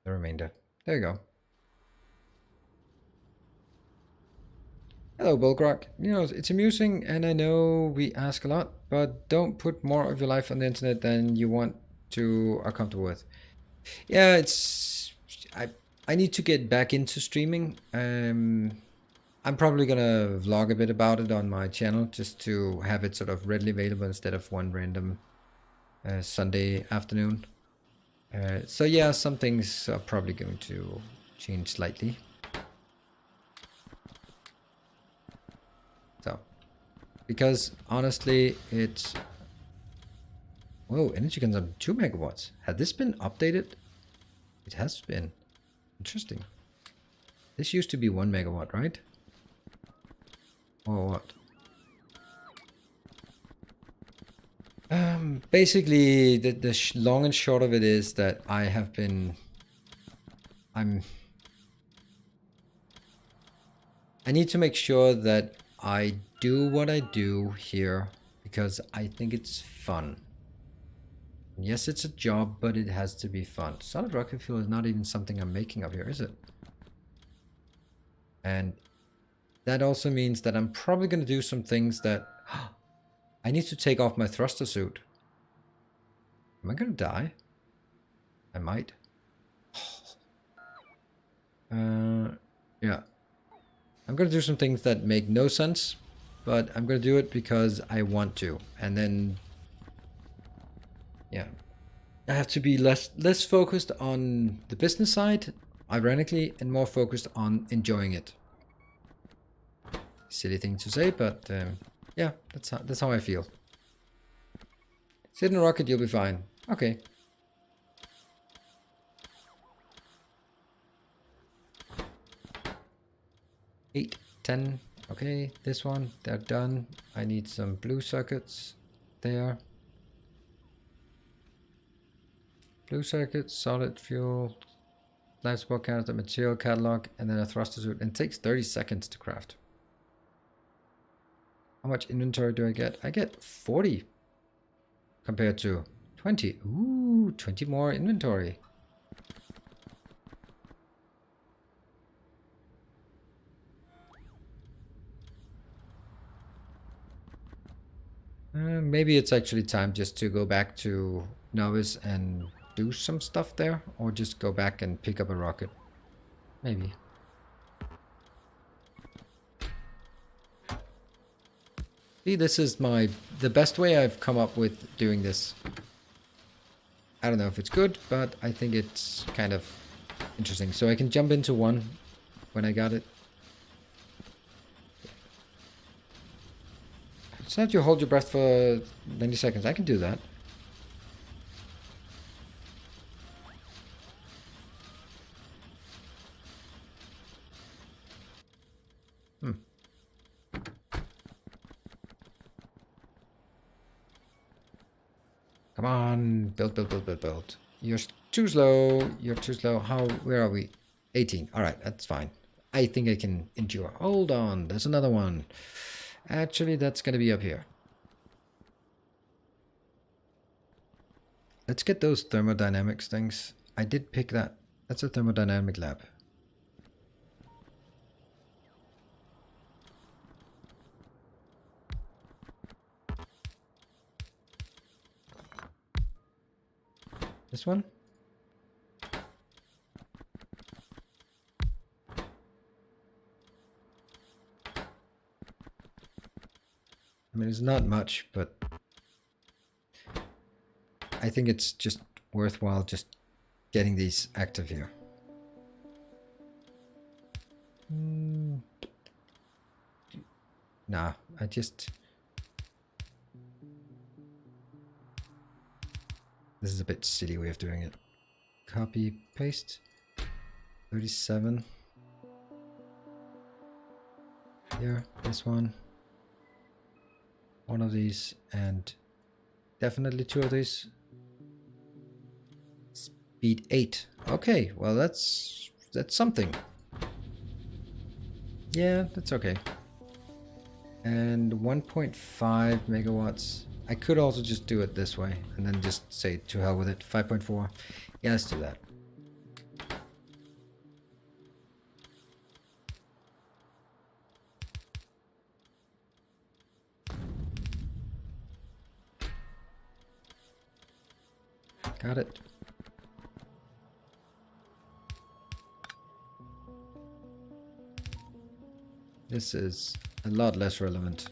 the remainder. There you go. Hello, Bulgrock. You know, it's amusing, and I know we ask a lot, but don't put more of your life on the internet than you want to are comfortable with. Yeah, it's I need to get back into streaming. I'm probably gonna vlog a bit about it on my channel just to have it sort of readily available instead of one random Sunday afternoon. So yeah, some things are probably going to change slightly. So, because honestly, it's... Whoa, energy consumption 2 megawatts. Had this been updated? It has been. Interesting. This used to be 1 megawatt, right? Or what? Basically, the long and short of it is that I have been... I need to make sure that I do what I do here because I think it's fun. Yes, it's a job, but it has to be fun. Solid rocket fuel is not even something I'm making up here, is it? And that also means that I'm probably going to do some things that... I need to take off my thruster suit. Am I going to die? I might. Yeah. I'm going to do some things that make no sense, but I'm going to do it because I want to. And then, yeah, I have to be less focused on the business side, ironically, and more focused on enjoying it. Silly thing to say, but yeah, that's how I feel. Sit in a rocket, you'll be fine. Okay. 8, 10, Okay, this one, they're done. I need some blue circuits there. Blue circuits, solid fuel, life support canister, material catalog, and then a thruster suit. And it takes 30 seconds to craft. How much inventory do I get? I get 40 compared to 20. Ooh, 20 more inventory. Maybe it's actually time just to go back to Novice and do some stuff there, or just go back and pick up a rocket. Maybe. See, this is the best way I've come up with doing this. I don't know if it's good, but I think it's kind of interesting. So I can jump into one when I got it. It's not you hold your breath for 90 seconds. I can do that. Come on, build, build, build, build, build. You're too slow. You're too slow. Where are we? 18. All right, that's fine. I think I can endure. Hold on, there's another one. Actually, that's going to be up here. Let's get those thermodynamics things. I did pick that. That's a thermodynamic lab. This one? I mean, it's not much, but I think it's just worthwhile just getting these active here. Nah, this is a bit silly way of doing it. Copy, paste. 37. Here, this one. One of these, and definitely two of these. Speed 8. Okay, well that's something. Yeah, that's okay. And 1.5 megawatts. I could also just do it this way and then just say to hell with it. 5.4. Yeah, let's do that. Got it. This is a lot less relevant.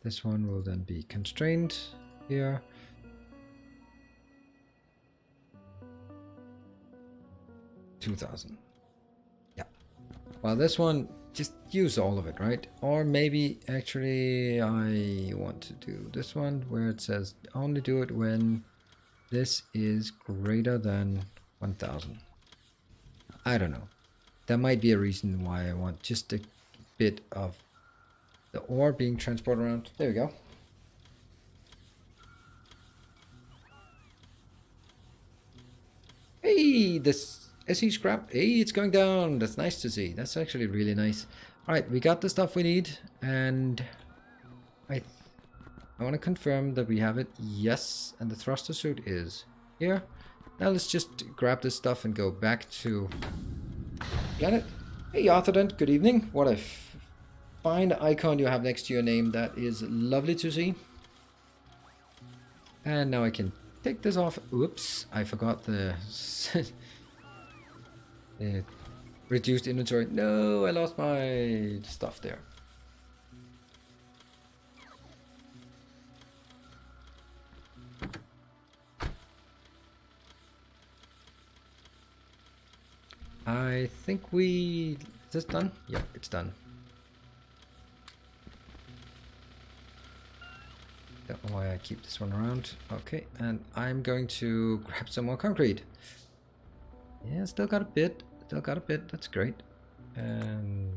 This one will then be constrained here. $2,000. Yeah. Well, this one, just use all of it, right? Or maybe actually I want to do this one where it says only do it when this is greater than 1,000. I don't know. There might be a reason why I want just a bit of the ore being transported around. There we go. Hey, this SE scrap. Hey, it's going down. That's nice to see. That's actually really nice. All right, we got the stuff we need, and I want to confirm that we have it. Yes, and the thruster suit is here. Now let's just grab this stuff and go back to planet. Hey, Arthurdent, good evening. What a fine icon you have next to your name. That is lovely to see. And now I can take this off. Oops, I forgot the reduced inventory. No, I lost my stuff there. I think is this done? Yep, it's done. Don't know why I keep this one around. Okay, and I'm going to grab some more concrete. Yeah, still got a bit. Still got a bit. That's great. And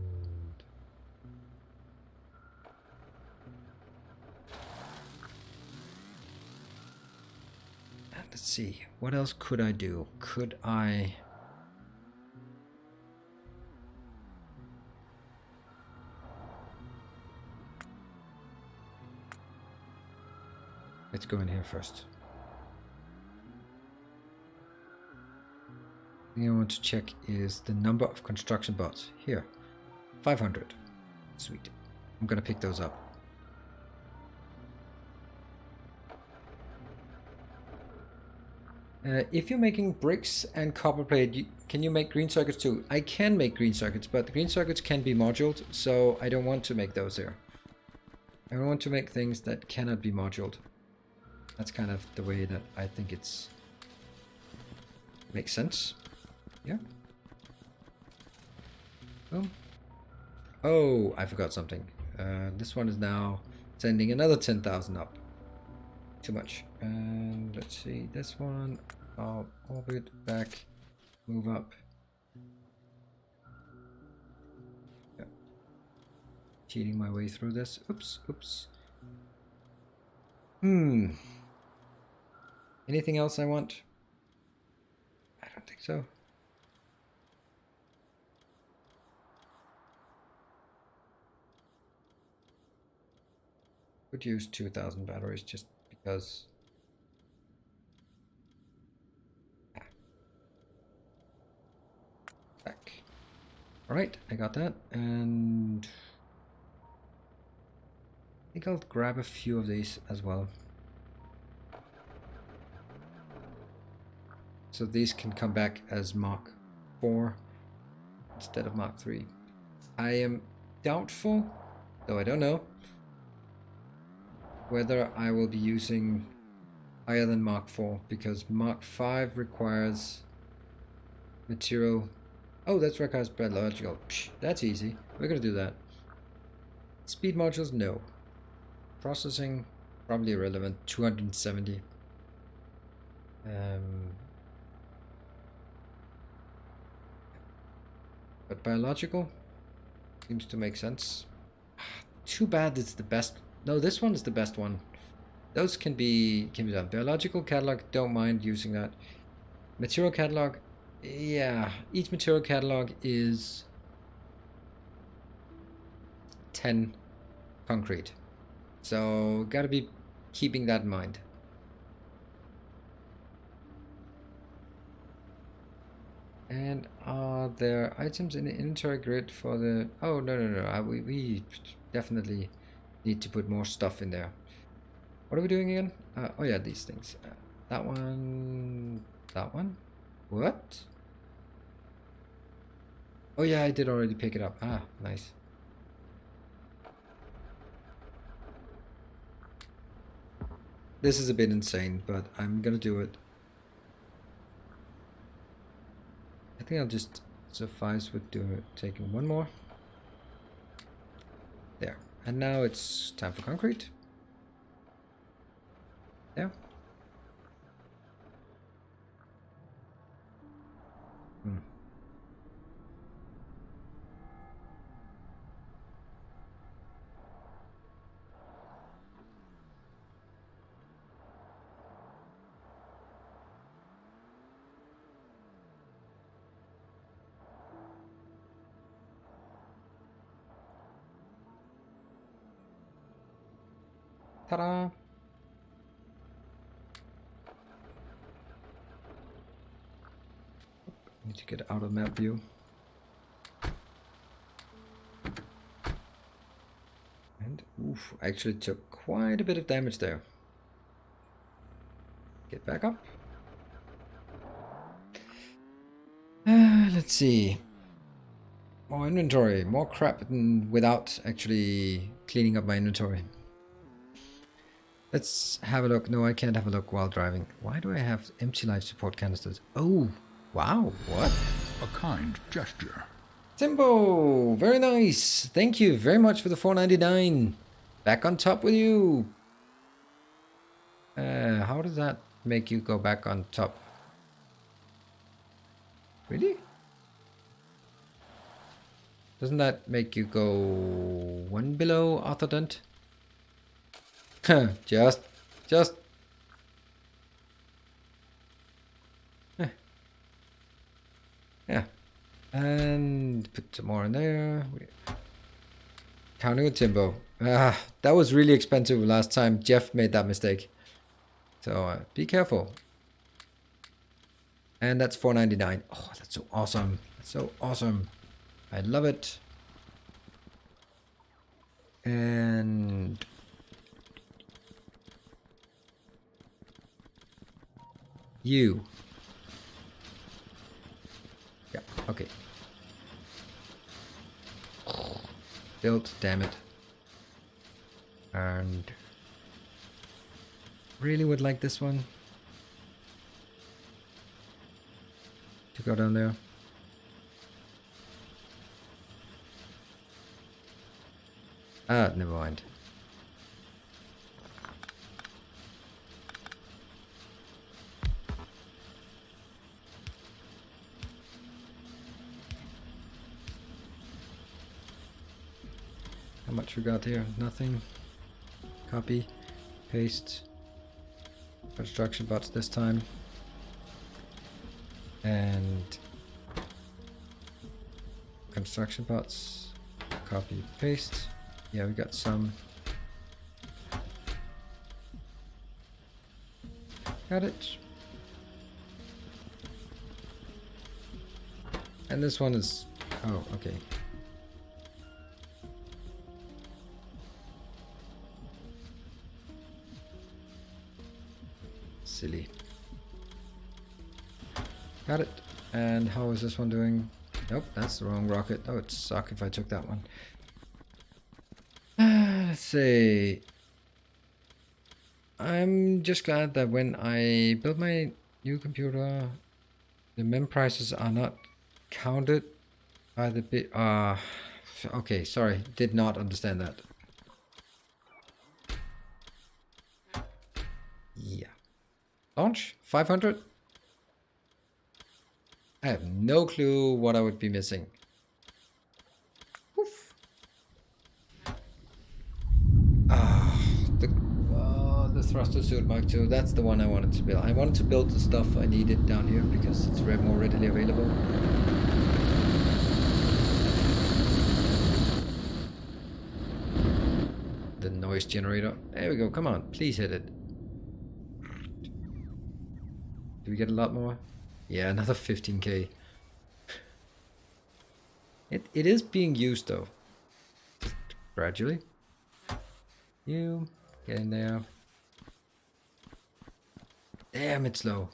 let's see. What else could I do? Could I... Let's go in here first. The thing I want to check is the number of construction bots. Here, 500. Sweet. I'm gonna pick those up. If you're making bricks and copper plate, can you make green circuits too? I can make green circuits, but the green circuits can be moduled, so I don't want to make those there. I want to make things that cannot be moduled. That's kind of the way that I think it's... makes sense. Yeah. Boom. Oh, I forgot something. This one is now sending another 10,000 up. Too much. And let's see, this one, I'll orbit back, move up. Yeah. Cheating my way through this. Oops, oops. Anything else I want? I don't think so. Could use 2,000 batteries just because. Back. Alright, I got that, and I think I'll grab a few of these as well. So these can come back as Mark 4 instead of Mark 3. I am doubtful, though I don't know, whether I will be using higher than Mark 4, because Mark 5 requires material. Oh, that requires biological. Psh, that's easy. We're gonna do that. Speed modules, no. Processing, probably irrelevant. 270. But biological seems to make sense. Too bad it's the best. No, this one is the best one. Those can be done. Biological catalog, don't mind using that. Material catalog, yeah. Each material catalog is 10 concrete. So gotta be keeping that in mind. And are there items in the inventory grid for the... Oh, no. We definitely need to put more stuff in there. What are we doing again? Oh yeah, these things. That one... That one? What? Oh yeah, I did already pick it up. Ah, nice. This is a bit insane, but I'm gonna do it. I think I'll just suffice with taking one more. There. And now it's time for concrete. There. Ta-da! Need to get out of map view. And oof, I actually took quite a bit of damage there. Get back up. Let's see. More inventory, more crap without actually cleaning up my inventory. Let's have a look. No, I can't have a look while driving. Why do I have empty life support canisters? Oh, wow. What? A kind gesture. Timbo, very nice. Thank you very much for the $4.99. Back on top with you. How does that make you go back on top? Really? Doesn't that make you go one below orthodont? just. Eh, yeah. And put some more in there. Counting with Timbo. Ah, that was really expensive last time. Jeff made that mistake. So be careful. And that's $4.99. Oh, that's so awesome. That's so awesome. I love it. And you. Yeah, okay. Built, damn it. And really would like this one to go down there. Ah, never mind. How much we got here? Nothing. Copy, paste. Construction bots this time. And construction bots. Copy, paste. Yeah, we got some. Got it. And this one is... Oh, okay. Silly. Got it. And how is this one doing? Nope, that's the wrong rocket. That would suck if I took that one. Let's see. I'm just glad that when I build my new computer, the mem prices are not counted by the bit. Okay, sorry, did not understand that. Yeah. Launch 500. I have no clue what I would be missing. Oof. The thruster suit Mark II. That's the one I wanted to build. I wanted to build the stuff I needed down here because it's more readily available. The noise generator. There we go. Come on, please hit it. Do we get a lot more? Yeah, another 15k. It is being used though. Just gradually. You get in there. Damn, it's low.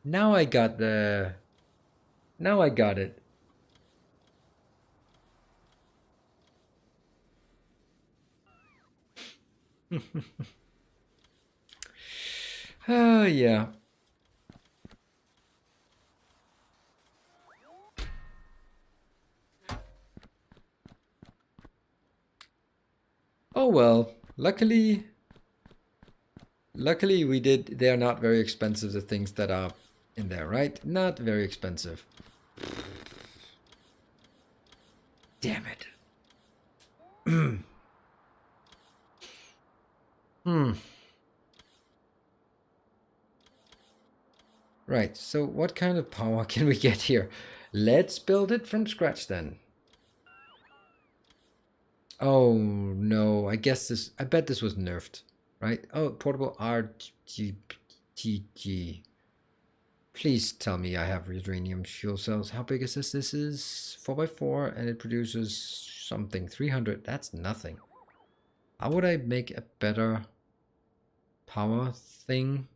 Now I got the... Now I got it. Oh, yeah. Oh well, luckily we did, they're not very expensive, the things that are in there, right? Not very expensive. Damn it. Right, so what kind of power can we get here? Let's build it from scratch then. Oh no, I guess this, I bet this was nerfed, right? Oh, portable RGTG. Please tell me I have uranium fuel cells. How big is this? This is 4x4 and it produces something, 300. That's nothing. How would I make a better power thing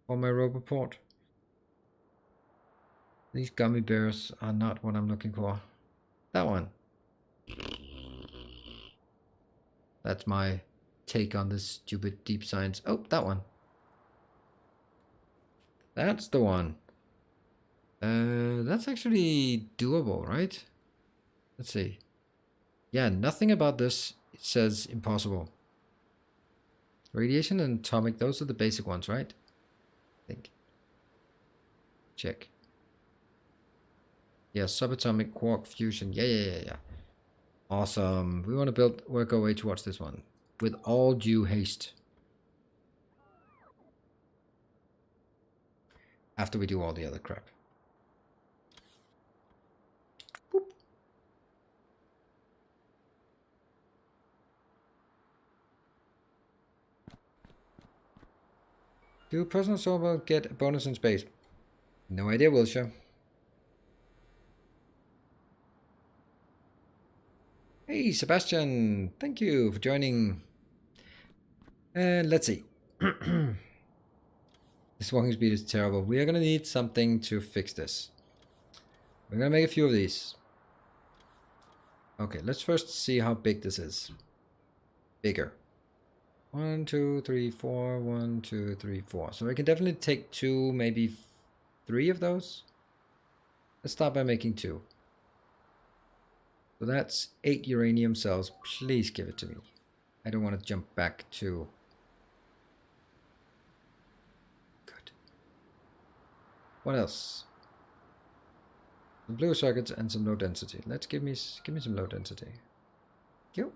for my roboport? These gummy bears are not what I'm looking for. That one. That's my take on this stupid deep science. Oh, that one. That's the one. That's actually doable, right? Let's see. Yeah, nothing about this says impossible. Radiation and atomic, those are the basic ones, right? I think. Check. Yeah, subatomic quark fusion. Yeah. Awesome. We want to work our way towards this one with all due haste. After we do all the other crap. Boop. Do personal server get a bonus in space? No idea, Wilshire. Hey, Sebastian. Thank you for joining. And let's see. This walking speed is terrible. We are going to need something to fix this. We're going to make a few of these. Okay, let's first see how big this is. Bigger. 1, 2, 3, 4. 1, 2, 3, 4. So I can definitely take 2, maybe 3 of those. Let's start by making 2. So that's 8 uranium cells. Please give it to me. I don't want to jump back to... Good. What else? Some blue circuits and some low density. Let's give me some low density. Thank you.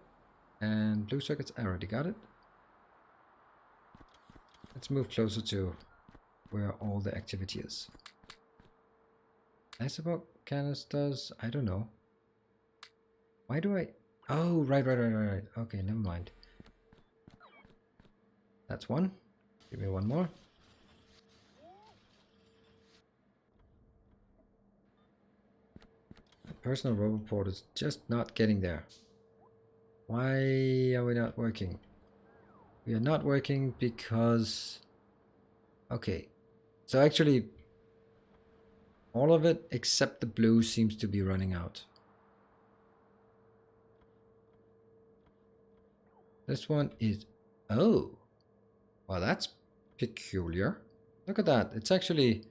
And blue circuits, I already got it. Let's move closer to where all the activity is. Isobot canisters, I don't know. Why do I... Oh, right. Okay, never mind. That's one. Give me one more. The personal robot port is just not getting there. Why are we not working? We are not working because... Okay. So actually, all of it except the blue seems to be running out. This one is... Oh. Well, that's peculiar. Look at that. It's actually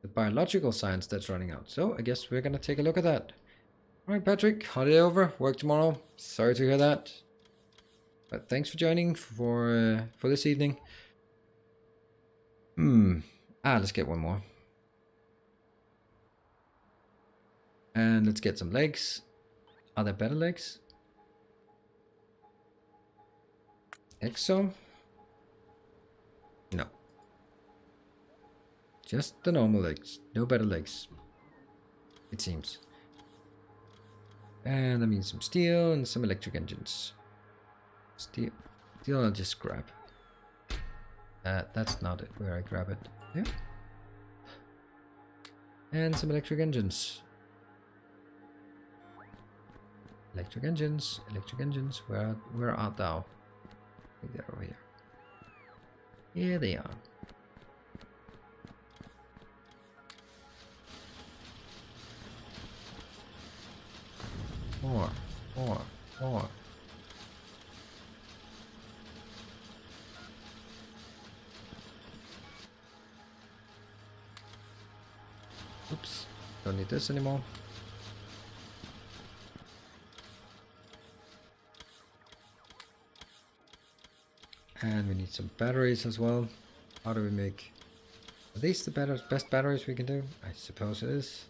the biological science that's running out. So I guess we're going to take a look at that. All right, Patrick. Holiday over. Work tomorrow. Sorry to hear that. But thanks for joining for this evening. Let's get one more. And let's get some legs. Are there better legs? Exo? No. Just the normal legs. No better legs. It seems. And that means some steel and some electric engines. Steel I'll just grab. That's not it where I grab it. Yeah. And some electric engines. Electric engines. Where art thou? I think they're over here. Here they are. More. Oops, don't need this anymore. And we need some batteries as well. How do we make... Are these the best batteries we can do? I suppose it is.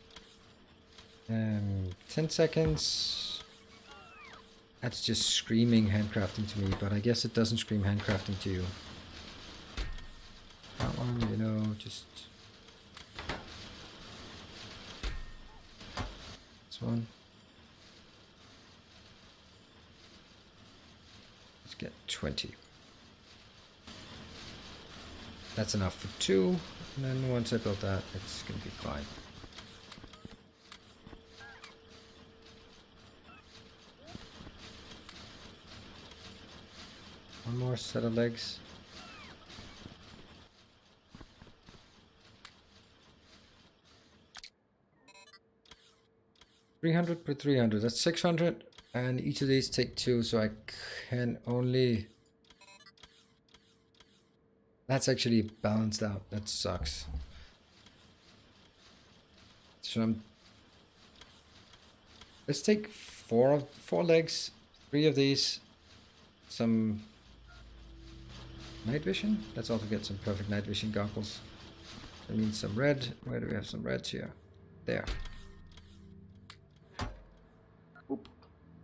10 seconds. That's just screaming handcrafting to me, but I guess it doesn't scream handcrafting to you. That one, you know, just... This one. Let's get 20. That's enough for 2, and then once I build that, it's gonna be fine. One more set of legs. $300 per 300, that's 600, and each of these take 2, so I can only... That's actually balanced out. That sucks. So let's take four legs, 3 of these, some night vision. Let's also get some perfect night vision goggles. That means some red. Where do we have some reds here? There. Oop.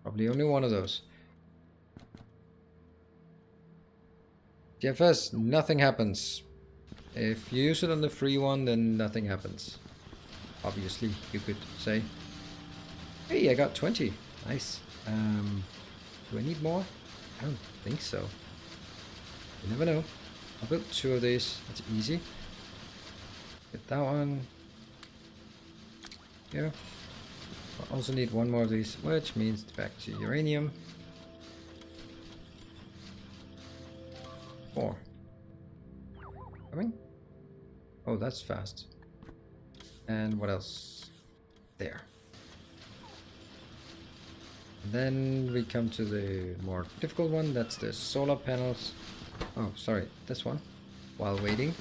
Probably only one of those. GFS, nothing happens. If you use it on the free one, then nothing happens. Obviously, you could say. Hey, I got 20. Nice. Do I need more? I don't think so. You never know. I'll build 2 of these. That's easy. Get that one. Yeah. I also need 1 more of these, which means back to uranium. 4. Coming? Oh, that's fast. And what else? There. And then we come to the more difficult one. That's the solar panels. Oh, sorry, this one. While waiting.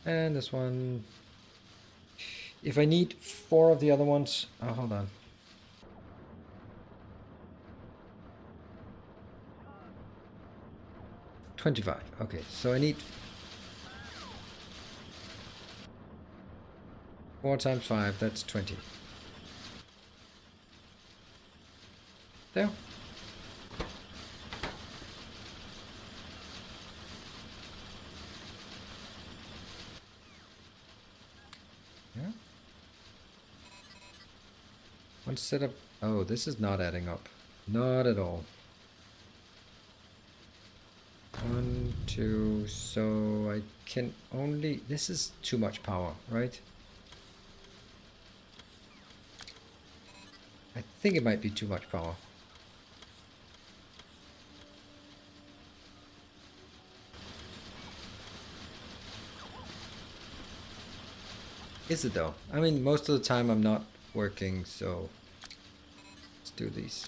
And this one. If I need 4 of the other ones. Oh, hold on. $25. Okay, so I need 4 times 5, that's 20. There. Yeah. One set of... Oh, this is not adding up. Not at all. 1, 2, so I can only... This is too much power, right? I think it might be too much power. Is it though? I mean, most of the time I'm not working, so let's do these.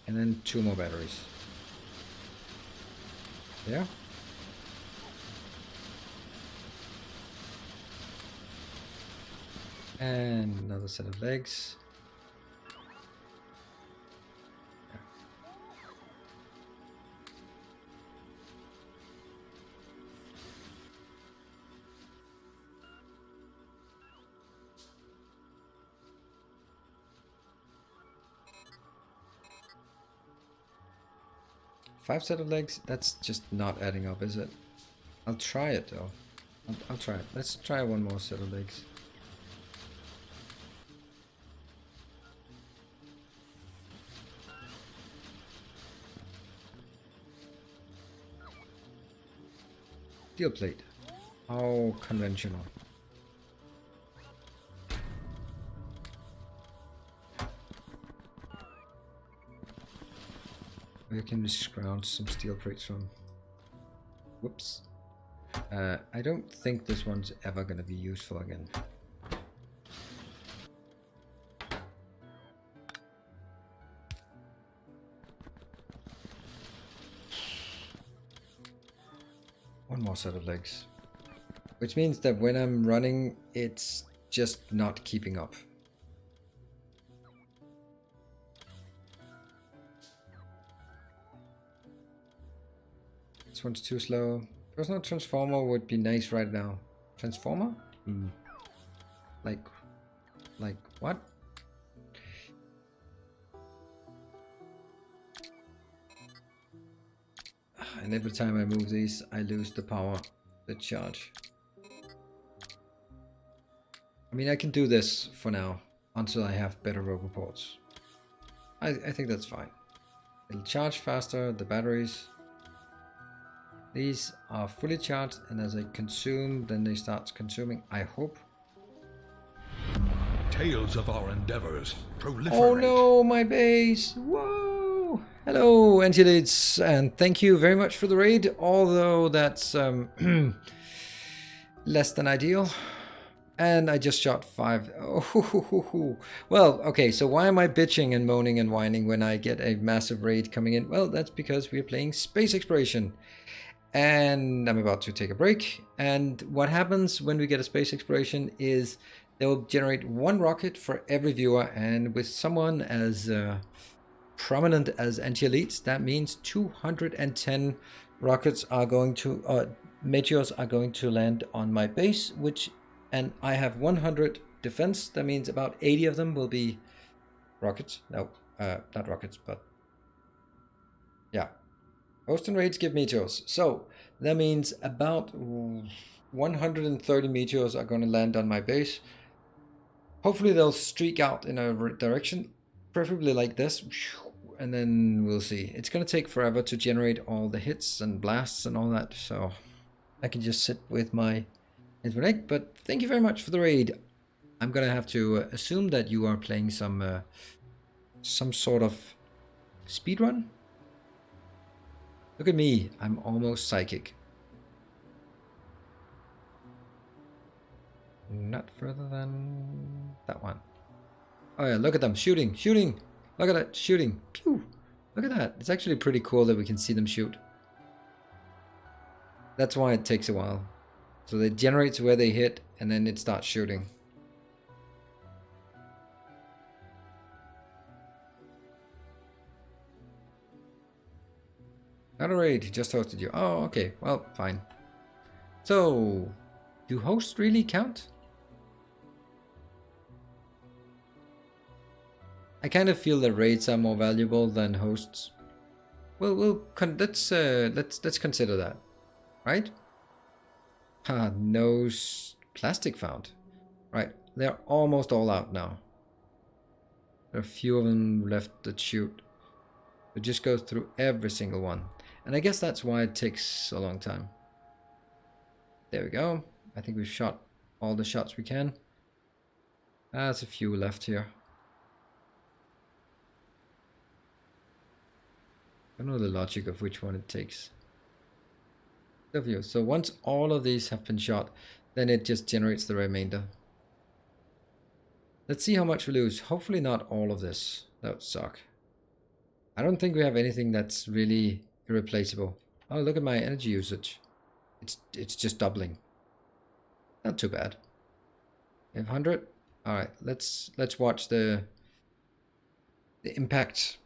And then 2 more batteries. Yeah. And another set of legs. Yeah. 5 set of legs? That's just not adding up, is it? I'll try it though. I'll try it. Let's try 1 more set of legs. Steel plate. How conventional. We can scrounge some steel plates from. Whoops. I don't think this one's ever gonna be useful again. One more set of legs. Which means that when I'm running, it's just not keeping up. This one's too slow. Personal transformer would be nice right now. Transformer? Like what? And every time I move these, I lose the power, the charge. I mean, I can do this for now until I have better roboports. I think that's fine. It'll charge faster, the batteries. These are fully charged, and as I consume, then they start consuming, I hope. Tales of our endeavors proliferate. Oh no, my base! Whoa! Hello, Antilates, and thank you very much for the raid, although that's less than ideal. And I just shot 5. Oh, well, okay, so why am I bitching and moaning and whining when I get a massive raid coming in? Well, that's because we're playing space exploration. And I'm about to take a break. And what happens when we get a space exploration is they'll generate one rocket for every viewer. And with someone as prominent as anti-elites, that means 210 rockets are going to, meteors are going to land on my base, and I have 100 defense. That means about 80 of them will be rockets. No, not rockets, but yeah. Host and raids give meteors. So that means about 130 meteors are going to land on my base. Hopefully they'll streak out in a direction, preferably like this. And then we'll see. It's going to take forever to generate all the hits and blasts and all that. So I can just sit with my internet. But thank you very much for the raid. I'm going to have to assume that you are playing some sort of speedrun. Look at me, I'm almost psychic. Not further than that one. Oh yeah, look at them shooting, shooting. Look at that, shooting. Pew! Look at that. It's actually pretty cool that we can see them shoot. That's why it takes a while. So it generates where they hit and then it starts shooting. Not a raid, just hosted you. Oh, okay. Well, fine. So, do hosts really count? I kind of feel that raids are more valuable than hosts. Well, let's consider that, right? No plastic found. Right, they're almost all out now. There are a few of them left that shoot. It just goes through every single one. And I guess that's why it takes a long time. There we go. I think we've shot all the shots we can. There's a few left here. I don't know the logic of which one it takes. So once all of these have been shot, then it just generates the remainder. Let's see how much we lose. Hopefully not all of this. That would suck. I don't think we have anything that's really irreplaceable. Oh, look at my energy usage. It's just doubling. Not too bad. 500. All right, let's watch the impact.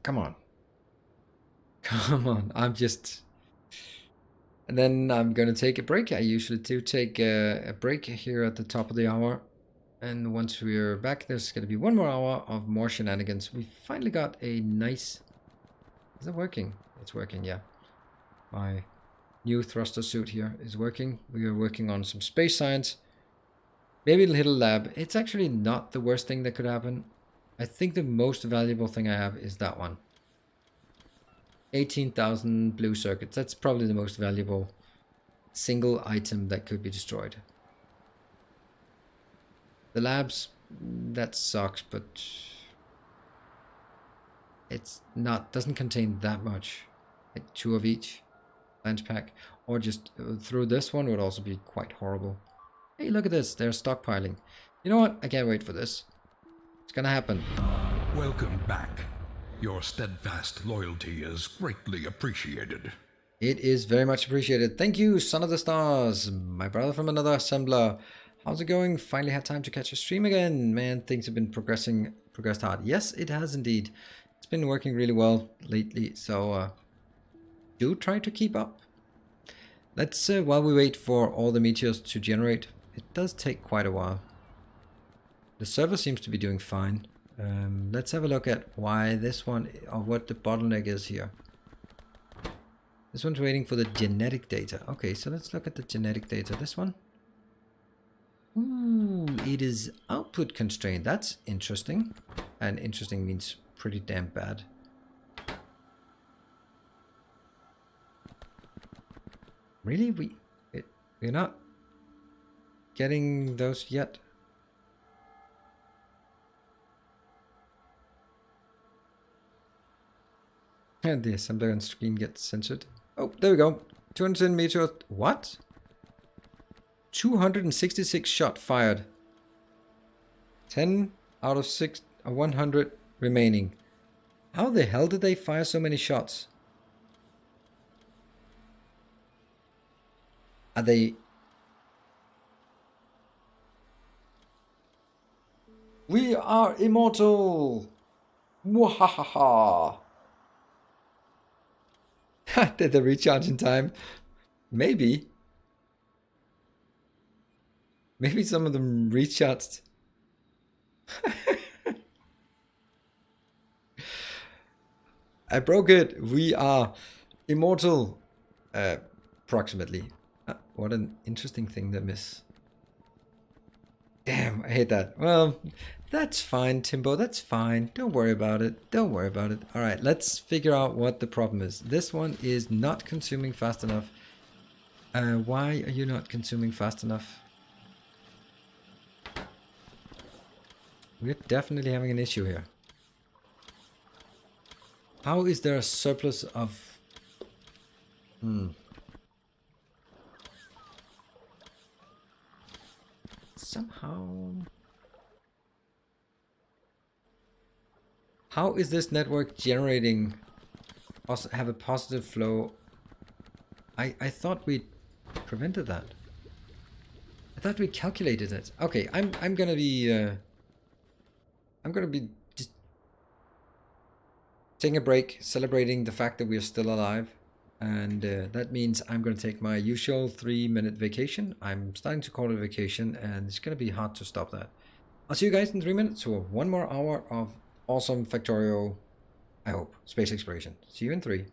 Come on. Come on. And then I'm gonna take a break. I usually do take a break here at the top of the hour. And once we're back, there's going to be 1 more hour of more shenanigans. We finally got a nice... Is it working? It's working, yeah. My new thruster suit here is working. We are working on some space science. Maybe a little lab. It's actually not the worst thing that could happen. I think the most valuable thing I have is that one. 18,000 blue circuits. That's probably the most valuable single item that could be destroyed. The labs, that sucks, but it's not, doesn't contain that much. Like 2 of each lunch pack, or just through this one would also be quite horrible. Hey, look at this, they're stockpiling. You know what? I can't wait for this. It's gonna happen. Welcome back. Your steadfast loyalty is greatly appreciated. It is very much appreciated. Thank you, Son of the Stars, my brother from another assembler. How's it going? Finally had time to catch a stream again. Man, things have been progressed hard. Yes, it has indeed. It's been working really well lately, so do try to keep up. Let's, while we wait for all the meteors to generate, it does take quite a while. The server seems to be doing fine. Let's have a look at why this one, or what the bottleneck is here. This one's waiting for the genetic data. Okay, so let's look at the genetic data. This one. Ooh, it is output constrained. That's interesting. And interesting means pretty damn bad. Really? We're not getting those yet? And the assembler on screen gets censored. Oh, there we go. 210 meteors. What? 266 shot fired. 10 out of 100 remaining. How the hell did they fire so many shots? Are they... We are immortal! Mwahaha! Did they recharge in time? Maybe. Maybe some of them recharged. I broke it. We are immortal. Approximately. What an interesting thing to miss. Damn, I hate that. Well, that's fine, Timbo. That's fine. Don't worry about it. Don't worry about it. All right, let's figure out what the problem is. This one is not consuming fast enough. Why are you not consuming fast enough? We're definitely having an issue here. How is there a surplus of... Somehow... How is this network generating... have a positive flow? I thought we prevented that. I thought we calculated it. Okay, I'm gonna be... I'm gonna be just taking a break, celebrating the fact that we are still alive. And that means I'm going to take my usual 3-minute vacation. I'm starting to call it a vacation, and it's going to be hard to stop that. I'll see you guys in 3 minutes for 1 more hour of awesome Factorio, I hope, space exploration. See you in 3.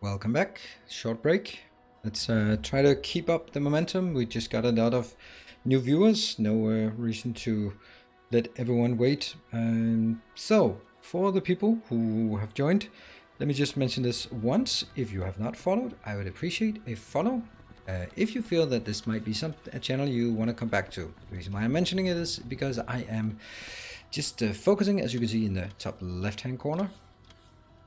Welcome back. Short break. Let's try to keep up the momentum. We just got a lot of new viewers. No reason to let everyone wait. So, for the people who have joined, let me just mention this once. If you have not followed, I would appreciate a follow. If you feel that this might be a channel you want to come back to. The reason why I'm mentioning it is because I am just focusing, as you can see in the top left-hand corner.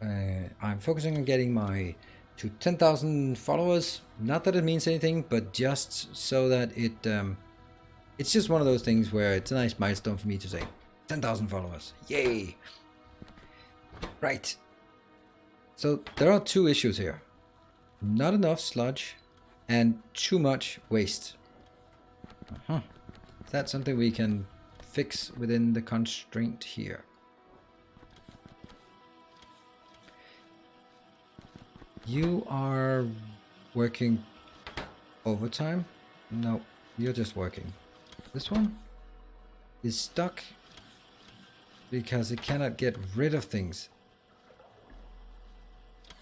I'm focusing on getting my to 10,000 followers. Not that it means anything, but just so that it's just one of those things where it's a nice milestone for me to say 10,000 followers. Yay! Right. So there are 2 issues here. Not enough sludge and too much waste. That's something we can fix within the constraint here. You are working overtime? No, you're just working. This one is stuck because it cannot get rid of things.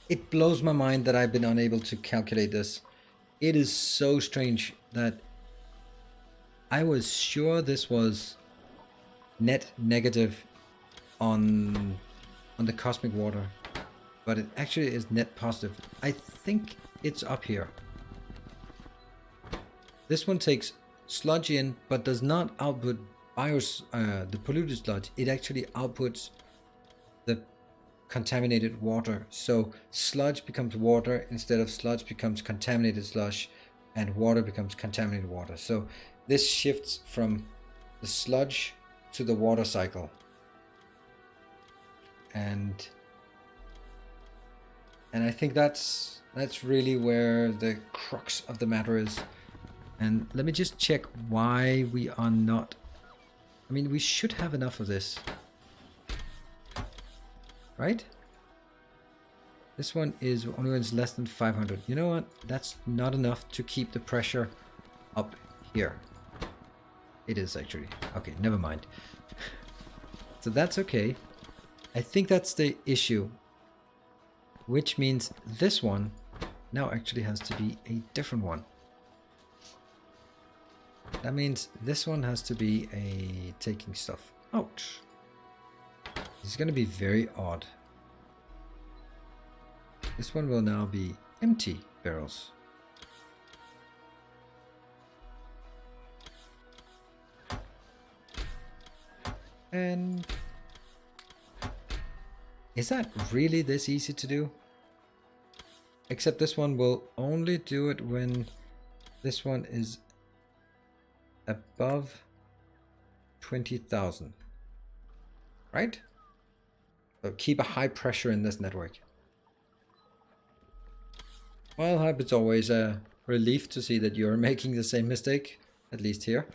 It blows my mind that I've been unable to calculate this. It is so strange that I was sure this was net negative on the cosmic water, but it actually is net positive. I think it's up here. This one takes sludge in, but does not output the polluted sludge. It actually outputs the contaminated water. So sludge becomes water instead of sludge becomes contaminated sludge, and water becomes contaminated water. So this shifts from the sludge to the water cycle. And I think that's really where the crux of the matter is. And let me just check why we are not. I mean, we should have enough of this, right? This one is only when it's less than 500. You know what? That's not enough to keep the pressure up here. It is actually. Okay, never mind. So that's okay. I think that's the issue. Which means this one now actually has to be a different one. That means this one has to be a taking stuff out. This is going to be very odd. This one will now be empty barrels. And is that really this easy to do? Except this one will only do it when this one is above 20,000. Right? So keep a high pressure in this network. Well, Hype, it's always a relief to see that you're making the same mistake, at least here.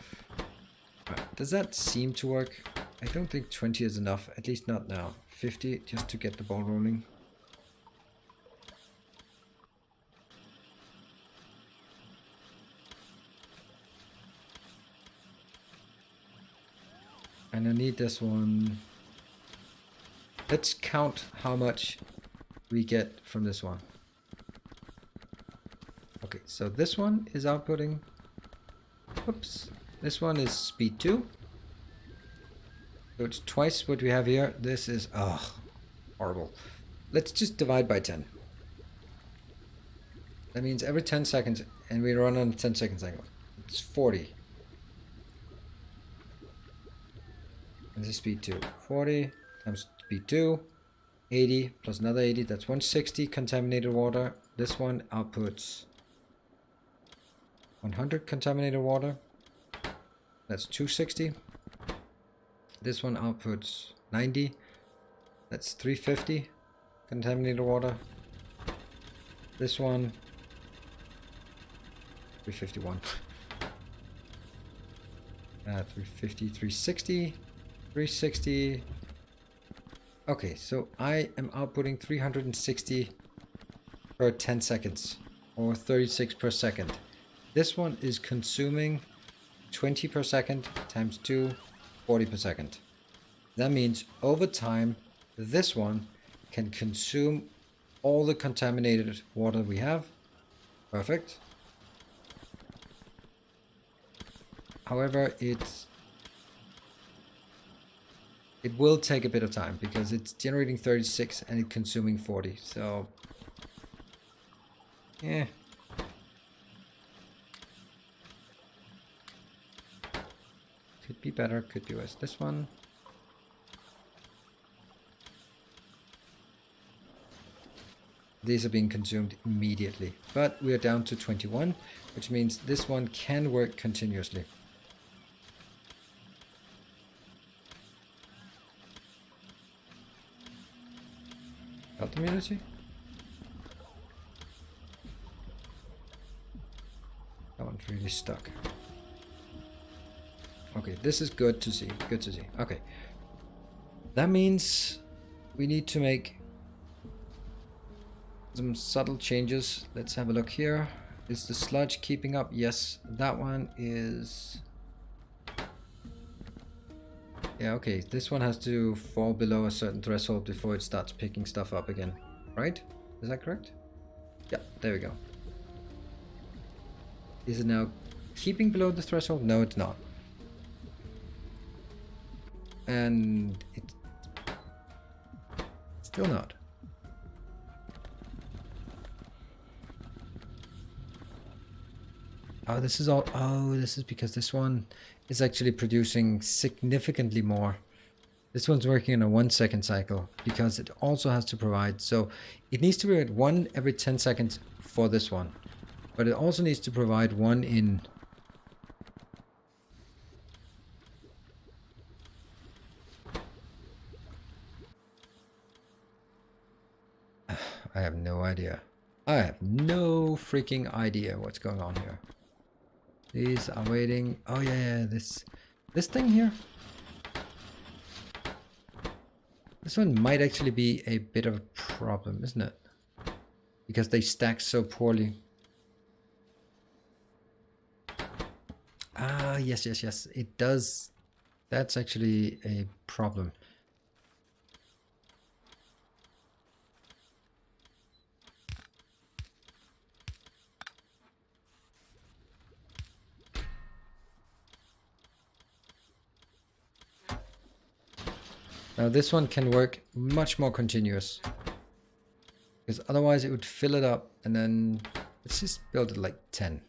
Does that seem to work? I don't think 20 is enough, at least not now. 50 just to get the ball rolling. And I need this one. Let's count how much we get from this one. Okay, so this one is outputting. Oops. This one is speed 2. So it's twice what we have here. This is, horrible. Let's just divide by 10. That means every 10 seconds, and we run on a 10-second cycle. It's 40. And this is speed 2. 40 times speed 2. 80 plus another 80. That's 160 contaminated water. This one outputs 100 contaminated water. That's 260. This one outputs 90. That's 350 contaminated water. This one 351. 350, 360, 360. Okay, so I am outputting 360 per 10 seconds, or 36 per second. This one is consuming 20 per second times 2, 40 per second. That means over time, this one can consume all the contaminated water we have. Perfect. However, it will take a bit of time because it's generating 36 and it's consuming 40. So, yeah. Could be better, could be worse. This one. These are being consumed immediately, but we are down to 21, which means this one can work continuously. Health immunity? That one's really stuck. Okay, this is good to see. Good to see. Okay. That means we need to make some subtle changes. Let's have a look here. Is the sludge keeping up? Yes, that one is. Yeah, okay. This one has to fall below a certain threshold before it starts picking stuff up again, right? Is that correct? Yeah, there we go. Is it now keeping below the threshold? No, it's not. And it's still not. Oh, this is all. Oh, this is because this one is actually producing significantly more. This one's working on a 1 second cycle because it also has to provide. So it needs to be at 1 every 10 seconds for this one. But it also needs to provide 1 in. I have no idea. I have no freaking idea what's going on here. These are waiting. Oh yeah, this thing here. This one might actually be a bit of a problem, isn't it? Because they stack so poorly. Ah, yes, it does. That's actually a problem. Now this one can work much more continuous. Because otherwise it would fill it up and then let's just build it like 10.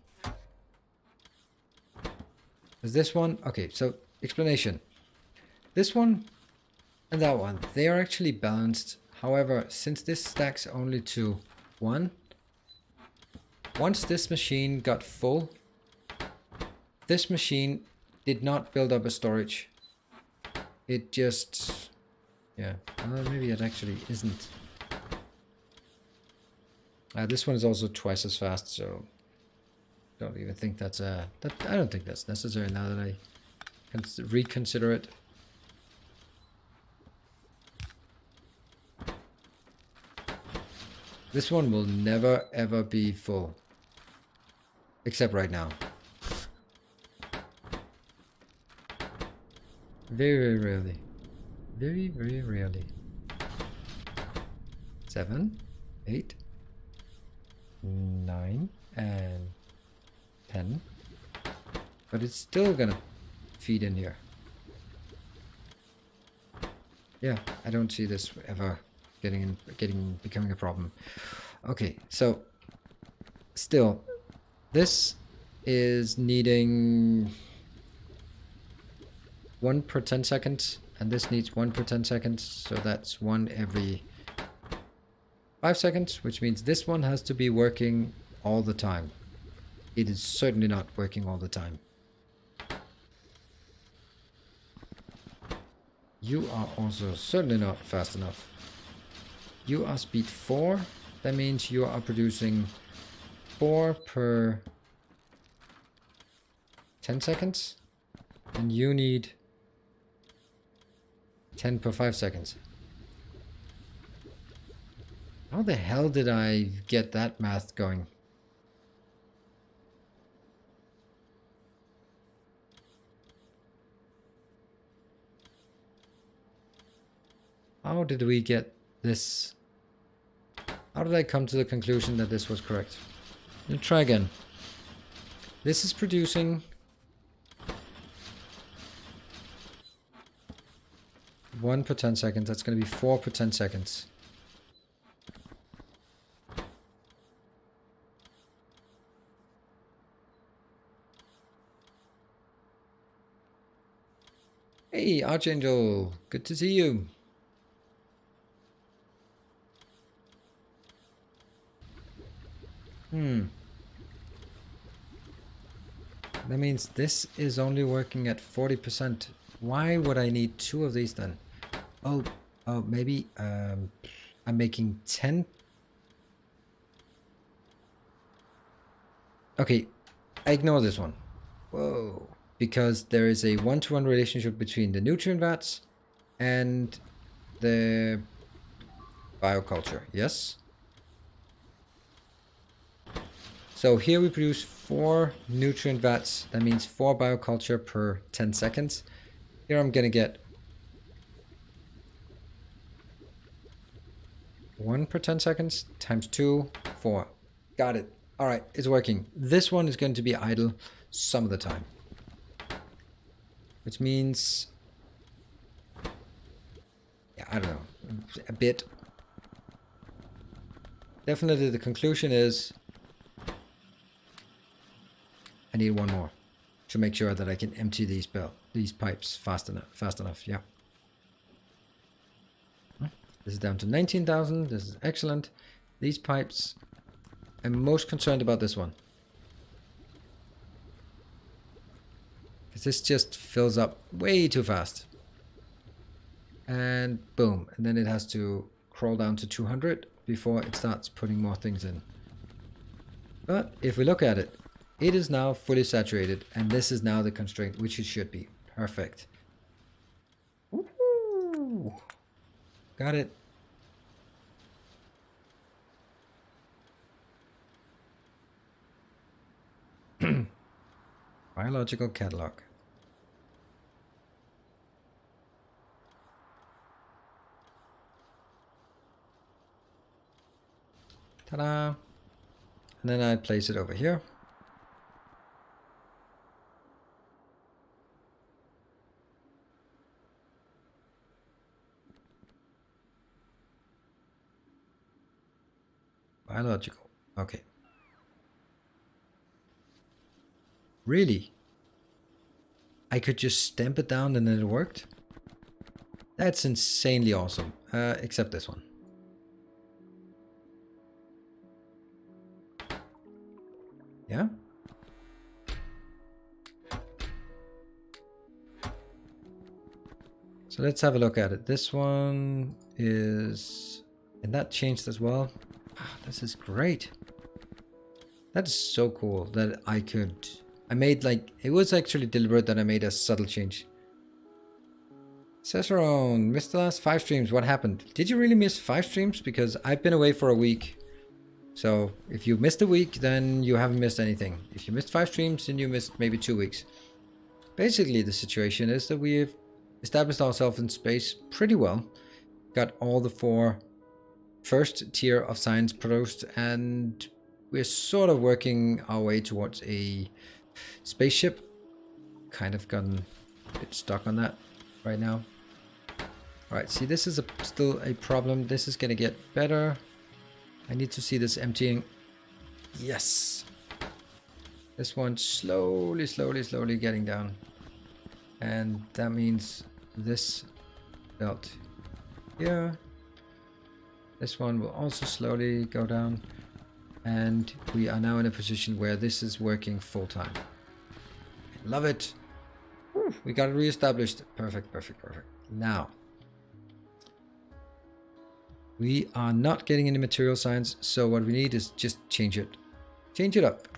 Is this one? Okay, so explanation. This one and that one, they are actually balanced. However, since this stacks only to 1, once this machine got full, this machine did not build up a storage. It just, yeah, maybe it actually isn't. This one is also twice as fast, so don't even think that's I don't think that's necessary now that I can reconsider it. This one will never ever be full, except right now. Very rarely. Very rarely. 7, 8, 9, and 10. But it's still gonna feed in here. Yeah, I don't see this ever becoming a problem. Okay, so still, this is needing 1 per 10 seconds, and this needs 1 per 10 seconds, so that's 1 every 5 seconds, which means this one has to be working all the time. It is certainly not working all the time. You are also certainly not fast enough. You are speed 4, that means you are producing 4 per 10 seconds, and you need 10 per 5 seconds. How the hell did I get that math going? How did we get this? How did I come to the conclusion that this was correct? Let's try again. This is producing 1 per 10 seconds. That's going to be 4 per 10 seconds. Hey, Archangel. Good to see you. That means this is only working at 40%. Why would I need 2 of these then? Oh, maybe I'm making 10. Okay, I ignore this one. Whoa. Because there is a 1-to-1 relationship between the nutrient vats and the bioculture. Yes? So here we produce 4 nutrient vats. That means 4 bioculture per 10 seconds. Here I'm going to get 1 per 10 seconds times 2, 4. Got it. All right, it's working. This one is going to be idle some of the time. Which means, yeah, I don't know, a bit. Definitely the conclusion is I need one more to make sure that I can empty these pipes fast enough. Yeah. This is down to 19,000. This is excellent. These pipes, I'm most concerned about this one. Because this just fills up way too fast. And boom. And then it has to crawl down to 200 before it starts putting more things in. But if we look at it, it is now fully saturated. And this is now the constraint, which it should be. Perfect. Woo-hoo. Got it. Biological catalog. Ta-da! And then I place it over here. Biological. Okay. Really? I could just stamp it down and then it worked? That's insanely awesome. Except this one. Yeah? So let's have a look at it. This one is... And that changed as well. Ah, this is great. That is so cool that I could... I made like... It was actually deliberate that I made a subtle change. Cicerone, missed the last 5 streams. What happened? Did you really miss 5 streams? Because I've been away for a week. So if you missed a week, then you haven't missed anything. If you missed 5 streams, then you missed maybe 2 weeks. Basically, the situation is that we've established ourselves in space pretty well. Got all the 4 first tier of science produced, and we're sort of working our way towards a spaceship. Kind of gotten a bit stuck on that right now. Alright, see, this is still a problem. This is going to get better. I need to see this emptying. Yes. This one slowly getting down. And that means this belt here. This one will also slowly go down. And we are now in a position where this is working full time. I love it. Whew, we got it reestablished. Perfect. Now. We are not getting any material science, so what we need is just change it. Change it up.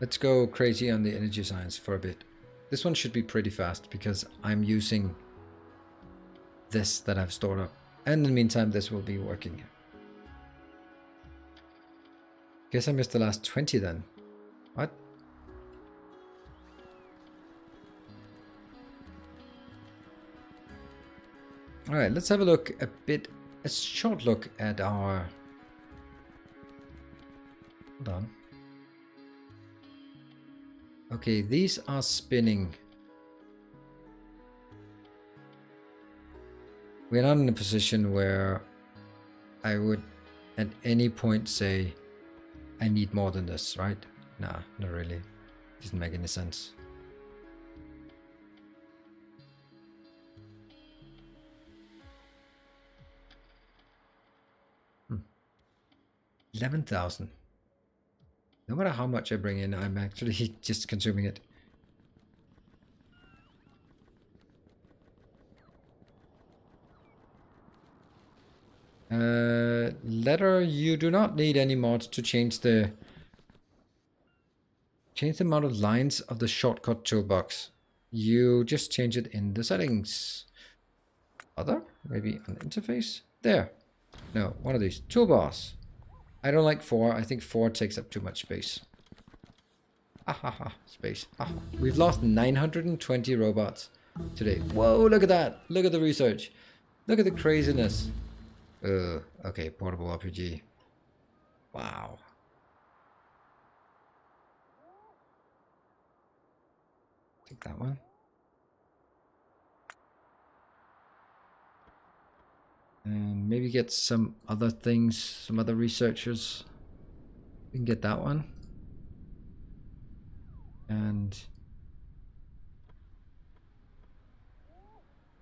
Let's go crazy on the energy science for a bit. This one should be pretty fast because I'm using this that I've stored up. And in the meantime, this will be working. Guess I missed the last 20 then. What? All right, let's have a look a short look at our... Hold on. Okay, these are spinning. We're not in a position where I would at any point say, I need more than this, right? Nah, not really. Doesn't make any sense. 11,000. No matter how much I bring in, I'm actually just consuming it. Letter, you do not need any mods to change the amount of lines of the shortcut toolbox. You just change it in the settings. Other? Maybe on the interface? There. No, one of these. Toolbars. I don't like 4. I think 4 takes up too much space. Ha ha ha. Space. Ha, ha. We've lost 920 robots today. Whoa, look at that. Look at the research. Look at the craziness. Okay, portable RPG. Wow. Take that one. And maybe get some other things, some other researchers. We can get that one. And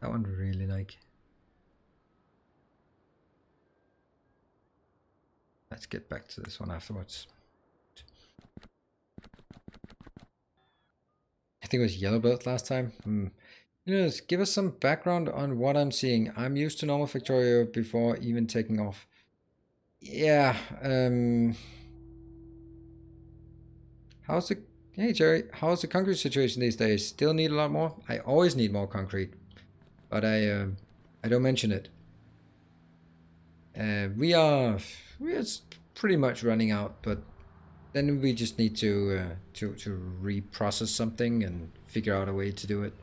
that one really like. Let's get back to this one afterwards. I think it was yellow belt last time. You know, give us some background on what I'm seeing. I'm used to normal Factorio before even taking off. Yeah, how's the... Hey Jerry, how's the concrete situation these days? Still need a lot more? I always need more concrete, but I don't mention it. We're pretty much running out, but then we just need to reprocess something and figure out a way to do it.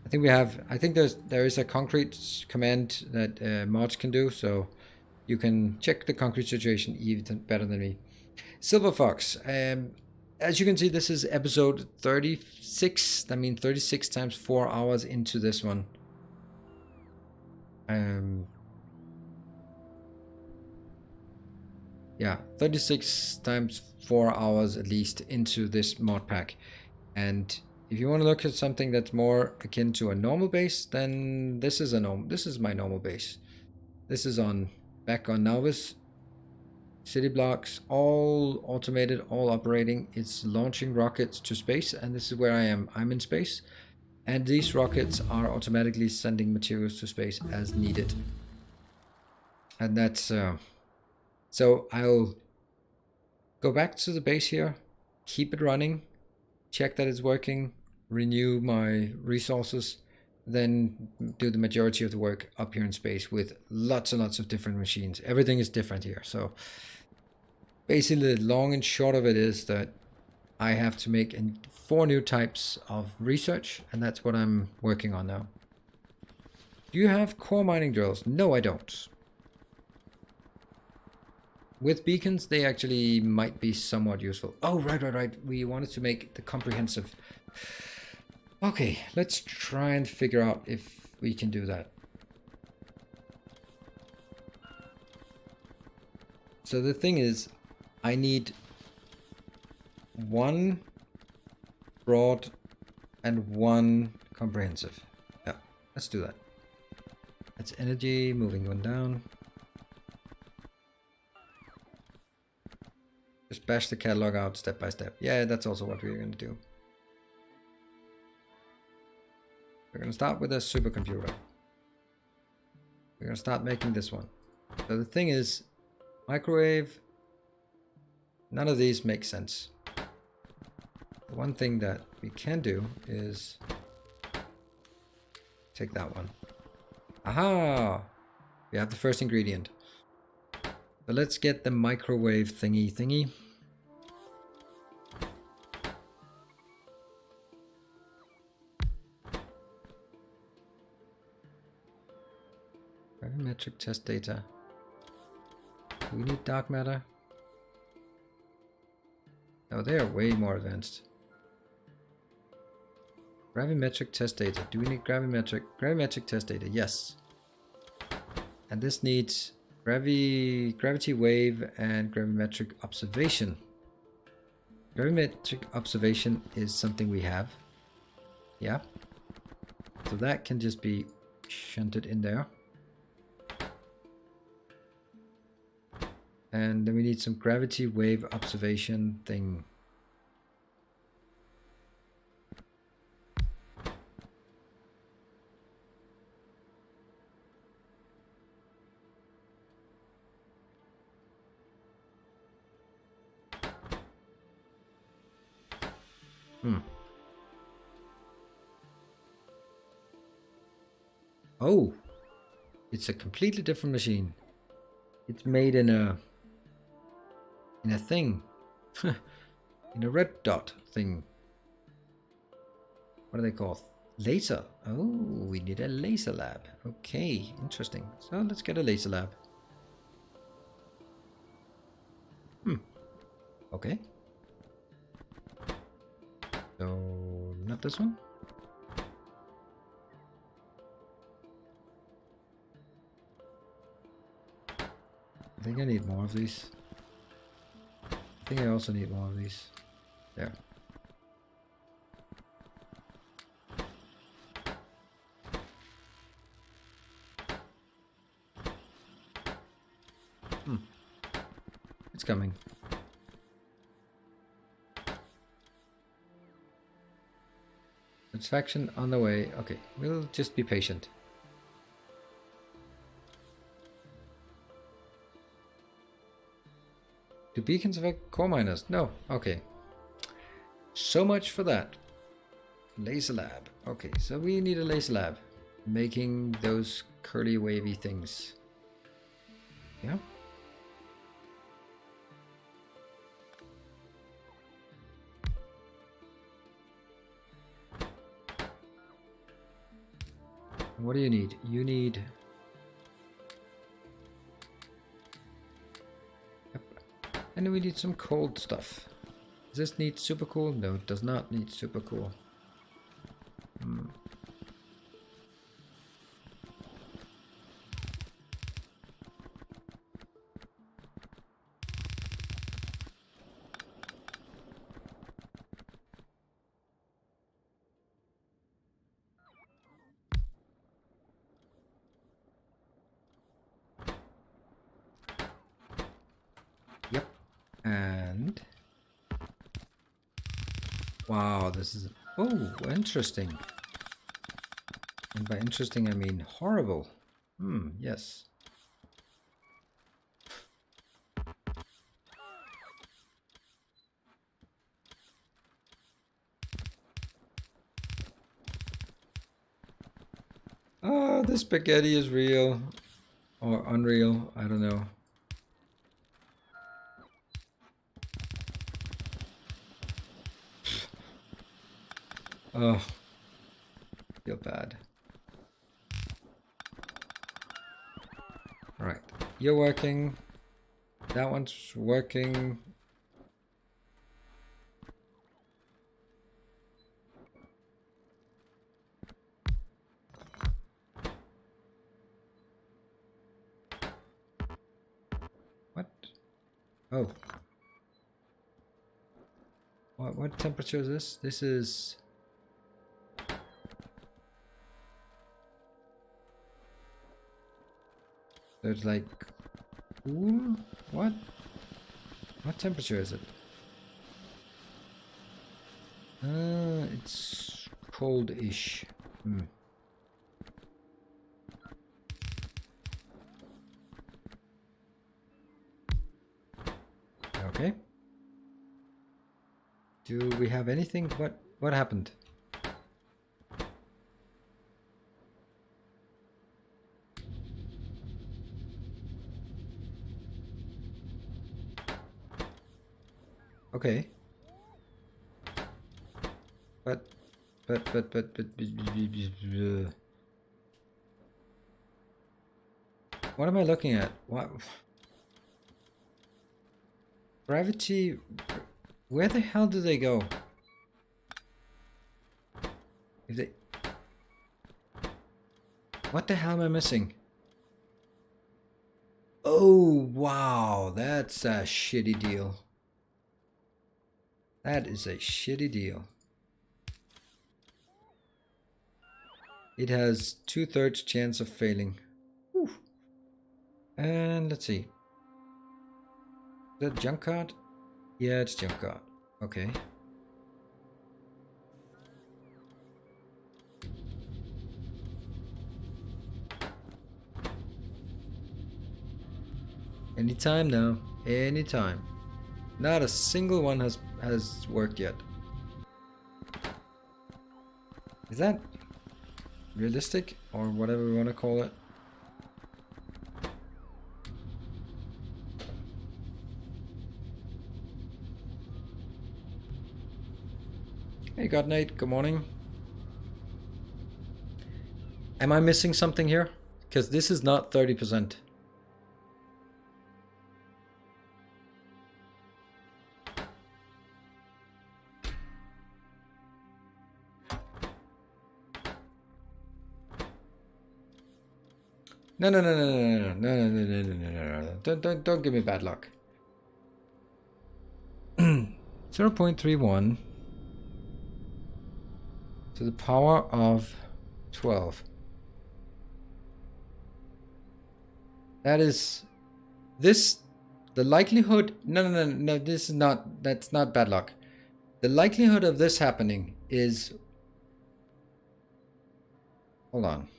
I think there is a concrete command that mods can do, so you can check the concrete situation even better than me. Silver Fox, as you can see, this is episode 36. That means 36 times 4 hours into this one. Yeah, 36 times 4 hours at least into this mod pack. And if you want to look at something that's more akin to a normal base, then this is my normal base. This is back on Nauvis. City blocks, all automated, all operating. It's launching rockets to space, and this is where I am. I'm in space, and these rockets are automatically sending materials to space as needed. And that's so I'll go back to the base here, keep it running, check that it's working, renew my resources, then do the majority of the work up here in space with lots and lots of different machines. Everything is different here. So basically the long and short of it is that I have to make 4 new types of research, and that's what I'm working on now. Do you have core mining drills? No, I don't. With beacons, they actually might be somewhat useful. Oh, right. We wanted to make the comprehensive. Okay, let's try and figure out if we can do that. So the thing is, I need 1 broad and 1 comprehensive. Yeah, let's do that. That's energy, moving one down. Just bash the catalog out step by step. Yeah, that's also what we're going to do. We're going to start with a supercomputer. We're going to start making this one. So the thing is, microwave, none of these make sense. The one thing that we can do is take that one. Aha! We have the first ingredient. So let's get the microwave thingy. Gravimetric test data. Do we need dark matter? No, they are way more advanced. Gravimetric test data. Do we need gravimetric test data? Yes. And this needs gravity wave and gravimetric observation. Gravimetric observation is something we have. Yeah. So that can just be shunted in there. And then we need some gravity wave observation thing. Oh, it's a completely different machine. It's made in a thing. In a red dot thing. What are they called? Laser. Oh, we need a laser lab. Okay, interesting. So let's get a laser lab. Okay. So, not this one? I think I need more of these. I think I also need more of these. There. It's coming. Satisfaction on the way. Okay, we'll just be patient. Do beacons affect core miners? No. Okay. So much for that. Laser lab. Okay, so we need a laser lab. Making those curly wavy things. Yeah. What do you need? You need... Yep. And we need some cold stuff. Does this need super cool? No, it does not need super cool. Yep. And... Wow, this is... Oh, interesting. And by interesting, I mean horrible. Yes. Oh, the spaghetti is real. Or unreal, I don't know. Oh, feel bad. Alright, you're working. That one's working. What? Oh. What temperature is this? This is... There's like... Ooh, what? What temperature is it? It's cold-ish. Okay. Do we have anything? What happened? Okay. But what am I looking at? What? Gravity? Where the hell do they go? If they... What the hell am I missing? Oh, wow. That's a shitty deal. That is a shitty deal. It has 2/3 chance of failing. Whew. And let's see. Is that junk card? Yeah, it's junk card. Okay. Anytime now. Anytime. Not a single one has worked yet. Is that realistic or whatever we want to call it? Hey, God Nate, good morning. Am I missing something here? Because this is not 30%. No, no, no, no, no, no, no, no, no, no, no, no. Don't give me bad luck. 0.31 to the power of 12. That is this. The likelihood. No, no, no, no. This is not. That's not bad luck. The likelihood of this happening is. Hold on.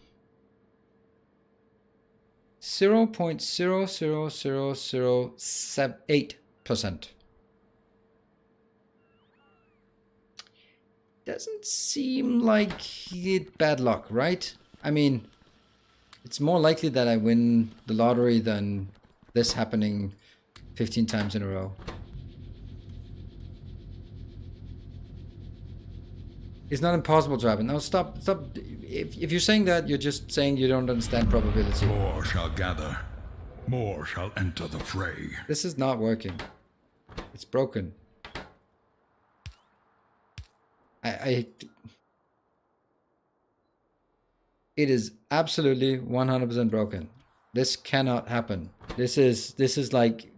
0.00008%. Doesn't seem like it bad luck, right? I mean, it's more likely that I win the lottery than this happening 15 times in a row. It's not impossible to happen. Now stop. If you're saying that, you're just saying you don't understand probability. More shall gather. More shall enter the fray. This is not working. It's broken. It is absolutely 100% broken. This cannot happen. This is like,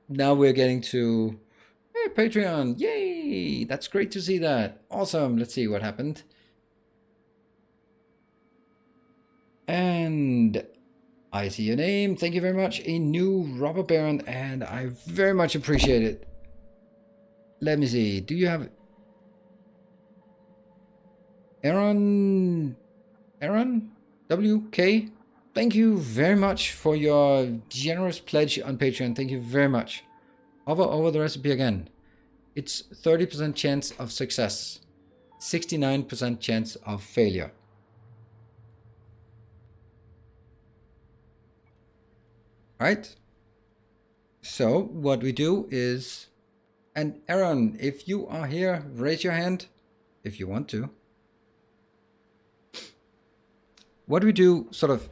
now we're getting to, hey, Patreon, yay! That's great to see that. Awesome. Let's see what happened. And I see your name. Thank you very much. A new robber baron, and I very much appreciate it. Let me see. Do you have Aaron WK? Thank you very much for your generous pledge on Patreon. Thank you very much. Hover over the recipe again. It's 30% chance of success, 69% chance of failure. Right? So what we do is, and Aaron, if you are here, raise your hand if you want to. What we do, sort of,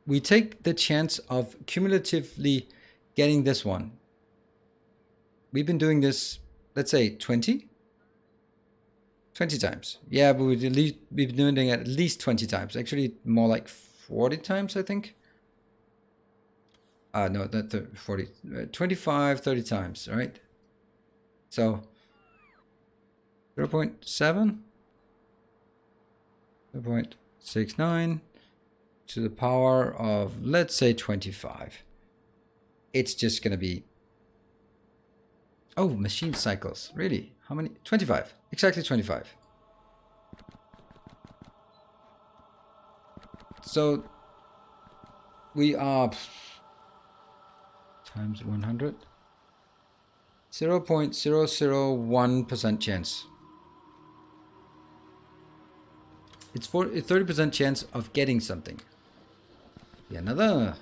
we take the chance of cumulatively getting this one. We've been doing this, let's say 20 times. Yeah, but we've been doing it at least 20 times. Actually, more like 40 times, I think. No, not 40, 25, 30 times, right? So 0.7, 0.69 to the power of, let's say, 25. It's just going to be, oh, machine cycles. Really? How many? 25. Exactly 25. So we are times 100. 0.001% chance. It's 30% chance of getting something. Yeah, another.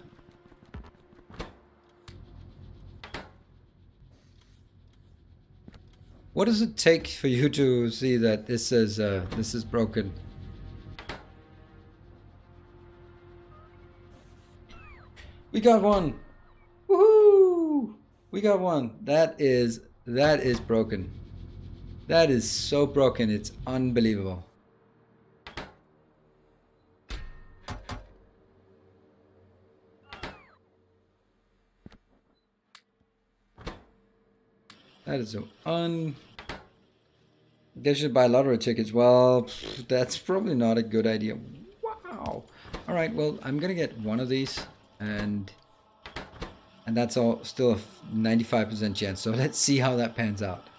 What does it take for you to see that this is broken? We got one. Woohoo! We got one. That is broken. That is so broken. It's unbelievable. That is so Guess you should buy lottery tickets. Well, that's probably not a good idea. Wow. All right. Well, I'm gonna get one of these, and that's all. Still a 95% chance. So let's see how that pans out.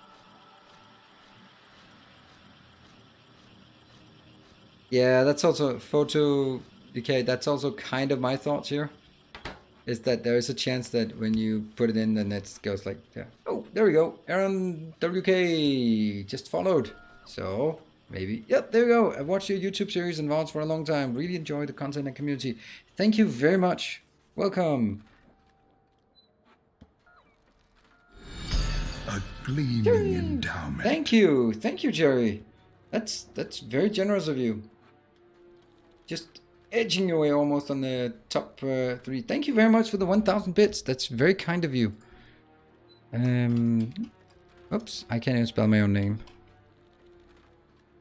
Yeah, that's also photo. Okay, that's also kind of my thoughts here. Is that there is a chance that when you put it in, then it goes like, yeah. Oh, there we go. Aaron WK just followed. So maybe, yep, there we go. I've watched your YouTube series and VODs for a long time. Really enjoy the content and community. Thank you very much. Welcome. A gleaming Jerry! endowment. Thank you, Jerry. That's very generous of you. Just edging your way almost on the top 3. Thank you very much for the 1,000 bits. That's very kind of you. Oops, I can't even spell my own name.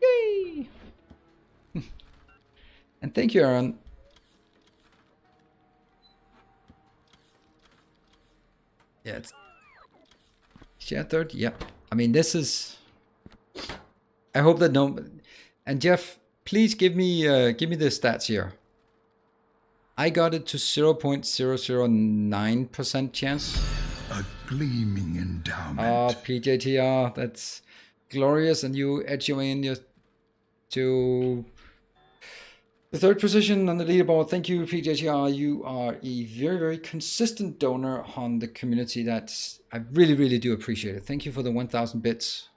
Yay! And thank you, Aaron. Yeah, it's share third. Yep. I mean, this is. I hope that no. And Jeff, please give me the stats here. I got it to 0.009% chance. A gleaming endowment. Oh, PJTR, that's glorious, and you edge your way in to the 3rd position on the leaderboard. Thank you, PJTR. You are a very, very consistent donor on the community. That's I really, really do appreciate it. Thank you for the 1,000 bits.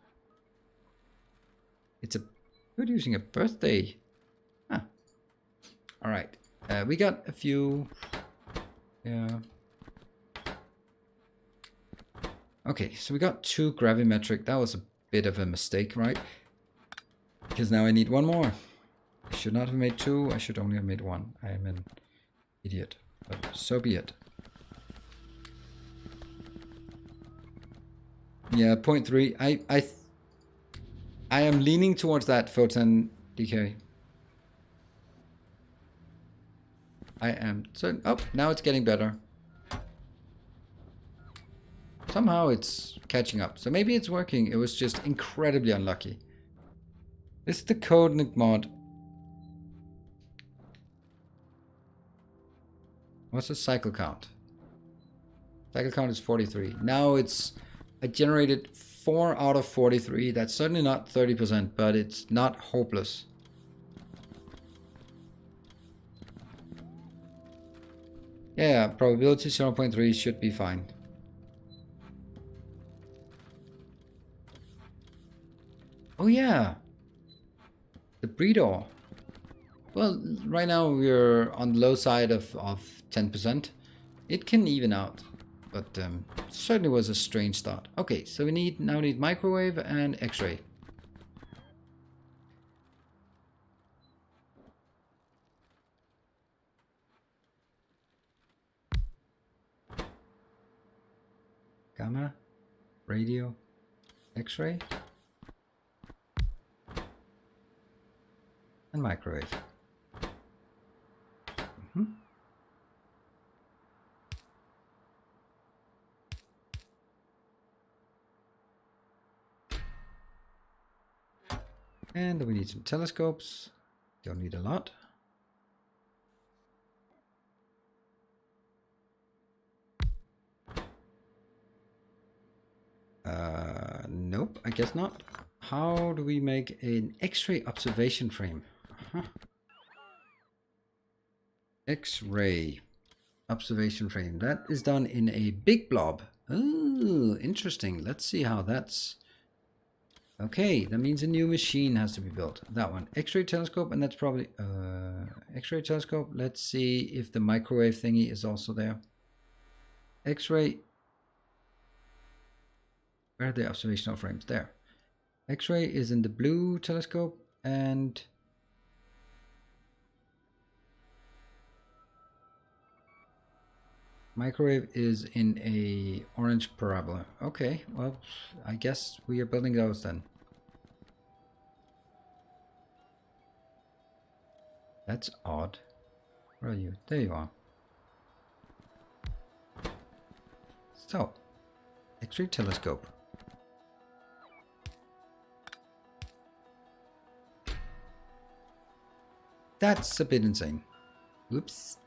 We're using a birthday. Huh. All right. We got a few. Yeah. Okay, so we got 2 gravimetric. That was a bit of a mistake, right? Because now I need 1 more. I should not have made 2. I should only have made 1. I am an idiot. But so be it. Yeah, 0.3. I am leaning towards that photon decay. I am certain. Oh, now it's getting better. Somehow it's catching up. So maybe it's working. It was just incredibly unlucky. This is the code mod. What's the cycle count? Cycle count is 43. Now I generated 4 out of 43. That's certainly not 30%, but it's not hopeless. Yeah, probability 0.3 should be fine. Oh yeah, the breeder. Well, right now we're on the low side of 10%. It can even out, but certainly was a strange start. Okay, so we now need microwave and X-ray. Gamma, radio, X-ray, and microwave. And we need some telescopes. Don't need a lot. Nope, I guess not. How do we make an X-ray observation frame? X-ray observation frame. That is done in a big blob. Oh, interesting. Let's see how that's... Okay, that means a new machine has to be built. That one. X-ray telescope, and that's probably... X-ray telescope. Let's see if the microwave thingy is also there. X-ray... Where are the observational frames? There. X-ray is in the blue telescope, and... Microwave is in a orange parabola. Okay, well, I guess we are building those then. That's odd. Where are you? There you are. So, X-ray telescope. That's a bit insane. Oops.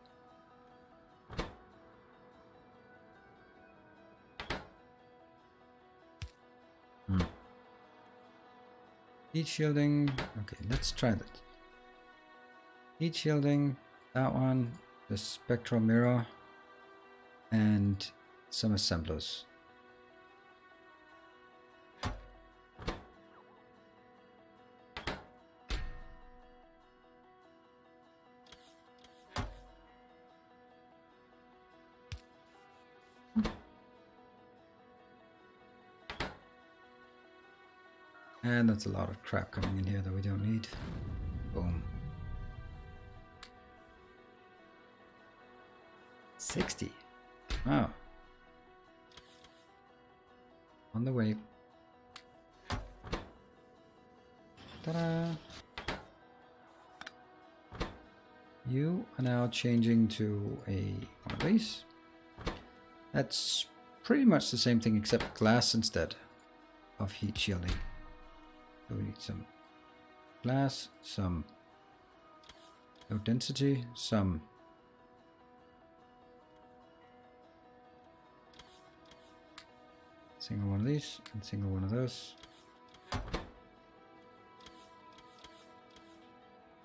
Heat shielding. Okay, let's try that. Heat shielding, that one, the spectral mirror, and some assemblers. And that's a lot of crap coming in here that we don't need. Boom. 60. Wow. On the way. Ta-da! You are now changing to one of these. That's pretty much the same thing except glass instead of heat shielding. So we need some glass, some low density, some single one of these and single one of those. Some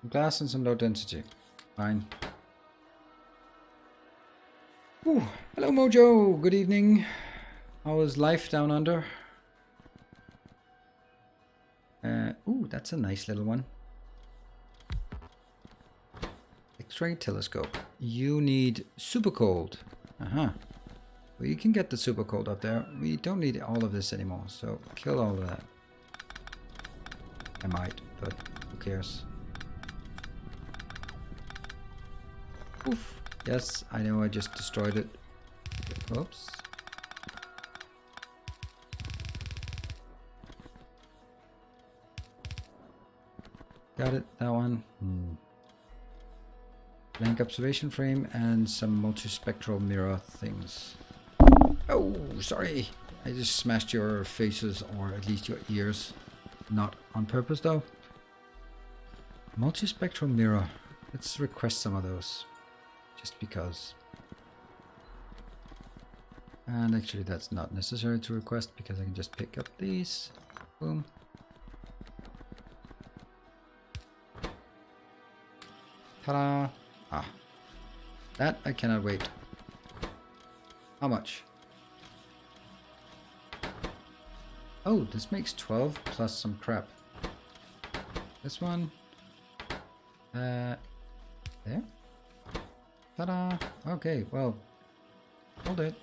glass and some low density. Fine. Ooh, hello Mojo, good evening. How is life down under? Ooh, that's a nice little one. X-ray telescope. You need super cold. Well, you can get the super cold up there. We don't need all of this anymore, so kill all of that. I might, but who cares? Oof. Yes, I know I just destroyed it. Oops. Got it, that one. Blank observation frame and some multispectral mirror things. Oh, sorry. I just smashed your faces, or at least your ears. Not on purpose, though. Multispectral mirror. Let's request some of those. Just because. And actually, that's not necessary to request because I can just pick up these. Boom. Ta-da! Ah. That I cannot wait. How much? Oh, this makes 12 plus some crap. This one. There. Ta-da! Okay, well. Hold it.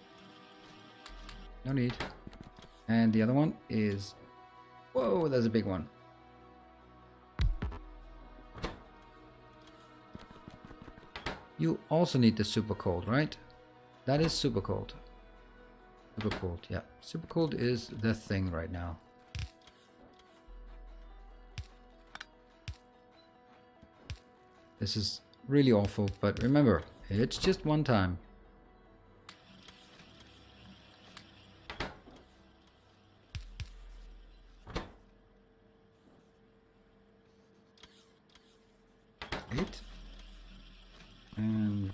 No need. And the other one is... Whoa, there's a big one. You also need the super cold, right? That is super cold. Super cold, yeah. Super cold is the thing right now. This is really awful, but remember, it's just one time. Eight. And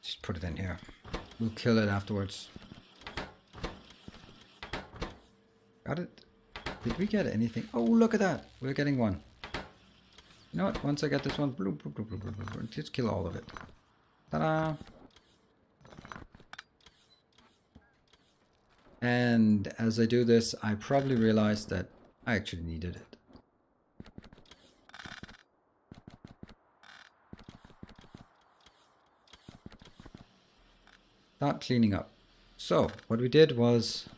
just put it in here. We'll kill it afterwards. Got it? Did we get anything? Oh, look at that! We're getting one. You know what? Once I get this one, bloop, bloop, bloop, bloop, bloop, bloop, just kill all of it. Ta-da! And as I do this, I probably realize that I actually needed it. Start cleaning up. So, what we did was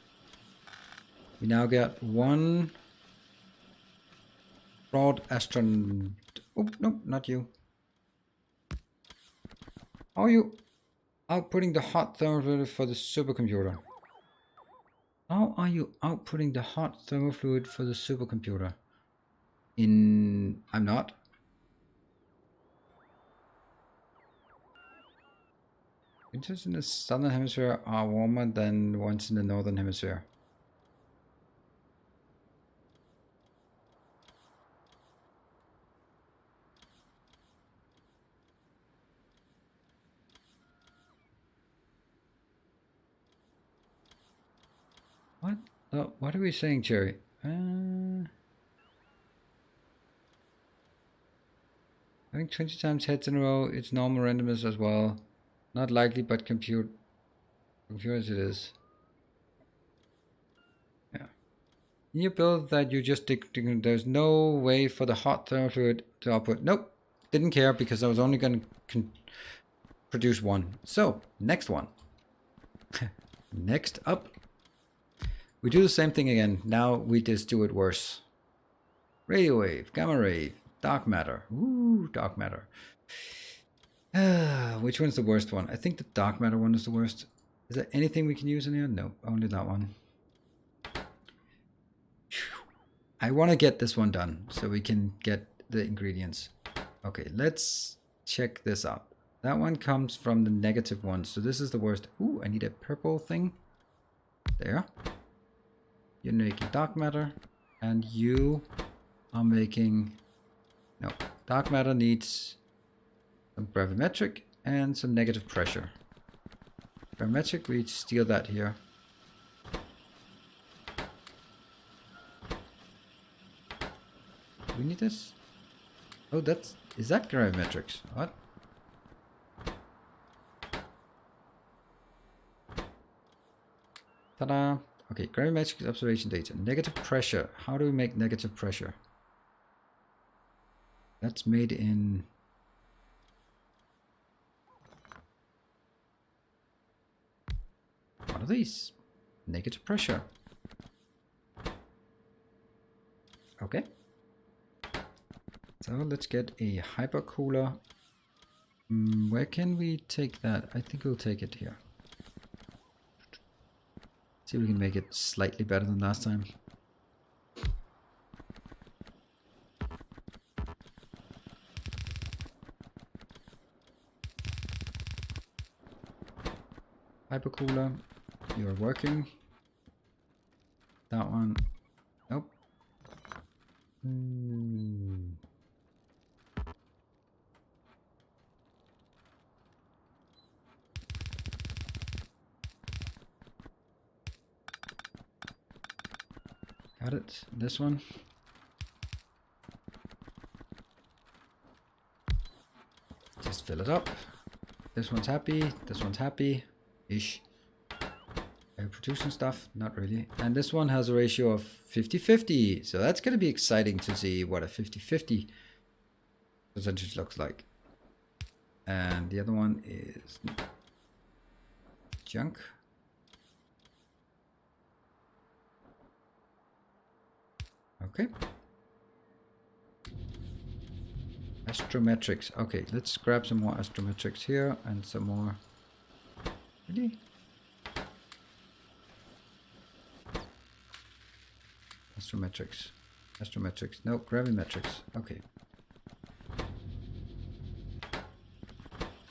we now got one broad astronaut. Oh, no, not you. How are you outputting the hot thermal fluid for the supercomputer? How are you outputting the hot thermal fluid for the supercomputer? I'm not. Winters in the southern hemisphere are warmer than ones in the northern hemisphere. What? Oh, what are we saying, Cherry? Having 20 times heads in a row, it's normal randomness as well. Not likely, but computers it is. Yeah. In your build that you just there's no way for the hot thermal fluid to output. Nope. Didn't care because I was only going to produce one. So, next one. Next up, We do the same thing again. Now we just do it worse. Radio wave, gamma ray, dark matter. Ooh, dark matter. Which one's the worst one? I think the dark matter one is the worst. Is there anything we can use in here? No, only that one. I want to get this one done so we can get the ingredients. Okay, let's check this out. That one comes from the negative one, so this is the worst. Ooh, I need a purple thing. There. You're making dark matter, and you are making... No, dark matter needs some gravimetric and some negative pressure. Gravimetric, we steal that here. Do we need this? Oh, that's... Is that gravimetrics? What? Ta-da! Okay, gravimetric observation data. Negative pressure. How do we make negative pressure? That's made in... What are these? Negative pressure. Okay. So let's get a hypercooler. Where can we take that? I think we'll take it here. See if we can make it slightly better than last time. Hypercooler, you're working. That one, nope. Got it. This one. Just fill it up. This one's happy. This one's happy. Ish. Are you producing stuff? Not really. And this one has a ratio of 50-50. So that's going to be exciting to see what a 50-50 percentage looks like. And the other one is junk. Okay. Astrometrics. Okay, let's grab some more astrometrics here and some more. Really? Astrometrics. Astrometrics. No, gravimetrics. Okay.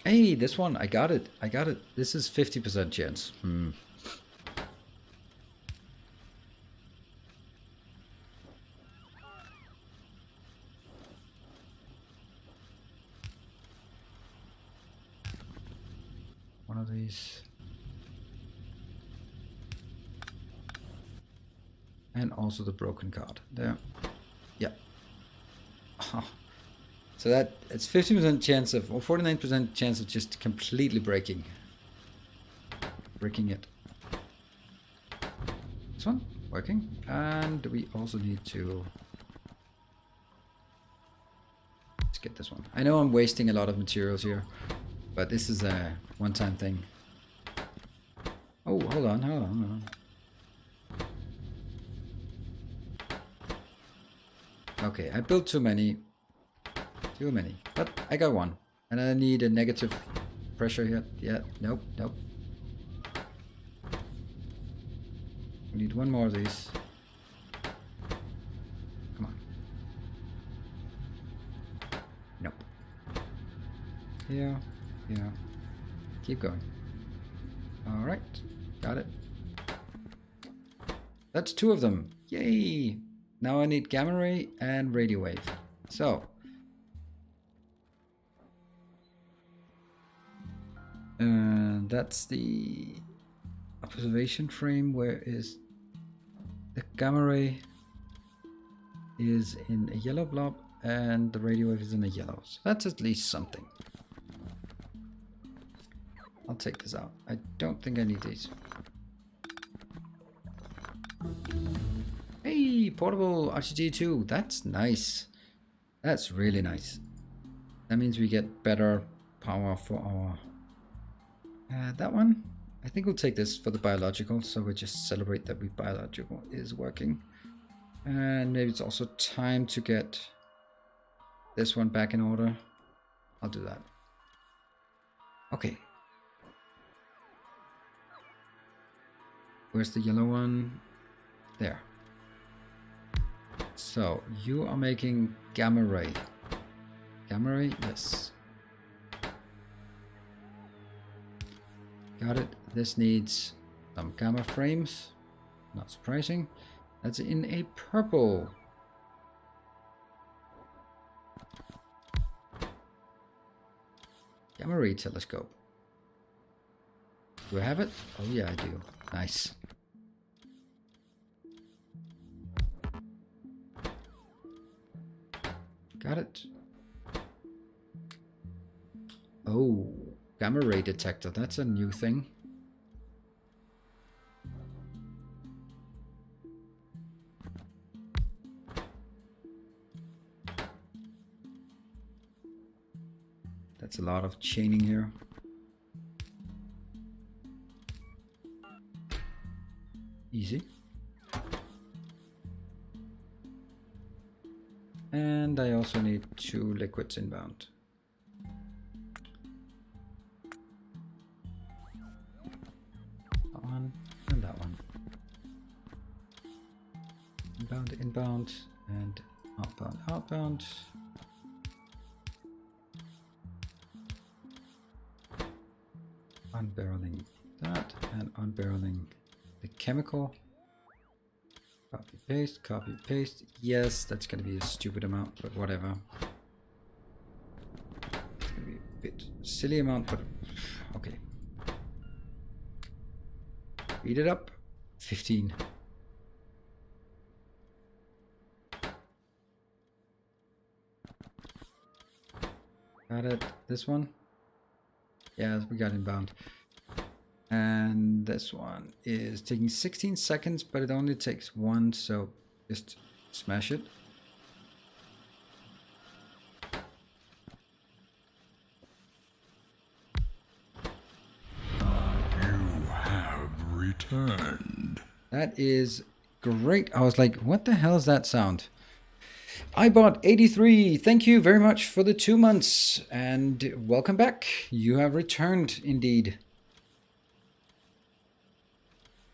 Hey, this one. I got it. I got it. This is 50% chance. One of these. And also the broken card. There. Yeah. So that it's 50% chance of, or 49% chance of just completely breaking it. This one working. And we also need to... Let's get this one. I know I'm wasting a lot of materials here, but this is a one-time thing. Oh, hold on. Okay, I built too many, but I got one. And I need a negative pressure here. Yeah, nope. We need one more of these. Come on. Nope. Yeah. Keep going. All right, got it. That's two of them. Yay! Now I need gamma ray and radio wave. So. That's the observation frame. Where is the gamma ray? Is in a yellow blob and the radio wave is in a yellow. So that's at least something. I'll take this out. I don't think I need these. Hey, portable RGG2. That's nice. That's really nice. That means we get better power for our... that one? I think we'll take this for the biological, so we just celebrate that biological is working. And maybe it's also time to get this one back in order. I'll do that. Okay. Where's the yellow one? There. So, you are making gamma ray. Gamma ray? Yes. Got it. This needs some gamma frames. Not surprising. That's in a purple. Gamma ray telescope. Do I have it? Oh yeah, I do. Nice. Got it. Oh, gamma ray detector. That's a new thing. That's a lot of chaining here. Easy. And I also need 2 liquids inbound. That one and that one. Inbound, inbound, and outbound, outbound. Unbarreling that and unbarreling the chemical. Copy paste, copy paste. Yes, that's gonna be a stupid amount, but whatever. It's gonna be a bit silly amount, but okay. Speed it up. 15. Got it. This one? Yeah, we got inbound. And this one is taking 16 seconds, but it only takes 1, so just smash it. You have returned. That is great. I was like, what the hell is that sound? I bought 83. Thank you very much for the 2 months. And welcome back. You have returned indeed.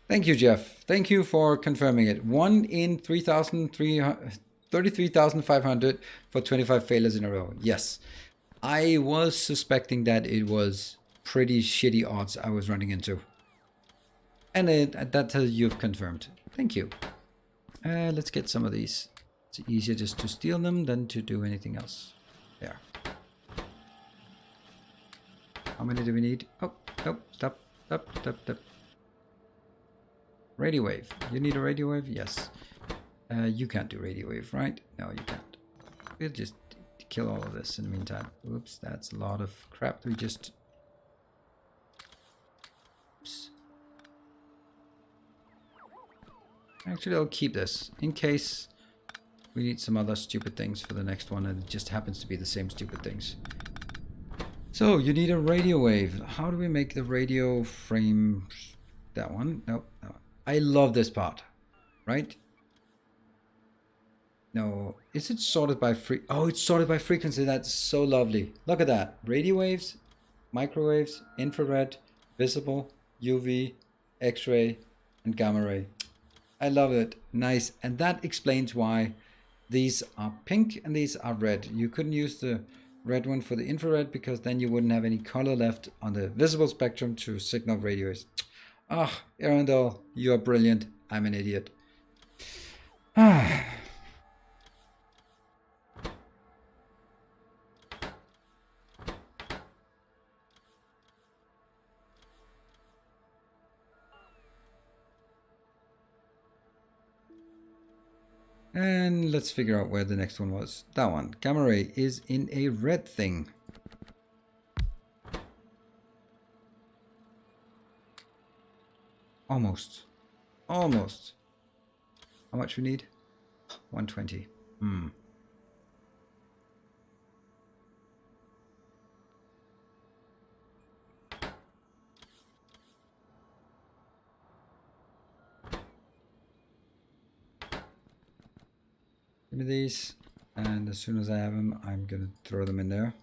Thank you, Jeff. Thank you for confirming it. 1 in 33,500 for 25 failures in a row. Yes. I was suspecting that it was pretty shitty odds I was running into. And that you've confirmed. Thank you. Let's get some of these. It's easier just to steal them than to do anything else. There. How many do we need? Oh, nope. Stop. Stop. Stop. Stop. Radio wave. You need a radio wave? Yes. You can't do radio wave, right? No, you can't. We'll just kill all of this in the meantime. Oops, that's a lot of crap. We just... Oops. Actually, I'll keep this in case we need some other stupid things for the next one, and it just happens to be the same stupid things. So, you need a radio wave. How do we make the radio frame? That one? Nope. No. I love this part, right? No, is it sorted by Oh, it's sorted by frequency. That's so lovely. Look at that. Radio waves, microwaves, infrared, visible, UV, X-ray, and gamma ray. I love it. Nice. And that explains why these are pink and these are red. You couldn't use the red one for the infrared because then you wouldn't have any color left on the visible spectrum to signal radio waves. Ah, Earendel, you are brilliant. I'm an idiot. Ah. And let's figure out where the next one was. That one. Gamma ray is in a red thing. Almost. Almost. How much we need? 120. Give me these. And as soon as I have them, I'm going to throw them in there.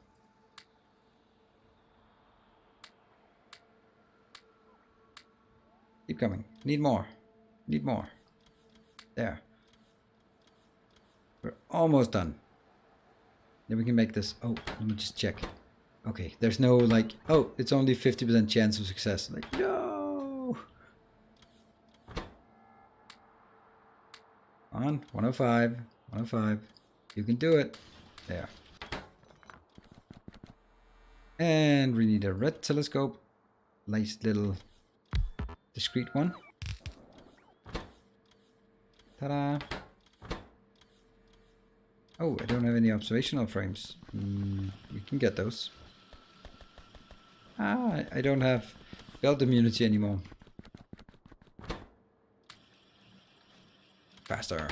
Keep coming. Need more. Need more. There. We're almost done. Then we can make this. Oh, let me just check. Okay, there's no like, oh, it's only 50% chance of success. Like, no! On, 105, 105. You can do it. There. And we need a red telescope. Nice little discrete one. Ta-da! Oh, I don't have any observational frames. We can get those. Ah, I don't have belt immunity anymore. Faster.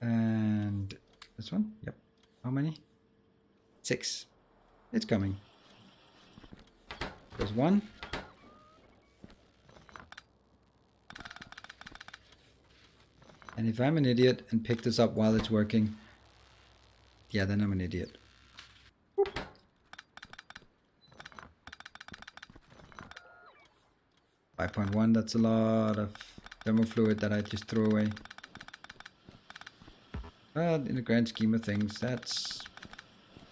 And this one? Yep. How many? 6. It's coming. There's 1. And if I'm an idiot and pick this up while it's working, yeah, then I'm an idiot. Whoop. 5.1, that's a lot of thermal fluid that I just threw away. But in the grand scheme of things, that's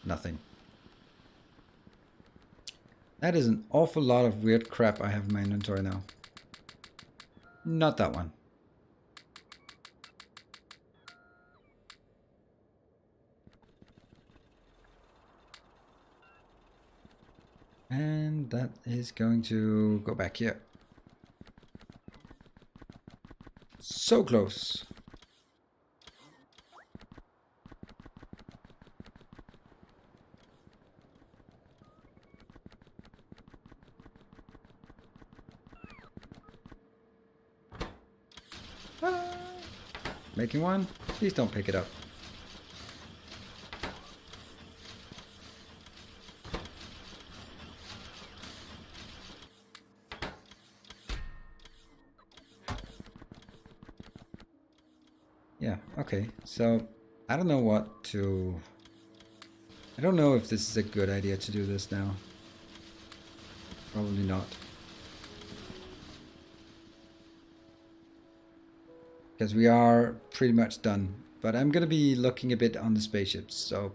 nothing. That is an awful lot of weird crap I have in my inventory now. Not that one. And that is going to go back here. So close. Ah. Making one. Please don't pick it up. Yeah, okay. So I don't know what to... I don't know if this is a good idea to do this now. Probably not. Because we are pretty much done. But I'm going to be looking a bit on the spaceships, so...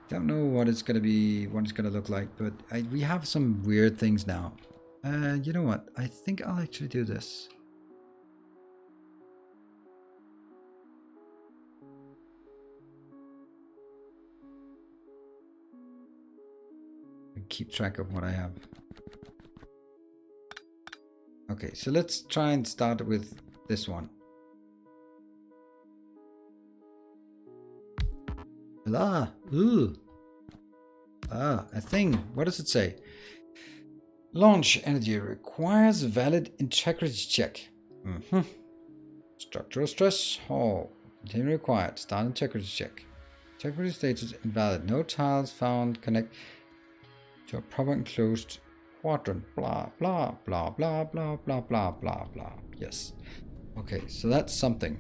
Don't know what it's going to be, what it's going to look like, but we have some weird things now. You know what? I think I'll actually do this. Keep track of what I have. Okay, so let's try and start with this one. Ah, ooh. Ah, a thing. What does it say? Launch energy requires valid integrity check. Structural stress. Oh, continue required. Start integrity check. Integrity status invalid. No tiles found connect to a proper enclosed quadrant. Blah, blah, blah, blah, blah, blah, blah, blah, blah. Yes. Okay, so that's something.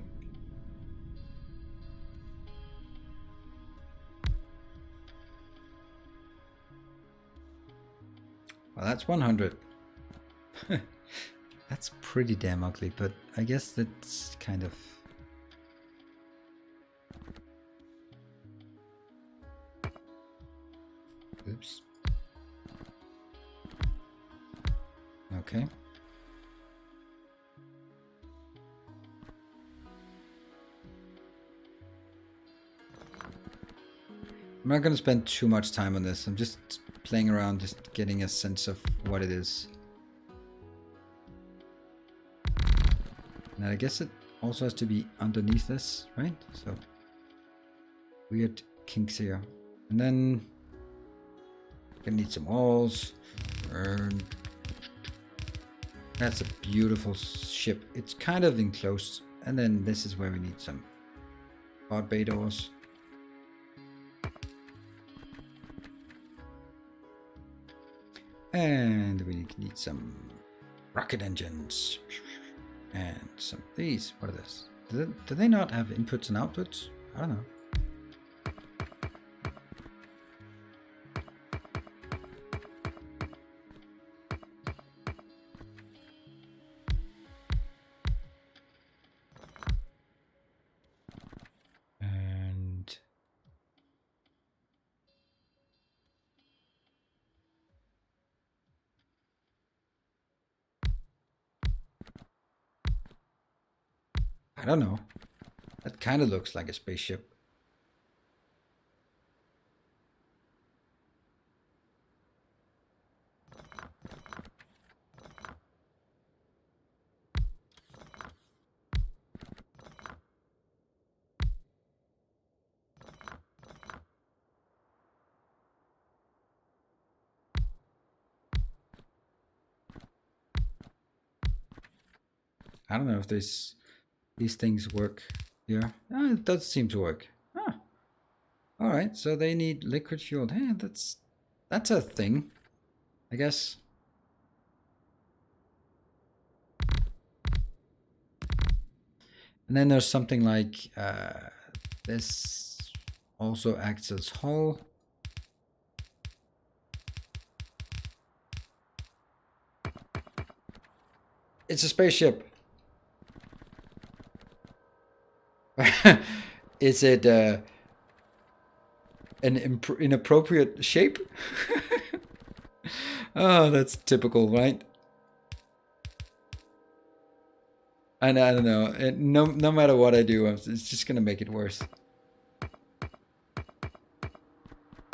Well, that's 100. That's pretty damn ugly, but I guess that's kind of... Oops. Okay. I'm not going to spend too much time on this. I'm just playing around, just getting a sense of what it is. And I guess it also has to be underneath this, right? So weird kinks here. And then gonna need some walls. And that's a beautiful ship. It's kind of enclosed. And then this is where we need some quad bay doors. And we need some rocket engines. And some of these. What are this? Do they not have inputs and outputs? I don't know. And I don't know. That kind of looks like a spaceship. I don't know if these things work here. Oh, it does seem to work. Ah. All right, so they need liquid fuel. Hey, that's a thing, I guess. And then there's something like this also acts as hull. It's a spaceship. Is it an inappropriate shape? Oh, that's typical, right? And I don't know. No matter what I do, it's just gonna make it worse.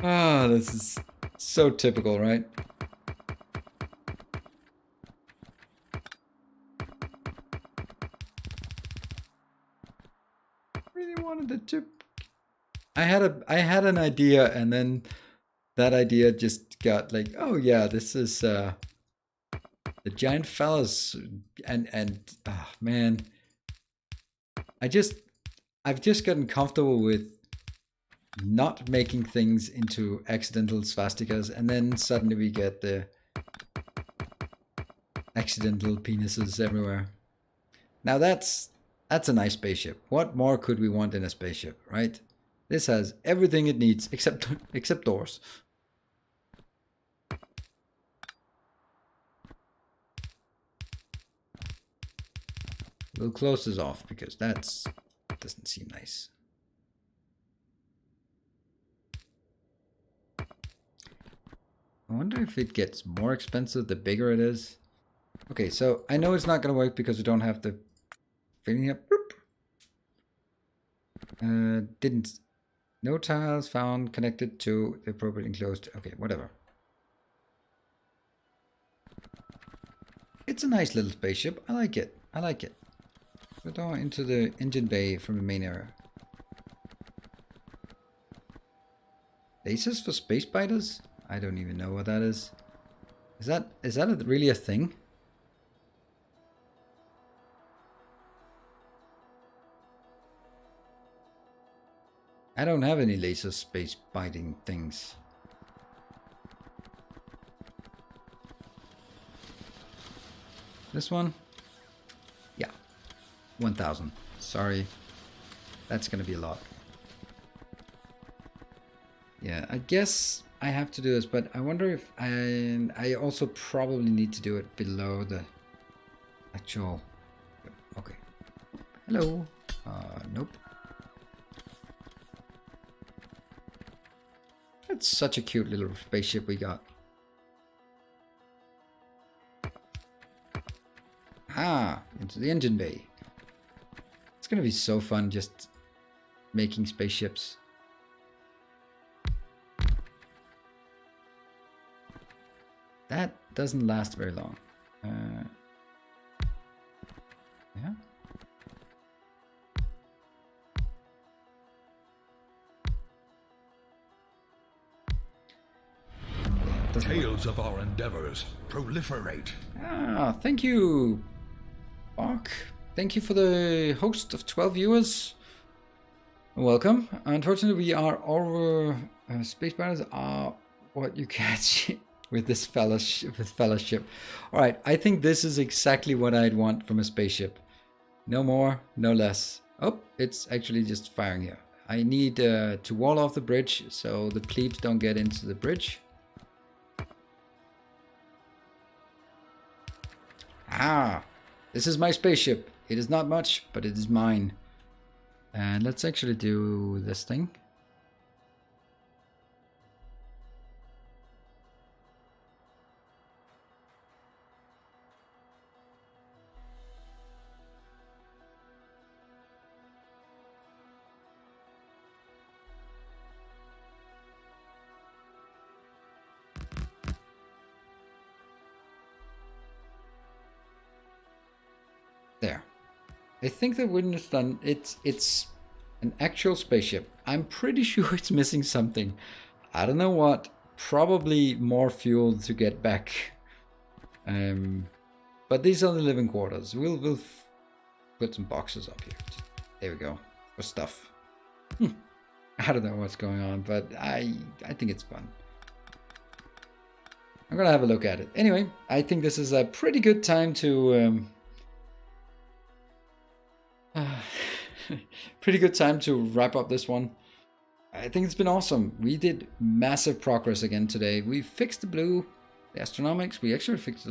Ah, oh, this is so typical, right? Really wanted the tip. I had an idea, and then that idea just got like, oh yeah, this is the giant phallus, and oh, man, I've just gotten comfortable with not making things into accidental swastikas, and then suddenly we get the accidental penises everywhere. Now that's a nice spaceship. What more could we want in a spaceship, right? This has everything it needs except doors. We'll close this off because that doesn't seem nice. I wonder if it gets more expensive the bigger it is. Okay, so I know it's not going to work because we don't have the feeling here. Didn't. No tiles found connected to the appropriate enclosed. Okay, whatever. It's a nice little spaceship. I like it. I like it. Go down into the engine bay from the main area. Lasers for space biters? I don't even know what that is. Is that really a thing? I don't have any laser space biting things. This one? Yeah. 1,000. Sorry. That's gonna be a lot. Yeah, I guess I have to do this, but I wonder if I also probably need to do it below the actual... Okay. Hello. Nope. That's such a cute little spaceship we got. Ah, into the engine bay. It's gonna be so fun just making spaceships. That doesn't last very long. Yeah. Tales of our endeavors proliferate. Ah, thank you, Bach. Thank you for the host of 12 viewers. Welcome. Unfortunately, we are over. Space battles are what you catch with this fellowship. All right, I think this is exactly what I'd want from a spaceship. No more, no less. Oh, it's actually just firing here. I need to wall off the bridge so the plebes don't get into the bridge. Ah, this is my spaceship. It is not much, but it is mine. And let's actually do this thing. There. I think the wind is done. It's an actual spaceship. I'm pretty sure it's missing something. I don't know what. Probably more fuel to get back. But these are the living quarters. We'll put some boxes up here. There we go. For stuff. I don't know what's going on, but I think it's fun. I'm gonna have a look at it. Anyway, I think this is a pretty good time to pretty good time to wrap up this one. I think it's been awesome. We did massive progress again today. We fixed the blue, the astronomics. We actually fixed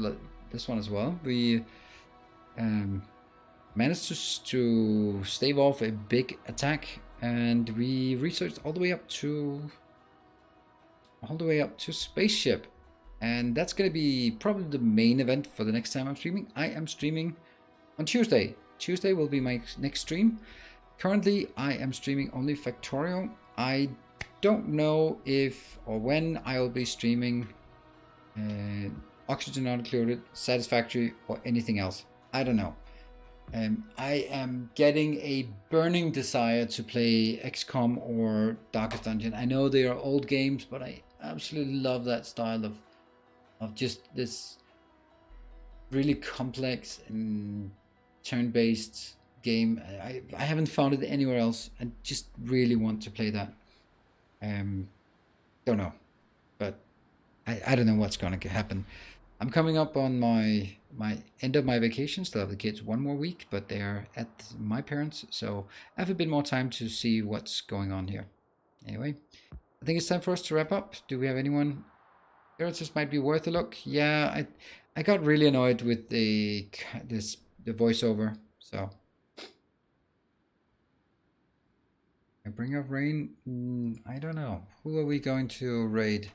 this one as well. We managed to stave off a big attack, and we researched all the way up to Spaceship. And that's going to be probably the main event for the next time I'm streaming. I am streaming on Tuesday. Tuesday will be my next stream. Currently, I am streaming only Factorio. I don't know if or when I will be streaming Oxygen Not Included, Satisfactory, or anything else. I don't know. I am getting a burning desire to play XCOM or Darkest Dungeon. I know they are old games, but I absolutely love that style of just this really complex and turn-based game. I haven't found it anywhere else. I just really want to play that. Don't know, but I don't know what's going to happen. I'm coming up on my end of my vacation. Still have the kids one more week, but they are at my parents', so I have a bit more time to see what's going on here. Anyway, I think it's time for us to wrap up. Do we have anyone? This might be worth a look. Yeah, I got really annoyed with the voiceover. So a bring of rain. I don't know. Who are we going to raid?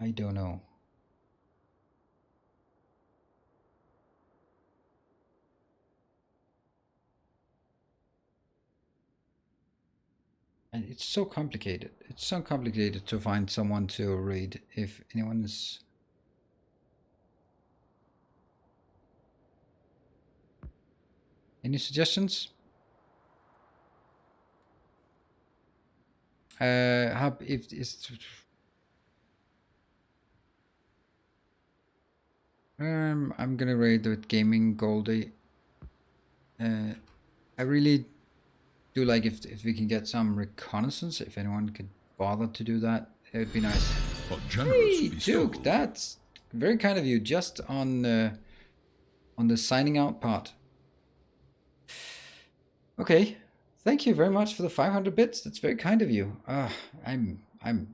I don't know. And it's so complicated. It's so complicated to find someone to raid if anyone is. Any suggestions? How if it's. I'm gonna raid with Gaming Goldie. I really do like if we can get some reconnaissance. If anyone could bother to do that, it would be nice. Hey, Duke, that's very kind of you. Just on the signing out part. Okay, thank you very much for the 500 bits. That's very kind of you. I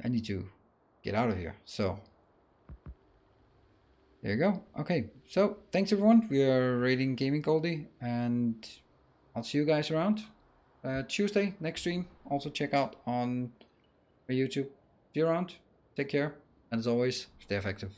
need to get out of here. So there you go. Okay, so thanks everyone. We are raiding Gaming Goldie, and I'll see you guys around Tuesday next stream. Also check out on my YouTube. See you around. Take care, and as always, stay effective.